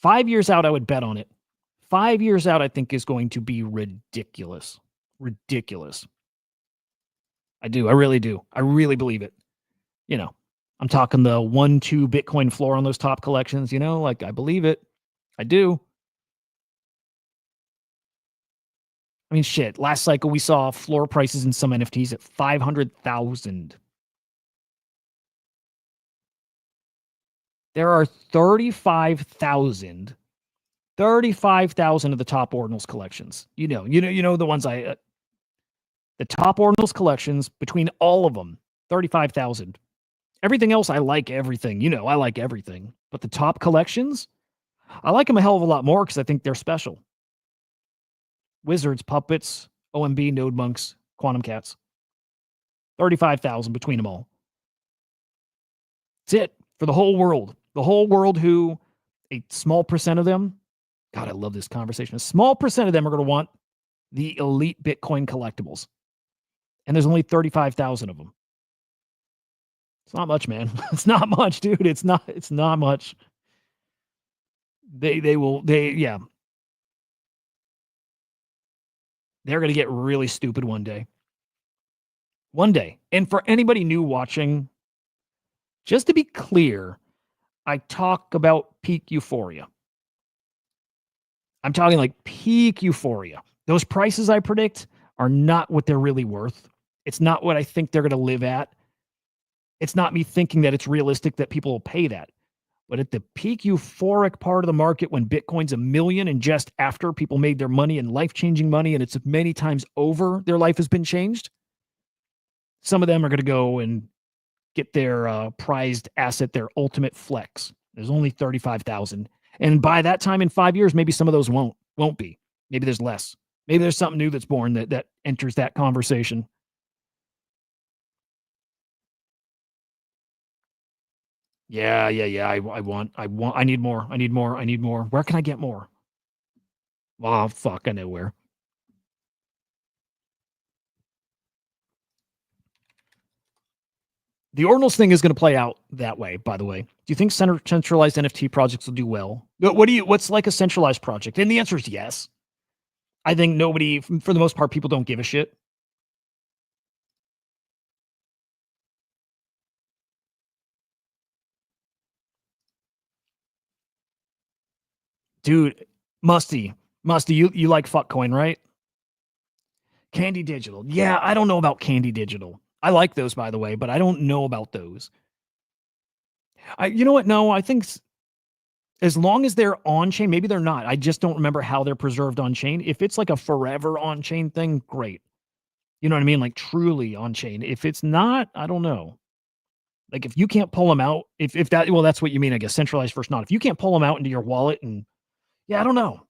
5 years out, I would bet on it. 5 years out, I think is going to be ridiculous. Ridiculous. I do. I really do. I really believe it. I'm talking the 1-2 Bitcoin floor on those top collections, like I believe it. I do. I mean, shit. Last cycle, we saw floor prices in some NFTs at 500,000. There are 35,000 of the top ordinals collections. You know the ones the top ordinals collections between all of them, 35,000. Everything else, I like everything. I like everything. But the top collections, I like them a hell of a lot more because I think they're special. Wizards, Puppets, OMB, Node Monks, Quantum Cats. 35,000 between them all. That's it for the whole world. The whole world who a small percent of them, God, I love this conversation. A small percent of them are going to want the elite Bitcoin collectibles. And there's only 35,000 of them. It's not much, man. It's not much, dude. It's not much. They're going to get really stupid one day. One day. And for anybody new watching, just to be clear, I talk about peak euphoria. I'm talking like peak euphoria. Those prices I predict are not what they're really worth. It's not what I think they're going to live at. It's not me thinking that it's realistic that people will pay that. But at the peak euphoric part of the market when Bitcoin's $1 million and just after people made their money and life-changing money and it's many times over their life has been changed, some of them are going to go and get their prized asset, their ultimate flex. There's only 35,000. And by that time in 5 years, maybe some of those won't be. Maybe there's less. Maybe there's something new that's born that enters that conversation. Yeah. I need more. Where can I get more? Oh, fuck, I know where. The ordinals thing is going to play out that way, by the way. Do you think centralized NFT projects will do well? What's like a centralized project? And the answer is yes. I think nobody, for the most part, people don't give a shit. Dude, Musty, you like Fuckcoin, right? Candy Digital. Yeah, I don't know about Candy Digital. I like those, by the way, but I don't know about those. You know what? No, I think as long as they're on chain, maybe they're not. I just don't remember how they're preserved on chain. If it's like a forever on chain thing, great. You know what I mean? Like truly on chain. If it's not, I don't know. Like if you can't pull them out, if that, well, that's what you mean, I guess, centralized versus not. If you can't pull them out into your wallet and yeah, I don't know.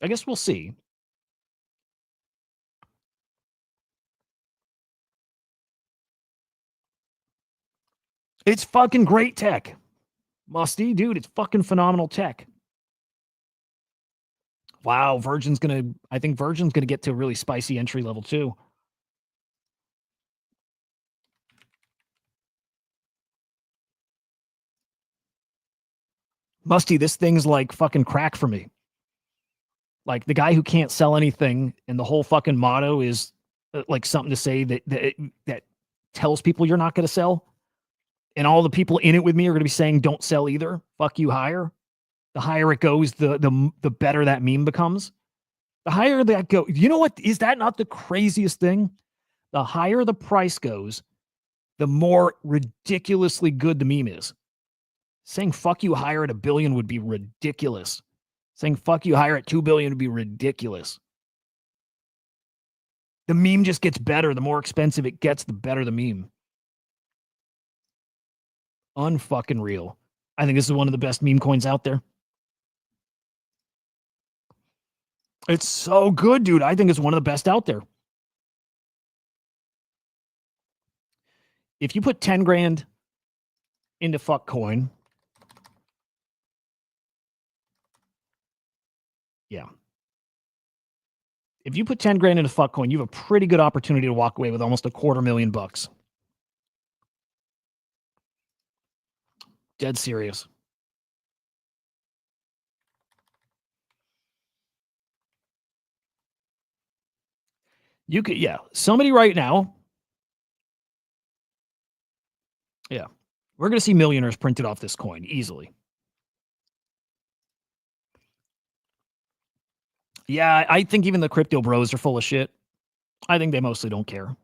I guess we'll see. It's fucking great tech. Musty, dude, it's fucking phenomenal tech. Wow, I think Virgin's gonna get to a really spicy entry level too. Musty, this thing's like fucking crack for me. Like the guy who can't sell anything, and the whole fucking motto is like something to say that tells people you're not going to sell, and all the people in it with me are going to be saying don't sell either. Fuck you higher. The higher it goes, the better that meme becomes. The higher that go, you know what? Is that not the craziest thing? The higher the price goes, the more ridiculously good the meme is. Saying fuck you higher at $1 billion would be ridiculous. Saying fuck you higher at $2 billion would be ridiculous. The meme just gets better. The more expensive it gets, the better the meme. Unfucking real. I think this is one of the best meme coins out there. It's so good, dude. I think it's one of the best out there. If you put 10 grand into fuck coin, yeah. If you put 10 grand into fuck coin, you have a pretty good opportunity to walk away with almost $250,000. Dead serious. You could, yeah. Somebody right now, yeah. We're going to see millionaires printed off this coin easily. Yeah, I think even the crypto bros are full of shit. I think they mostly don't care.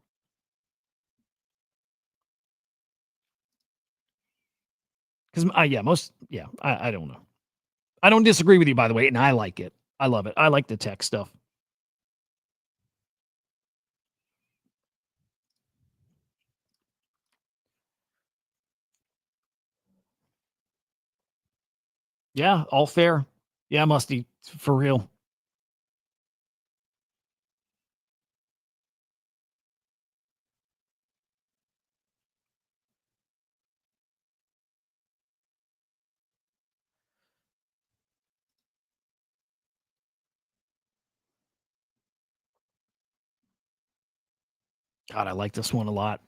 Because, I don't know. I don't disagree with you, by the way, and I like it. I love it. I like the tech stuff. Yeah, all fair. Yeah, Musty, for real. God, I like this one a lot.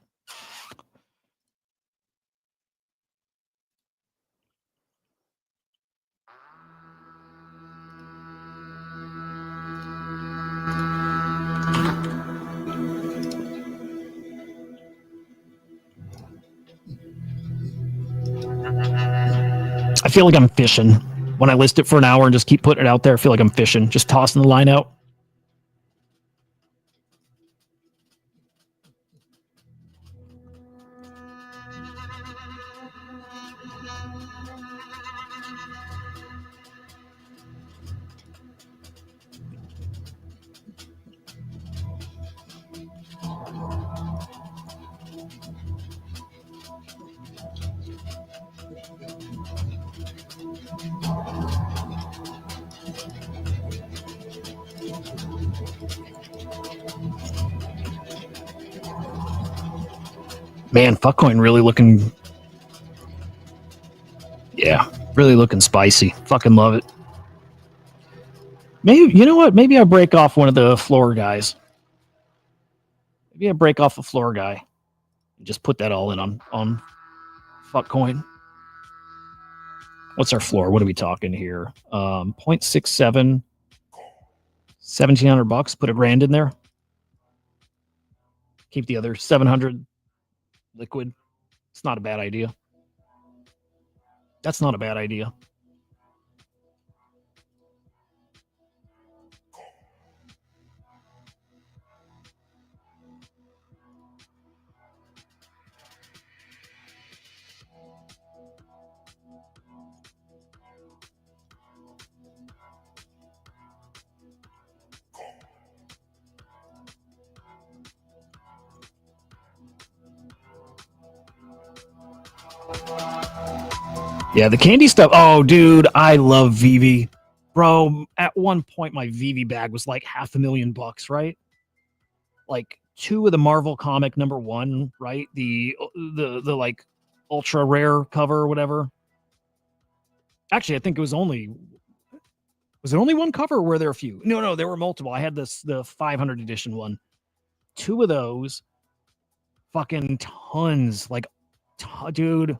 I feel like I'm fishing. When I list it for an hour and just keep putting it out there, I feel like I'm fishing, just tossing the line out. Man, Fuckcoin really looking... Yeah, really looking spicy. Fucking love it. Maybe, you know what? Maybe I break off one of the floor guys. Maybe I break off a floor guy and just put that all in on Fuckcoin. What's our floor? What are we talking here? 0.67, $1,700. Put $1,000 in there. Keep the other 700 liquid. It's not a bad idea. That's not a bad idea. Yeah, the candy stuff. Oh, dude, I love Vivi. Bro, at one point my Vivi bag was like $500,000, right? Like 2 of the Marvel comic #1, right? The like ultra rare cover or whatever. Actually, I think it was only... Was it only one cover or were there a few? No, there were multiple. I had the 500 edition one. 2 of those. Fucking tons. Like, dude...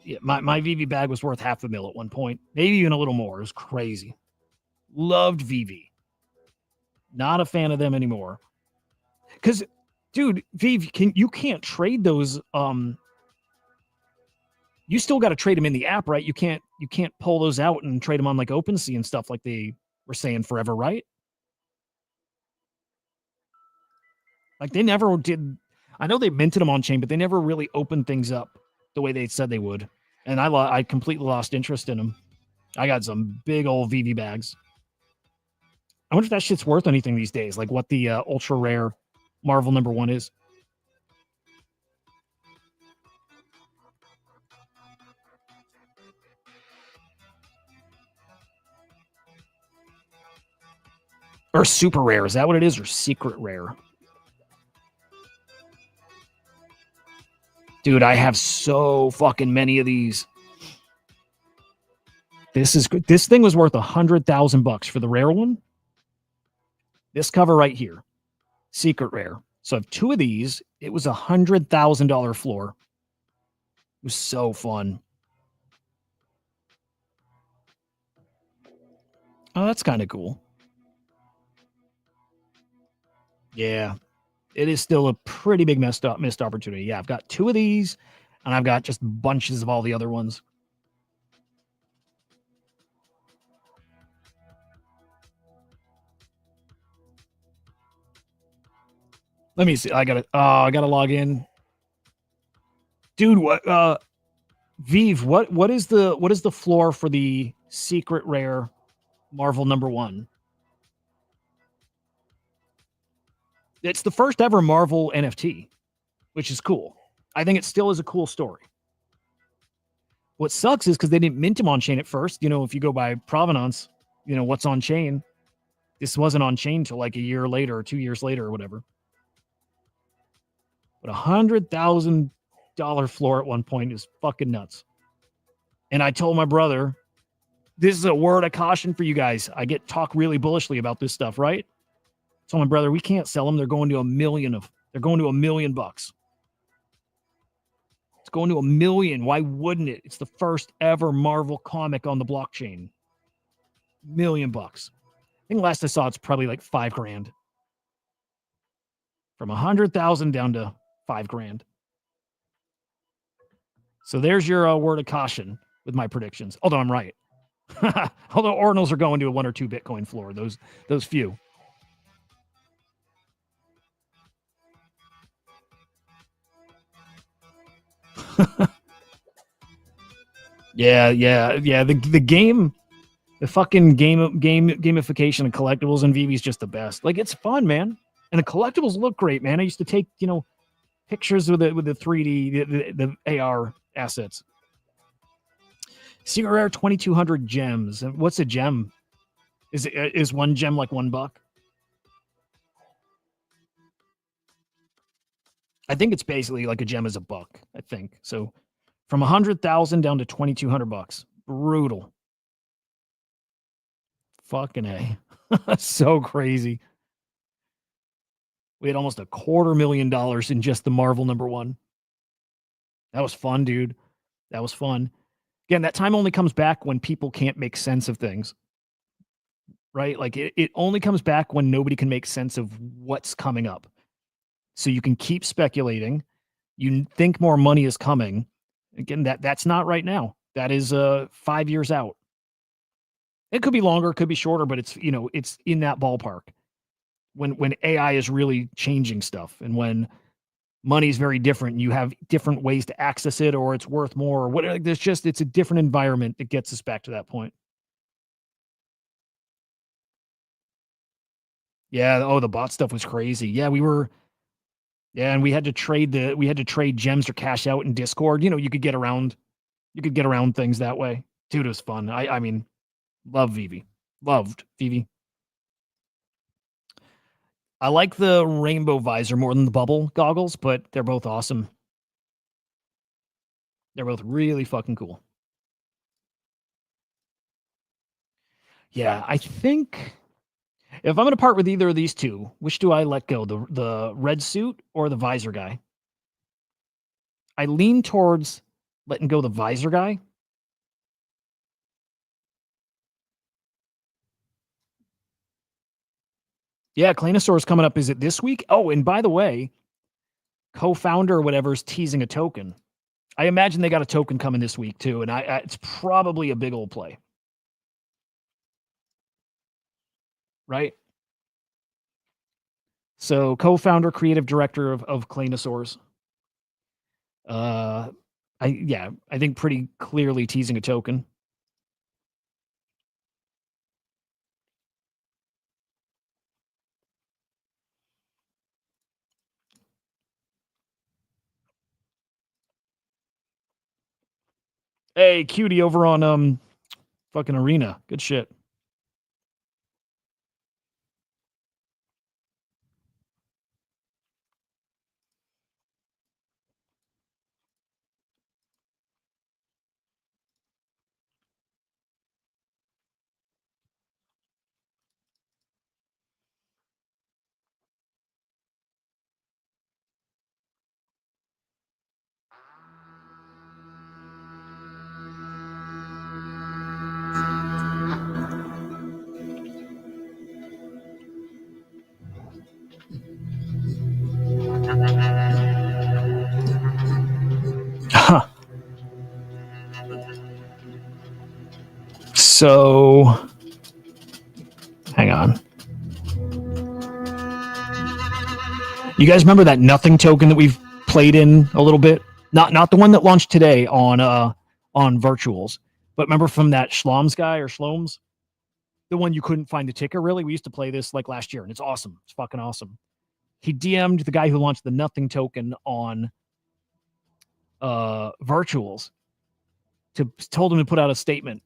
Yeah, my Vivi bag was worth $500,000 at one point, maybe even a little more. It was crazy. Loved Vivi. Not a fan of them anymore. Because, dude, Vivi, you can't trade those. You still got to trade them in the app, right? You can't pull those out and trade them on like OpenSea and stuff like they We're saying forever, right? Like they never did. I know they minted them on chain, but they never really opened things up the way they said they would. And I completely lost interest in them. I got some big old VV bags. I wonder if that shit's worth anything these days, like what the ultra rare Marvel #1 is. Or super rare. Is that what it is? Or secret rare? Dude, I have so fucking many of these. This thing was worth $100,000 for the rare one. This cover right here, secret rare. So I have 2 of these. It was $100,000 floor. It was so fun. Oh, that's kind of cool. Yeah, it is still a pretty big missed opportunity. Yeah, I've got 2 of these, and I've got just bunches of all the other ones. Let me see. I gotta log in. Dude, what Vive, what is the floor for the secret rare Marvel #1? It's the first ever Marvel NFT, which is cool. I think it still is a cool story. What sucks is because they didn't mint him on chain at first. You know, if you go by provenance, you know, what's on chain. This wasn't on chain till like a year later or 2 years later or whatever. But $100,000 floor at one point is fucking nuts. And I told my brother, this is a word of caution for you guys. I get talk really bullishly about this stuff, right? So my brother, we can't sell them. They're going to $1 million. They're going to $1 million bucks. It's going to $1 million. Why wouldn't it? It's the first ever Marvel comic on the blockchain. $1 million bucks. I think last I saw it's probably like $5,000. From 100,000 down to $5,000. So there's your word of caution with my predictions. Although I'm right. Although ordinals are going to a 1 or 2 Bitcoin floor. Those few. Yeah. The game, the fucking gamification of collectibles and VV is just the best. Like it's fun, man. And the collectibles look great, man. I used to take, you know, pictures with the 3D, the AR assets. Secret rare 2,200 gems. And what's a gem? Is one gem like $1? I think it's basically like a gem is $1. I think so. From 100,000 down to $2,200. Brutal. Fucking A. So crazy. We had almost $250,000 in just the Marvel #1. That was fun, dude. That was fun. Again, that time only comes back when people can't make sense of things. Right? Like it only comes back when nobody can make sense of what's coming up. So you can keep speculating. You think more money is coming. Again, that's not right now. That is 5 years out. It could be longer, it could be shorter, but it's, you know, it's in that ballpark. When AI is really changing stuff and when money is very different, and you have different ways to access it, or it's worth more, or whatever. It's a different environment that gets us back to that point. Yeah. Oh, the bot stuff was crazy. Yeah, and we had to trade gems or cash out in Discord. You know, you could get around things that way. Dude, it was fun. I mean, love Vivi. Loved Vivi. I like the rainbow visor more than the bubble goggles, but they're both awesome. They're both really fucking cool. Yeah, I think if I'm going to part with either of these two, which do I let go? The red suit or the visor guy? I lean towards letting go the visor guy. Yeah, Claynosaur is coming up. Is it this week? Oh, and by the way, co-founder or whatever is teasing a token. I imagine they got a token coming this week too, and it's probably a big old play. right? So co-founder, creative director of Claynosaurs. I think pretty clearly teasing a token. Hey, cutie over on fucking Arena. Good shit. Huh. So, hang on. You guys remember that nothing token that we've played in a little bit? Not the one that launched today on virtuals, but remember from that Schloms guy or Shloms? The one you couldn't find the ticker, really? We used to play this like last year, and it's awesome. It's fucking awesome. He DM'd the guy who launched the nothing token on virtuals told him to put out a statement.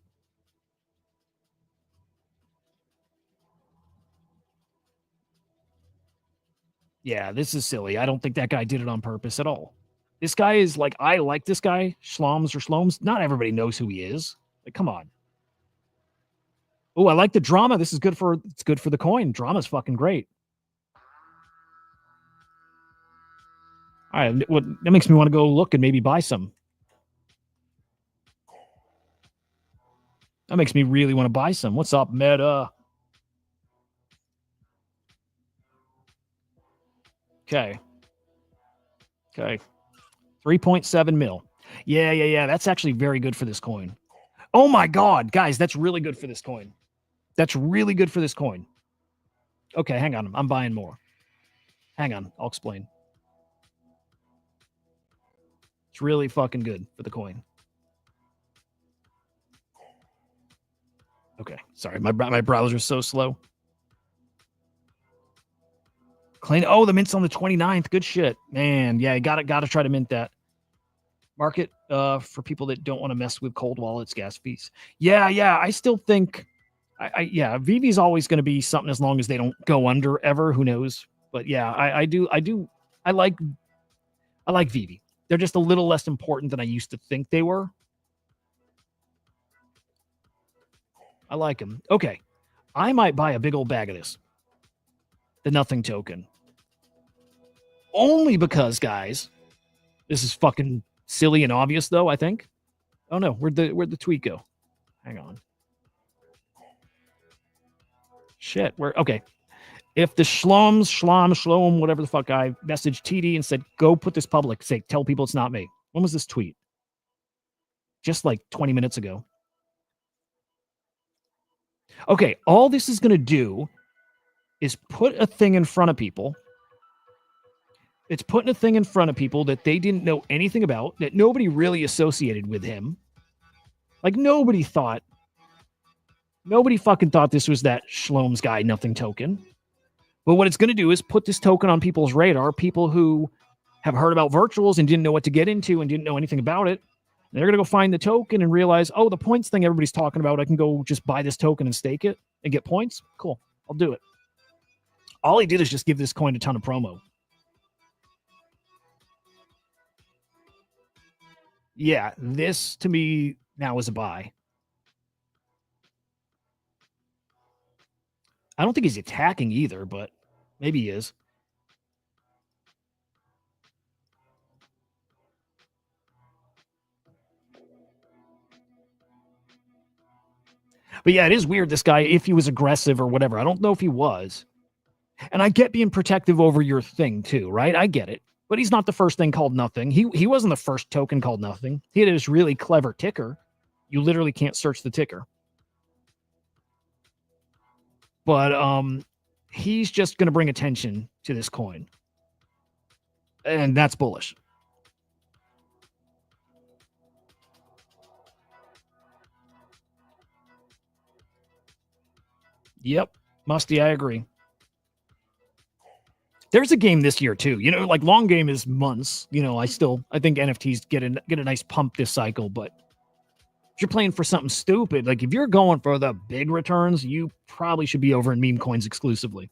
Yeah, this is silly. I don't think that guy did it on purpose at all. This guy is like, I like this guy, Schloms or Shloms. Not everybody knows who he is. Like, come on. Oh, I like the drama. This is good for the coin. Drama's fucking great. All right, well, that makes me want to go look and maybe buy some. That makes me really want to buy some. What's up, Meta? Okay. 3.7 mil. Yeah. That's actually very good for this coin. Oh my God, guys, that's really good for this coin. That's really good for this coin. Okay, hang on. I'm buying more. Hang on. I'll explain. It's really fucking good for the coin. Okay, sorry. My browser's so slow. Oh, the mint's on the 29th. Good shit. Man, yeah, got to try to mint that. Market for people that don't want to mess with cold wallets, gas fees. Yeah, I still think VV's always going to be something as long as they don't go under ever. Who knows? But yeah, I like VV. They're just a little less important than I used to think they were. I like them. Okay, I might buy a big old bag of this. The nothing token. Only because, guys, this is fucking silly and obvious, though, I think. Oh no, where'd the tweet go? Hang on. Shit, okay. If the Shlom, whatever the fuck guy messaged TD and said, go put this public, say, tell people it's not me. When was this tweet? Just like 20 minutes ago. Okay, all this is going to do is put a thing in front of people. It's putting a thing in front of people that they didn't know anything about, that nobody really associated with him. Like nobody fucking thought this was that Shloms guy, nothing token. But what it's going to do is put this token on people's radar, people who have heard about virtuals and didn't know what to get into and didn't know anything about it. They're going to go find the token and realize, oh, the points thing everybody's talking about, I can go just buy this token and stake it and get points. Cool. I'll do it. All he did is just give this coin a ton of promo. Yeah, this to me now is a buy. I don't think he's attacking either, but maybe he is. But yeah, it is weird, this guy, if he was aggressive or whatever. I don't know if he was. And I get being protective over your thing too, right? I get it. But he's not the first thing called nothing. He wasn't the first token called nothing. He had this really clever ticker. You literally can't search the ticker. But he's just going to bring attention to this coin. And that's bullish. Yep. Musty, I agree. There's a game this year too. Like long game is months. I think NFTs get a nice pump this cycle, but if you're playing for something stupid, like if you're going for the big returns, you probably should be over in meme coins exclusively.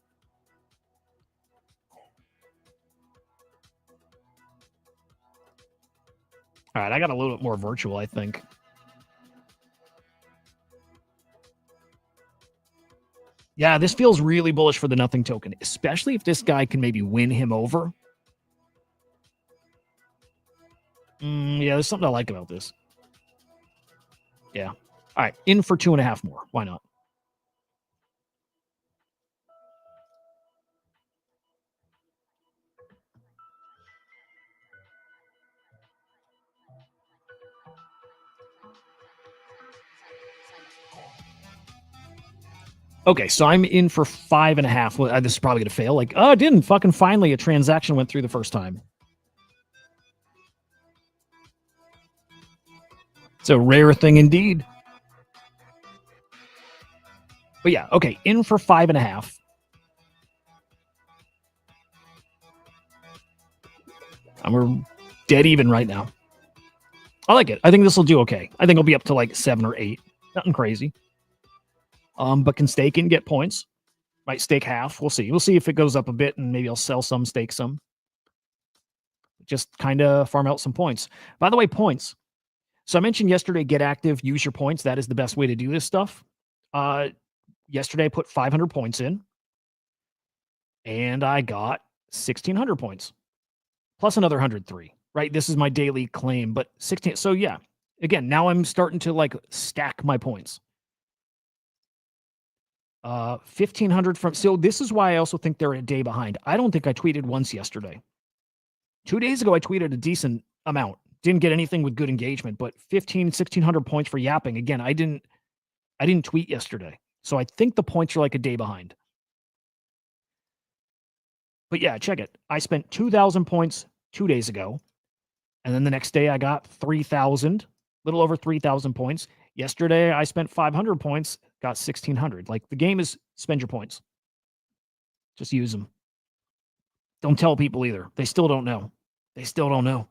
All right, I got a little bit more virtual, I think. Yeah, this feels really bullish for the nothing token, especially if this guy can maybe win him over. Yeah, there's something I like about this. Yeah. All right, in for 2.5 more. Why not? Okay, so I'm in for 5.5. Well, this is probably going to fail. Like, it didn't. Fucking finally, a transaction went through the first time. It's a rare thing indeed. But yeah, okay, in for 5.5. We're dead even right now. I like it. I think this will do okay. I think it'll be up to like 7 or 8. Nothing crazy. But can stake and get points. Might stake half. We'll see. We'll see if it goes up a bit, and maybe I'll sell some, stake some. Just kind of farm out some points. By the way, points. So I mentioned yesterday, get active, use your points. That is the best way to do this stuff. Yesterday, I put 500 points in, and I got 1,600 points, plus another 103, right? This is my daily claim, but 16. So yeah, again, now I'm starting to like stack my points. 1,500 from, so this is why I also think they're a day behind. I don't think I tweeted once yesterday. 2 days ago, I tweeted a decent amount. Didn't get anything with good engagement, but 1,600 points for yapping. Again, I didn't tweet yesterday. So I think the points are like a day behind. But yeah, check it. I spent 2,000 points 2 days ago. And then the next day I got 3,000, little over 3,000 points. Yesterday I spent 500 points, got 1,600. Like the game is spend your points. Just use them. Don't tell people either. They still don't know. They still don't know.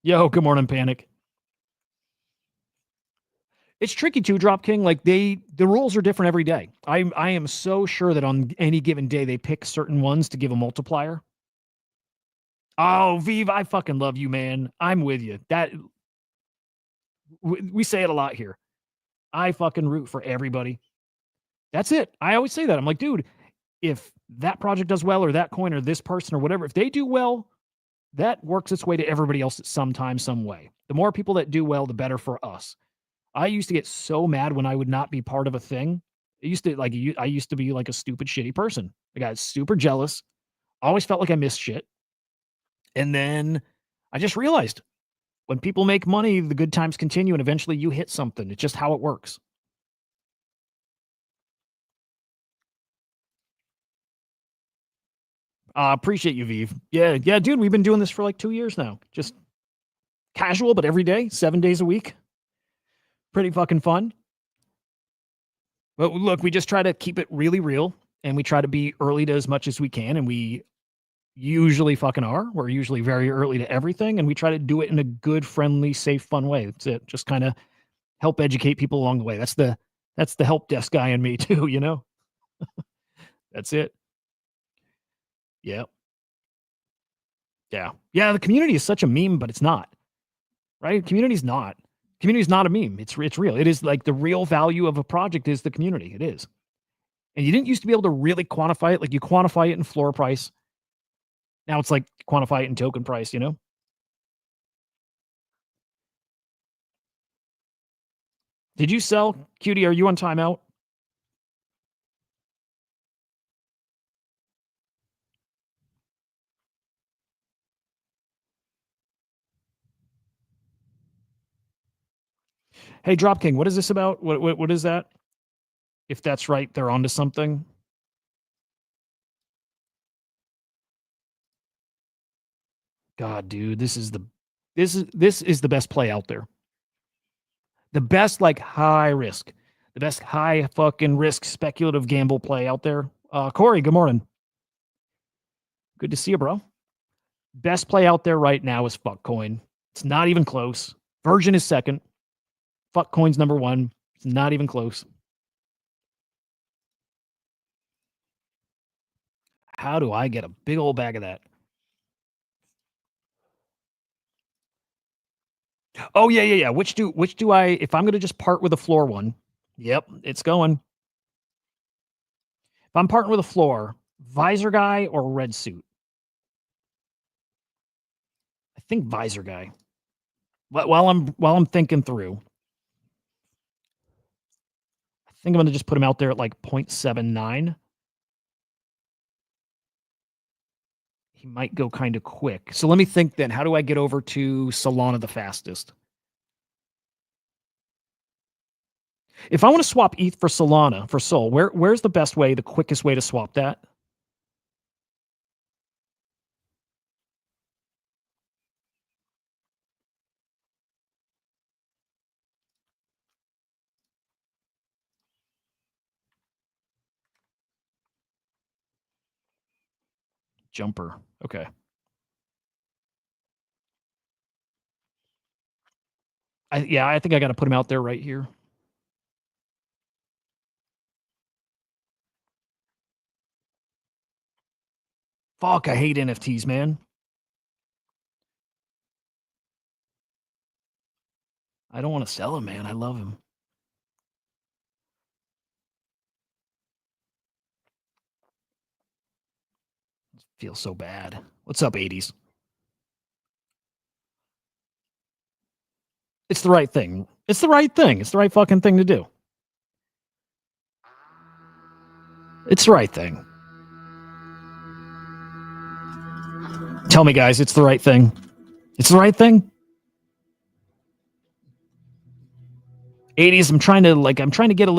Yo, good morning, Panic. It's tricky too, Drop King. Like the rules are different every day. I am so sure that on any given day they pick certain ones to give a multiplier. Oh, Vive, I fucking love you, man. I'm with you. That we say it a lot here. I fucking root for everybody. That's it. I always say that. I'm like, dude, if that project does well, or that coin, or this person, or whatever, if they do well, that works its way to everybody else at some time, some way. The more people that do well, the better for us. I used to get so mad when I would not be part of a thing. I used to be like a stupid, shitty person. I got super jealous. Always felt like I missed shit. And then I just realized when people make money, the good times continue, and eventually you hit something. It's just how it works. Appreciate you, Vive. Yeah, dude. We've been doing this for like 2 years now. Just casual, but every day, 7 days a week. Pretty fucking fun. But look, we just try to keep it really real, and we try to be early to as much as we can, and we usually fucking are. We're usually very early to everything, and we try to do it in a good, friendly, safe, fun way. That's it. Just kind of help educate people along the way. That's the help desk guy in me too, you know? That's it. Yeah. Yeah. Yeah, the community is such a meme, but it's not. Right? Community's not. Community's not a meme. It's real. It is like the real value of a project is the community. It is. And you didn't used to be able to really quantify it. Like you quantify it in floor price. Now it's like quantify it in token price, you know? Did you sell? Cutie, are you on timeout? Hey, Drop King, what is this about? What is that? If that's right, they're onto something. God, dude, this is the best play out there. The best like high risk, the best high fucking risk speculative gamble play out there. Corey, good morning. Good to see you, bro. Best play out there right now is Fuckcoin. It's not even close. Virgin is second. Fuckcoin's number one. It's not even close. How do I get a big old bag of that? Oh yeah. Which do I? If I'm gonna just part with a floor one, yep, it's going. If I'm parting with a floor, visor guy or red suit. I think visor guy. While I'm thinking through, I think I'm gonna just put him out there at like 0.79. He might go kind of quick. So let me think then. How do I get over to Solana the fastest? If I want to swap ETH for Solana, for Sol, where's the best way, the quickest way to swap that? Jumper. Okay. I think I got to put him out there right here. Fuck, I hate NFTs, man. I don't want to sell him, man. I love him. Feels so bad. What's up, 80s? It's the right thing. It's the right thing. It's the right fucking thing to do. It's the right thing. Tell me, guys, it's the right thing. It's the right thing. 80s, I'm trying to get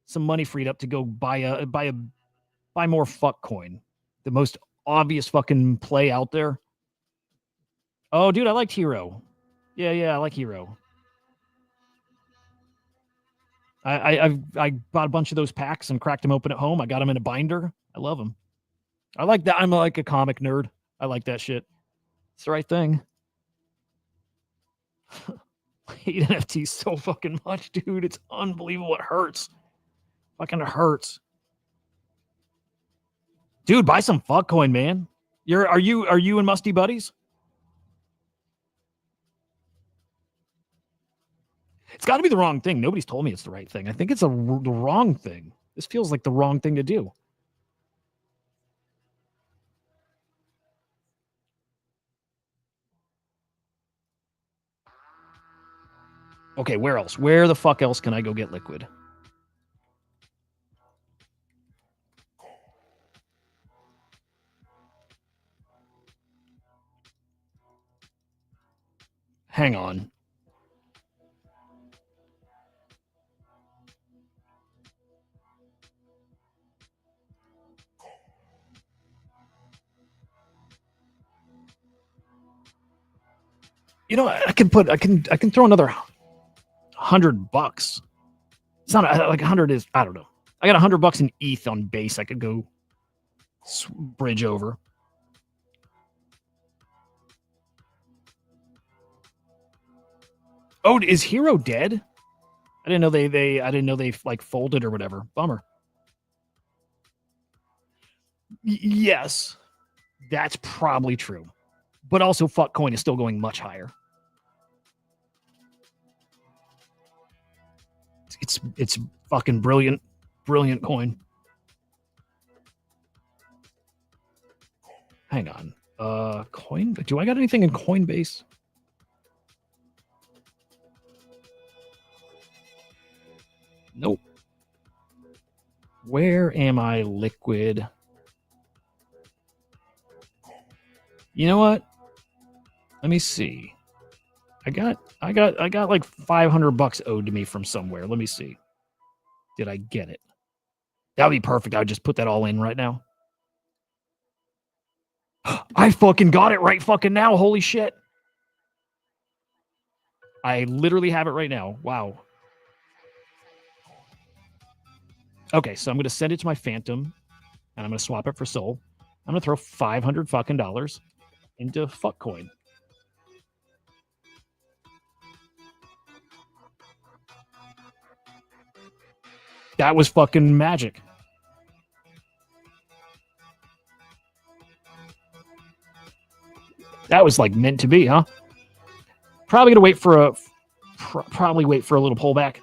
some money freed up to go buy more fuck coin. The most obvious fucking play out there. Oh, dude, I liked Hero. Yeah, I like Hero. I bought a bunch of those packs and cracked them open at home. I got them in a binder. I love them. I like that. I'm like a comic nerd. I like that shit. It's the right thing. I hate NFTs so fucking much, dude. It's unbelievable. It hurts. Fucking hurts. Dude, buy some fuck coin, man. Are you and Musty buddies? It's got to be the wrong thing. Nobody's told me it's the right thing. I think it's the wrong thing. This feels like the wrong thing to do. Okay, where else? Where the fuck else can I go get liquid? Hang on. You know, I can throw another $100. It's not like 100 is, I don't know. I got $100 in ETH on base. I could go bridge over. Oh, is Hero dead? I didn't know they like folded or whatever. Bummer. Yes, that's probably true. But also, fuck coin is still going much higher. It's fucking brilliant coin. Hang on. Coin. Do I got anything in Coinbase? Nope. Where am I liquid? You know what? Let me see. I got like $500 owed to me from somewhere. Let me see. Did I get it? That would be perfect. I would just put that all in right now. I fucking got it right fucking now. Holy shit. I literally have it right now. Wow. Okay, so I'm going to send it to my Phantom, and I'm going to swap it for Soul. I'm going to throw $500 fucking dollars into Fuckcoin. That was fucking magic. That was like meant to be, huh? Probably gonna wait for a probably wait for a little pullback.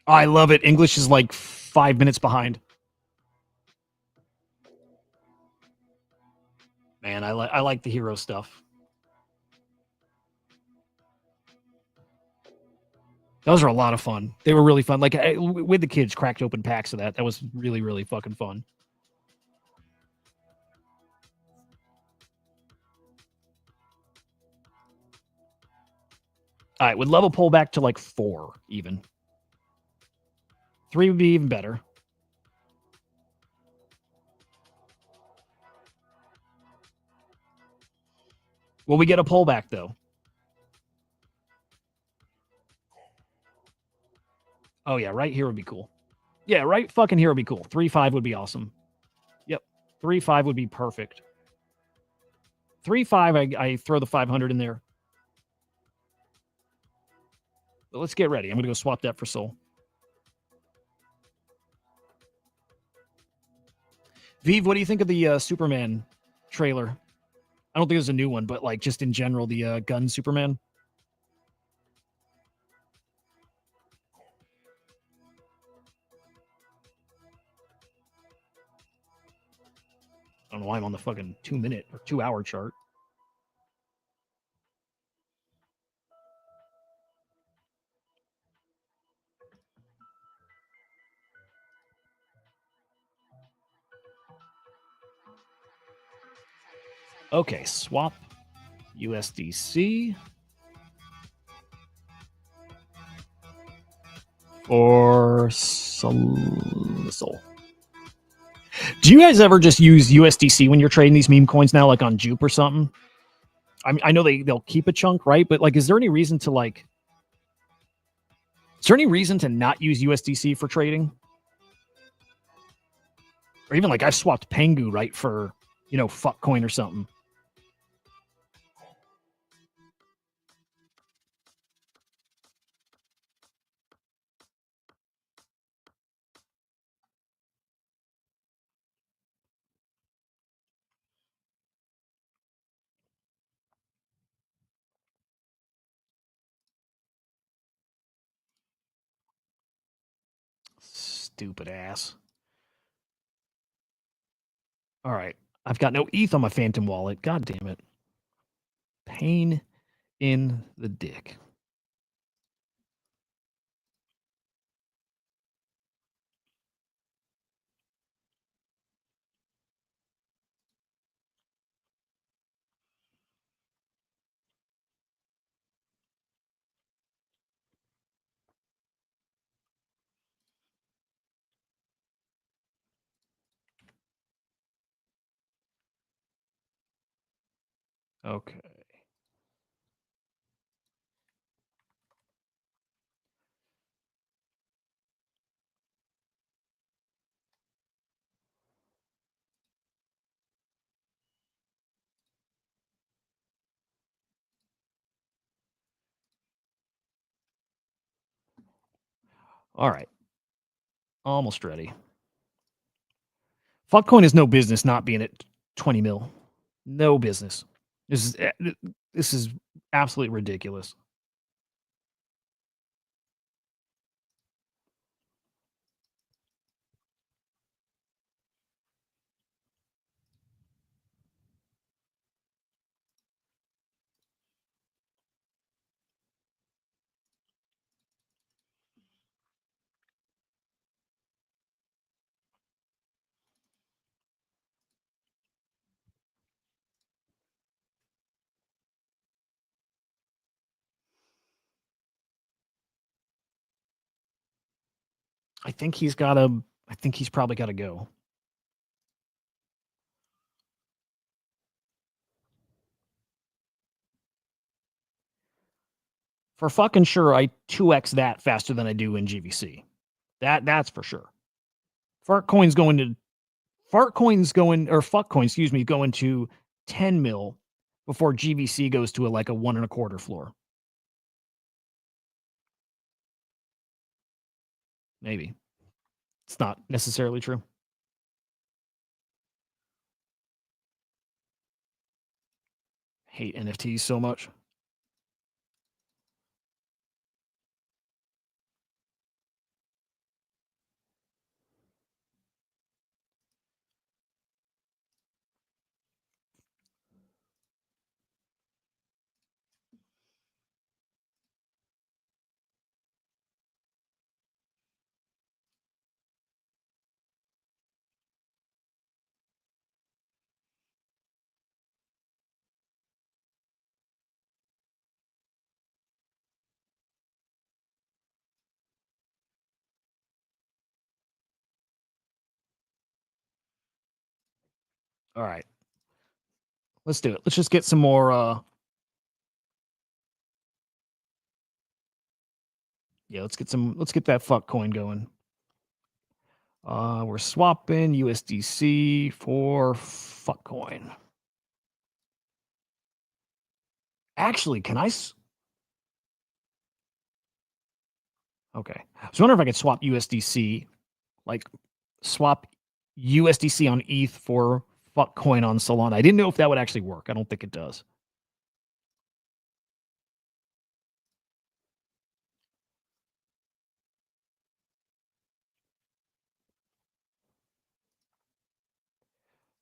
I love it. English is like 5 minutes behind. Man, I like the hero stuff. Those are a lot of fun. They were really fun. Like with the kids, cracked open packs of that. That was really, really fucking fun. All right, would level pull back to like 4 even. 3 would be even better. Will we get a pullback though? Oh yeah, right here would be cool. Yeah, right fucking here would be cool. 3-5 would be awesome. Yep. 3-5 would be perfect. 3-5, I throw the 500 in there. But let's get ready. I'm gonna go swap that for Soul. Vive, what do you think of the Superman trailer? I don't think there's a new one, but like just in general, the gun Superman. I don't know why I'm on the fucking 2-minute or 2-hour chart. Okay, swap USDC for Soul. Do you guys ever just use USDC when you're trading these meme coins now, like on Jupe or something? I know they'll keep a chunk, right? But like, is there any reason to not use USDC for trading? Or even like I've swapped Pengu, right, for Fuckcoin or something. Stupid ass. All right. I've got no ETH on my Phantom wallet. God damn it. Pain in the dick. Okay. All right. Almost ready. Fuckcoin is no business not being at 20 mil. No business. This is absolutely ridiculous. I think he's probably got to go. For fucking sure, I 2x that faster than I do in GVC. That's for sure. Fuck coins going, or fuck coins, excuse me, going to 10 mil before GVC goes to like a 1.25 floor. Maybe. It's not necessarily true. Hate NFTs so much. All right. Let's do it. Let's just get some more yeah, let's get that fuck coin going. We're swapping USDC for fuck coin. Actually, can I okay. I was wondering if I could swap USDC, like swap USDC on ETH for fuck coin on Solana. I didn't know if that would actually work. I don't think it does.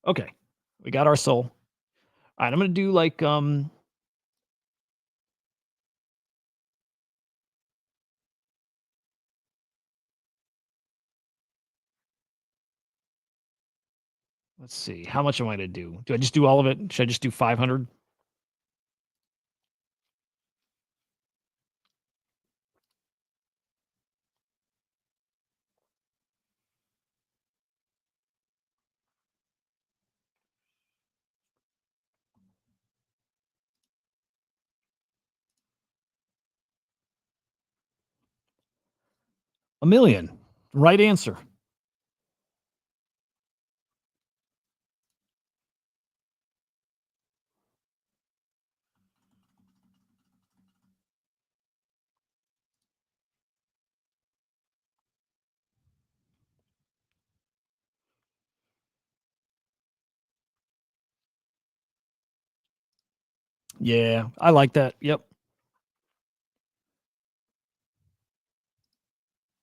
Okay. We got our soul. All right, I'm gonna do like let's see. How much am I to do? Do I just do all of it? Should I just do 500? $1 million. Right answer. Yeah, I like that. Yep.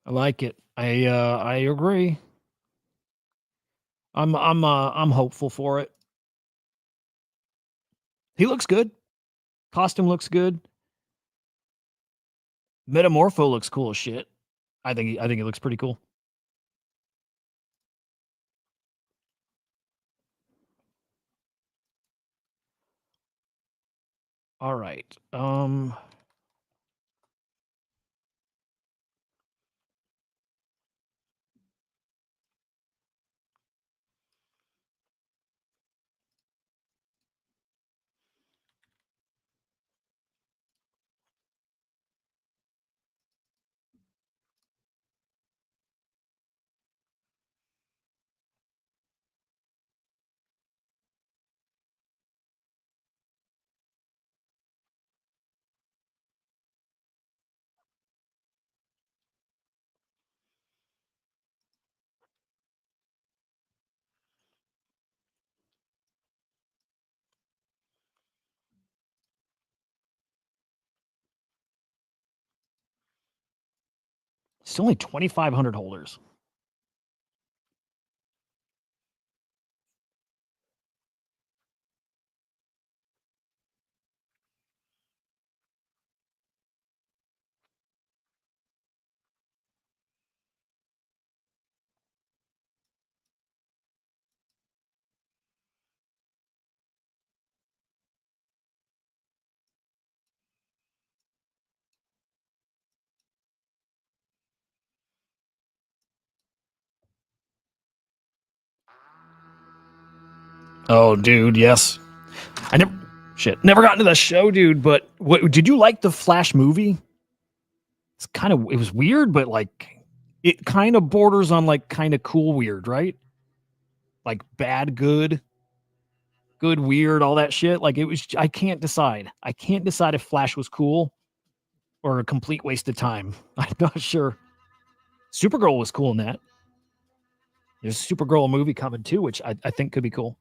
I like it. I agree. I'm hopeful for it. He looks good. Costume looks good. Metamorpho looks cool as shit. I think he looks pretty cool. All right. It's only 2,500 holders. Oh, dude, yes. I never got into the show, dude. But what did you like the Flash movie? It was weird, but like it kind of borders on like kind of cool weird, right? Like bad, good, good, weird, all that shit. Like it was. I can't decide. I can't decide if Flash was cool or a complete waste of time. I'm not sure. Supergirl was cool in that. There's a Supergirl movie coming too, which I think could be cool.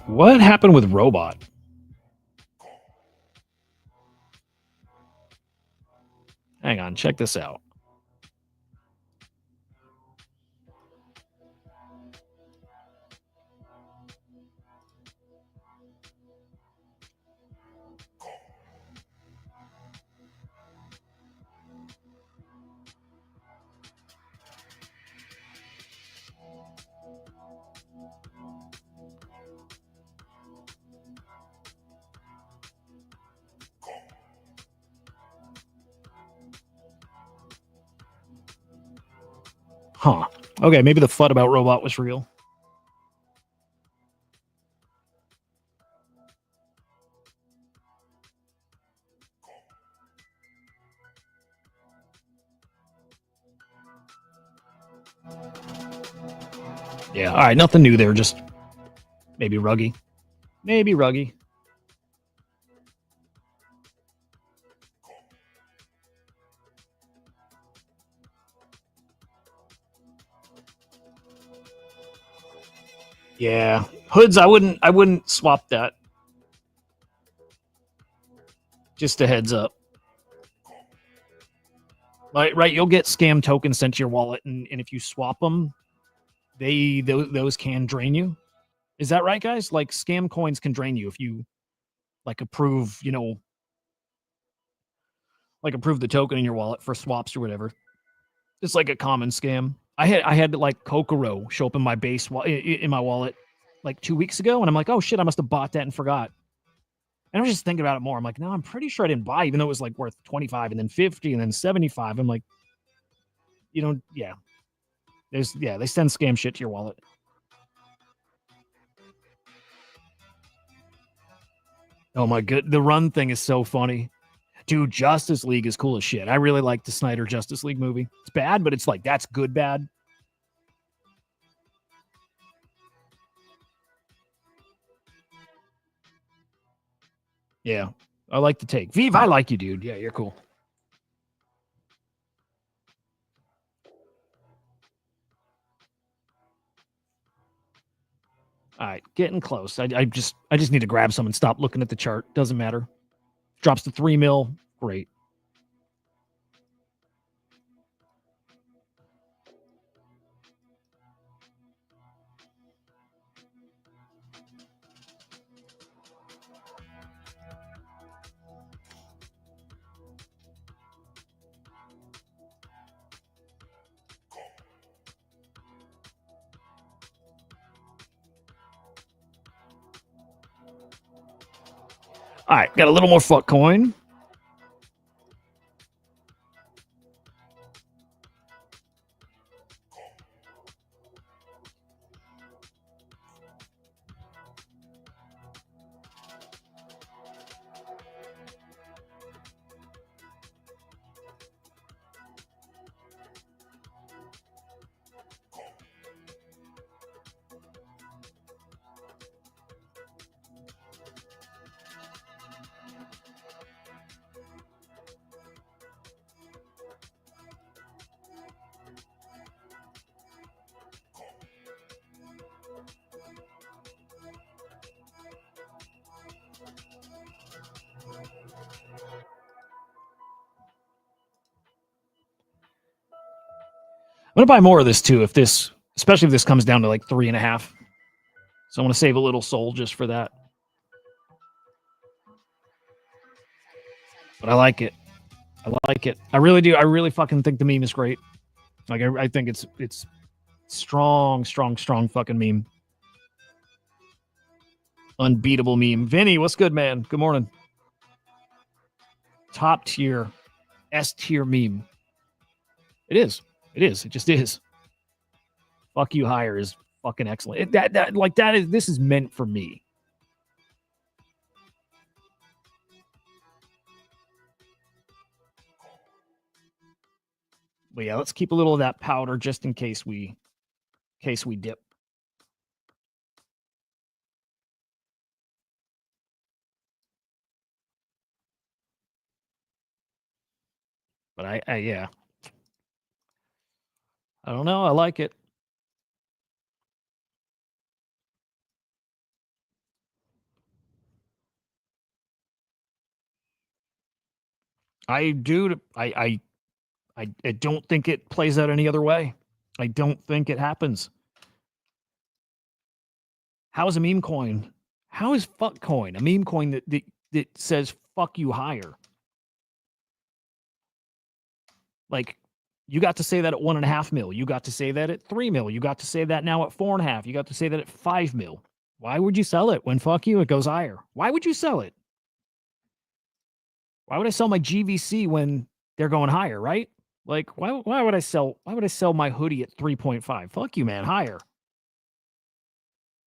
What happened with Robot? Hang on, check this out. Huh. Okay, maybe the FUD about Robot was real. Yeah, all right, nothing new there, just maybe Ruggy. Maybe Ruggy. Yeah. Hoods, I wouldn't swap that. Just a heads up. Right, you'll get scam tokens sent to your wallet, and if you swap them, those can drain you. Is that right, guys? Like scam coins can drain you if you like approve the token in your wallet for swaps or whatever. It's like a common scam. I had like Kokoro show up in my base in my wallet like 2 weeks ago, and I'm like, oh shit, I must have bought that and forgot. And I was just thinking about it more. I'm like, no, I'm pretty sure I didn't buy, even though it was like worth 25 and then 50 and then 75. I'm like, yeah. They send scam shit to your wallet. Oh my god, the run thing is so funny. Dude, Justice League is cool as shit. I really like the Snyder Justice League movie. It's bad, but it's like that's good bad. Yeah. I like the take. Vive, I like you, dude. Yeah, you're cool. All right, getting close. I just need to grab some and stop looking at the chart. Doesn't matter. Drops to 3 mil. Great. All right, got a little more fuck coin. gonna buy more of this too, especially if this comes down to like 3.5. So I want to save a little soul just for that. But I like it. I like it. I really do. I really fucking think the meme is great. Like I think it's strong fucking meme. Unbeatable meme. Vinny, what's good, man? Good morning. Top tier, S tier meme. It is. It is. It just is. Fuck you higher is fucking excellent. This is meant for me. But yeah, let's keep a little of that powder just in case we dip. But yeah. I don't know. I like it. I do. I don't think it plays out any other way. I don't think it happens. How is a meme coin? How is fuck coin a meme coin that says fuck you higher? Like, you got to say that at 1.5 mil. You got to say that at 3 mil. You got to say that now at 4.5. You got to say that at 5 mil. Why would you sell it when fuck you? It goes higher. Why would you sell it? Why would I sell my GVC when they're going higher, right? Like, why would I sell my hoodie at 3.5? Fuck you, man, higher.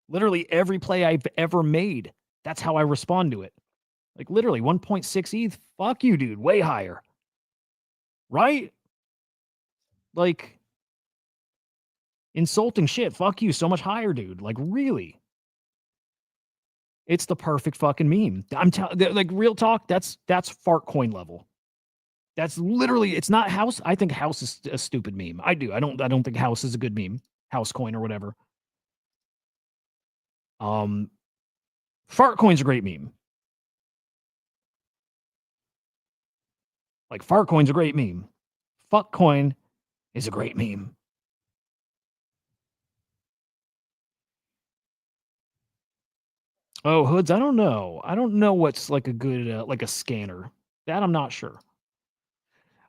Literally every play I've ever made, that's how I respond to it. Like literally 1.6 ETH, fuck you, dude, way higher. Right? Like insulting shit, fuck you, so much higher, dude. Like really? It's the perfect fucking meme. I'm like real talk, that's fart coin level. That's literally, it's not house. I think house is a stupid meme. I do. I don't think house is a good meme. House coin or whatever. Fart coin's a great meme. Like fart coin's a great meme. Fuck coin is a great meme. Oh, hoods, I don't know. I don't know what's like a good like a scanner. That I'm not sure.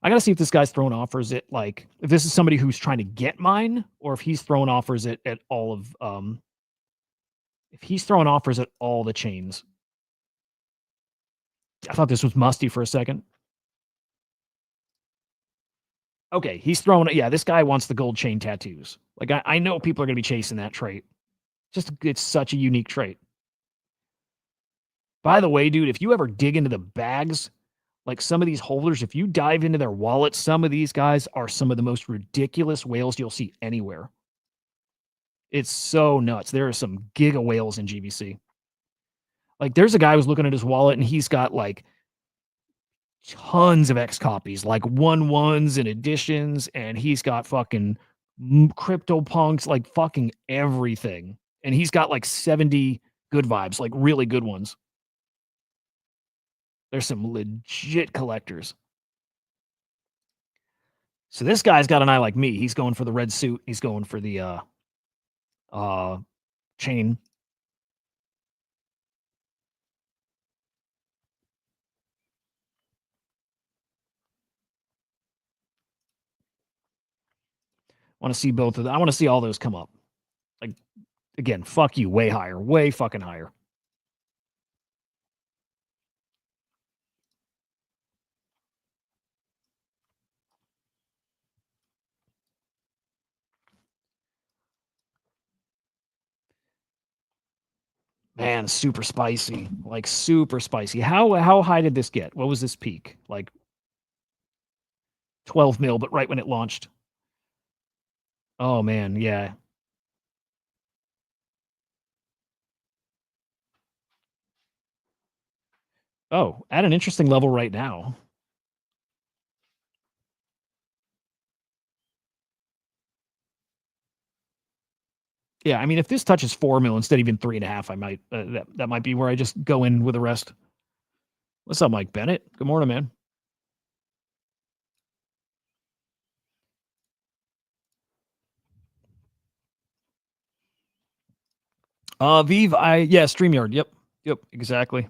I gotta see if this guy's throwing offers at like if this is somebody who's trying to get mine, or if he's throwing offers at all of if he's throwing offers at all the chains. I thought this was musty for a second. Okay, he's throwing it. Yeah, this guy wants the gold chain tattoos. Like I know people are gonna be chasing that trait. Just it's such a unique trait. By the way, dude, if you ever dig into the bags, like some of these holders, if you dive into their wallets, some of these guys are some of the most ridiculous whales you'll see anywhere. It's so nuts. There are some giga whales in GVC. Like there's a guy who's looking at his wallet and he's got like tons of X copies, like 1/1s and editions, and he's got fucking crypto punks, like fucking everything. And he's got like 70 good vibes, like really good ones. There's some legit collectors. So this guy's got an eye like me. He's going for the red suit. He's going for the chain. Want to see both of them. I want to see all those come up. Like again, fuck you, way higher, way fucking higher. Man, super spicy. Like super spicy. How high did this get? What was this peak? Like 12 mil, but right when it launched. Oh man, yeah. Oh, at an interesting level right now. Yeah, I mean, if this touches 4 mil instead of even 3.5, I might that might be where I just go in with the rest. What's up, Mike Bennett? Good morning, man. Vive, StreamYard. Yep, exactly.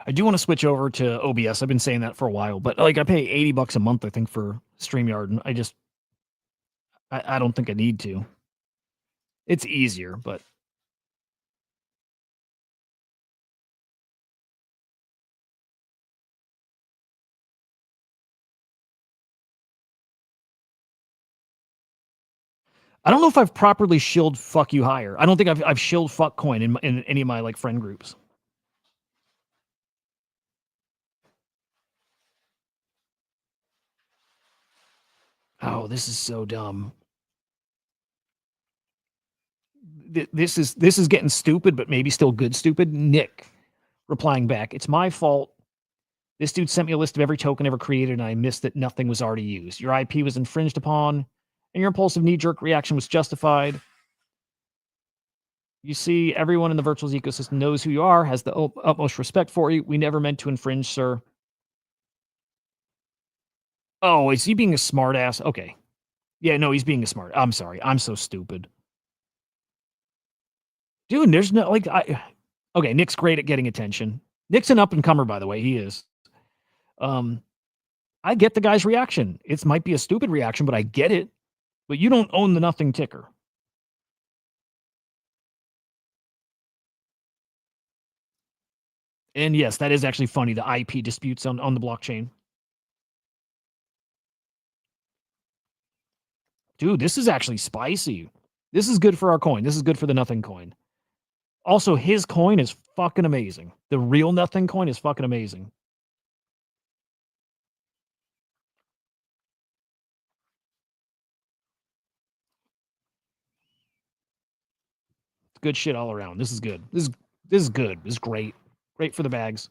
I do want to switch over to OBS. I've been saying that for a while, but like I pay $80 a month, I think, for StreamYard, and I don't think I need to. It's easier, but I don't know if I've properly shilled fuck you higher. I don't think I've shilled fuck coin in any of my like friend groups. Oh, this is so dumb. This is getting stupid, but maybe still good stupid. Nick replying back, "It's my fault. This dude sent me a list of every token ever created, and I missed that nothing was already used. Your IP was infringed upon, and your impulsive knee-jerk reaction was justified. You see, everyone in the virtuals ecosystem knows who you are, has the utmost respect for you. We never meant to infringe, sir." Oh, is he being a smartass? Okay. Yeah, no, he's being a smart. I'm sorry. I'm so stupid. Dude, there's no like okay, Nick's great at getting attention. Nick's an up-and-comer, by the way. He is. I get the guy's reaction. It might be a stupid reaction, but I get it. But you don't own the nothing ticker. And yes, that is actually funny, the IP disputes on the blockchain. Dude, this is actually spicy. This is good for our coin. This is good for the nothing coin. Also, his coin is fucking amazing. The real nothing coin is fucking amazing. It's good shit all around. This is good. This is good. This is great. Great for the bags.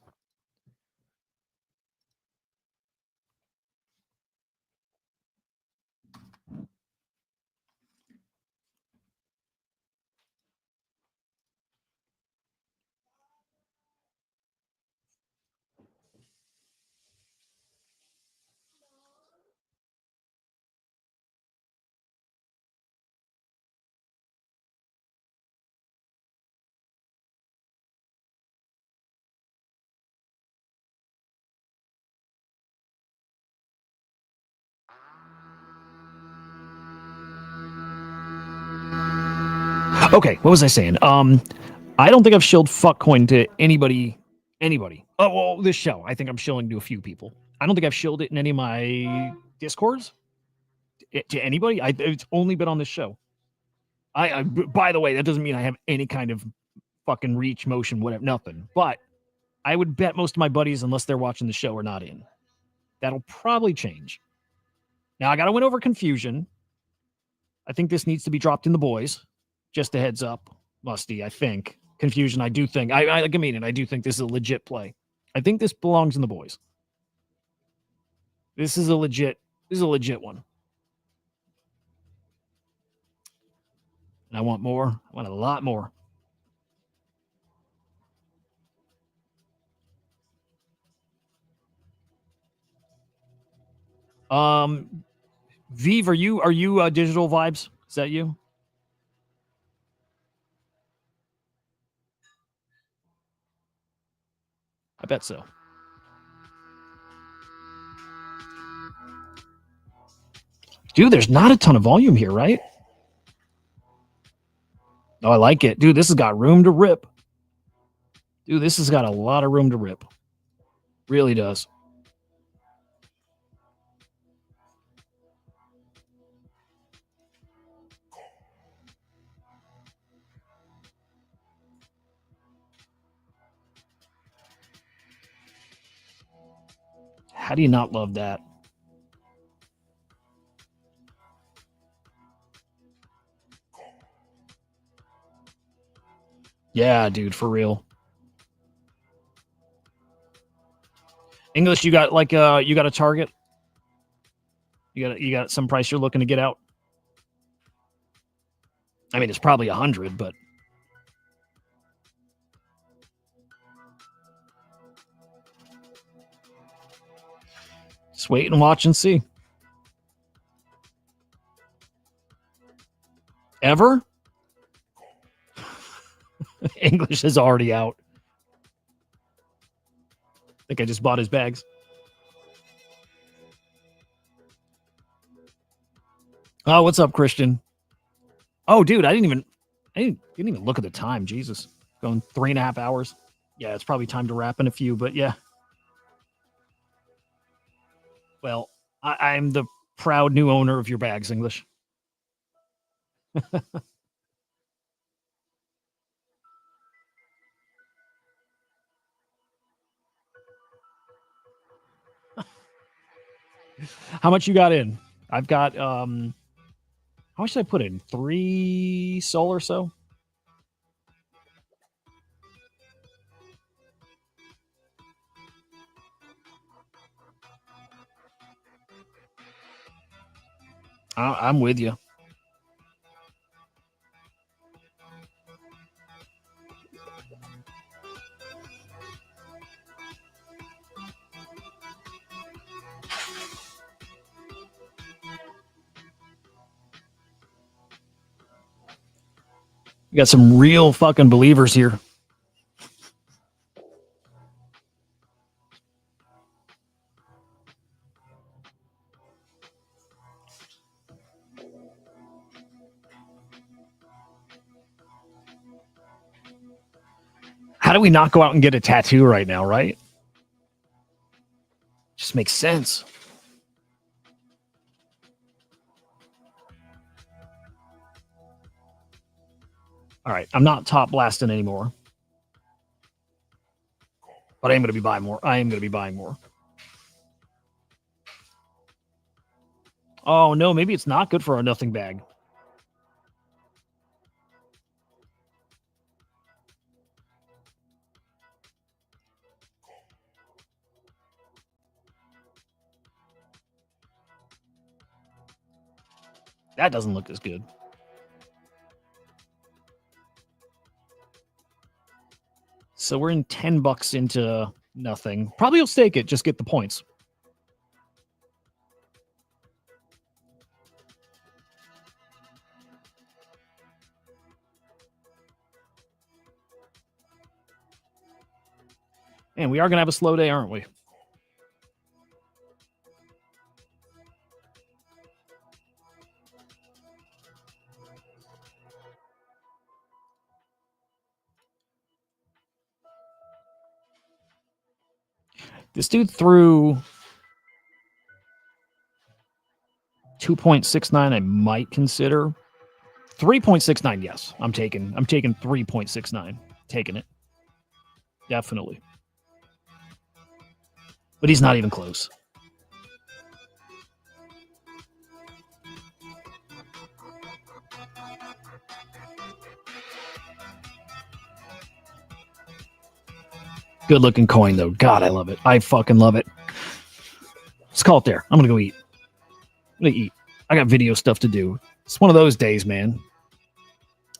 Okay, what was I saying? I don't think I've shilled fuckcoin to anybody. Oh, well, this show. I think I'm shilling to a few people. I don't think I've shilled it in any of my discords to anybody. It's only been on this show. By the way, that doesn't mean I have any kind of fucking reach, motion, whatever, nothing. But I would bet most of my buddies, unless they're watching the show, are not in. That'll probably change. Now I got to win over confusion. I think this needs to be dropped in the boys. Just a heads up, Musty. I think confusion. I do think I mean it. I do think this is a legit play. I think this belongs in the boys. This is a legit one. And I want more. I want a lot more. Vive, are you Digital Vibes? Is that you? I bet so. Dude, there's not a ton of volume here, right? Oh, I like it. Dude, this has got room to rip. Dude, this has got a lot of room to rip. Really does. How do you not love that? Yeah, dude, for real. English, you got you got a target? You got some price you're looking to get out? I mean, it's probably 100, but just wait and watch and see. Whenever. English is already out. I think I just bought his bags. Oh, what's up, Christian? Oh, dude, I didn't even look at the time. Jesus, going 3.5 hours. Yeah, it's probably time to wrap in a few, but yeah. Well, I'm the proud new owner of your bags, English. How much you got in? I've got how much did I put in? 3 SOL or so? I'm with you. We got some real fucking believers here. How do we not go out and get a tattoo right now, right? Just makes sense. All right, I'm not top blasting anymore. But I am going to be buying more. Oh, no, maybe it's not good for our nothing bag. That doesn't look as good. So we're in $10 into nothing. Probably will stake it, just get the points. And we are going to have a slow day, aren't we? This dude threw 2.69. I might consider 3.69. Yes, I'm taking 3.69. Taking it. Definitely. But he's not even close. Good looking coin, though. God, I love it. I fucking love it. Let's call it there. I'm going to go eat. I'm going to eat. I got video stuff to do. It's one of those days, man.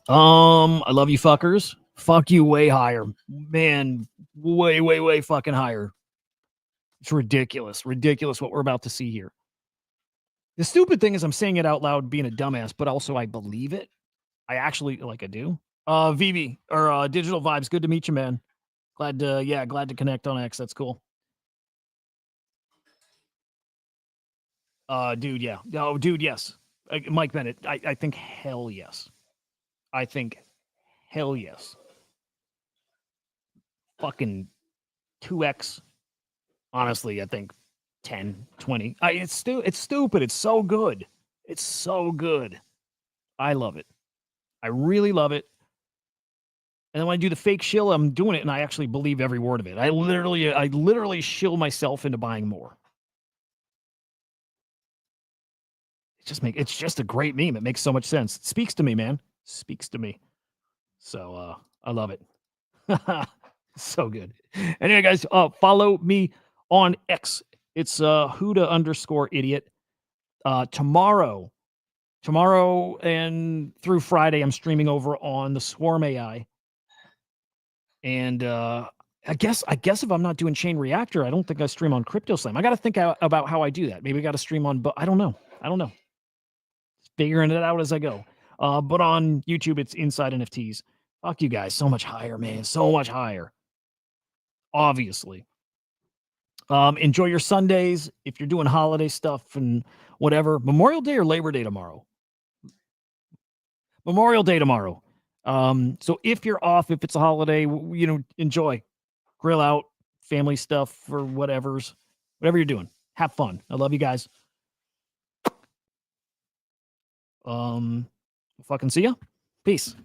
I love you fuckers. Fuck you way higher. Man, way fucking higher. It's ridiculous. Ridiculous what we're about to see here. The stupid thing is I'm saying it out loud being a dumbass, but also I believe it. I actually, like I do. VB, or Digital Vibes, good to meet you, man. Glad to connect on X. That's cool. Dude, yeah. Oh, dude, yes. Mike Bennett, I think hell yes. I think hell yes. Fucking 2x. Honestly, I think 10, 20. It's stupid. It's so good. It's so good. I love it. I really love it. And then when I do the fake shill, I'm doing it, and I actually believe every word of it. I literally shill myself into buying more. It's just a great meme. It makes so much sense. It speaks to me, man. Speaks to me. So I love it. So good. Anyway, guys, follow me on X. It's Huda_idiot. Tomorrow and through Friday, I'm streaming over on the Swarm AI. And I guess if I'm not doing Chain Reactor, I don't think I stream on Crypto Slam. I got to think about how I do that. Maybe I got to stream on, but I don't know. Figuring it out as I go. But on YouTube, it's Inside NFTs. Fuck you guys. So much higher, man. So much higher. Obviously. Enjoy your Sundays. If you're doing holiday stuff and whatever, Memorial Day or Labor Day tomorrow? Memorial Day tomorrow. So if you're off, if it's a holiday, enjoy, grill out, family stuff or whatever you're doing. Have fun. I love you guys. Fucking see ya. Peace.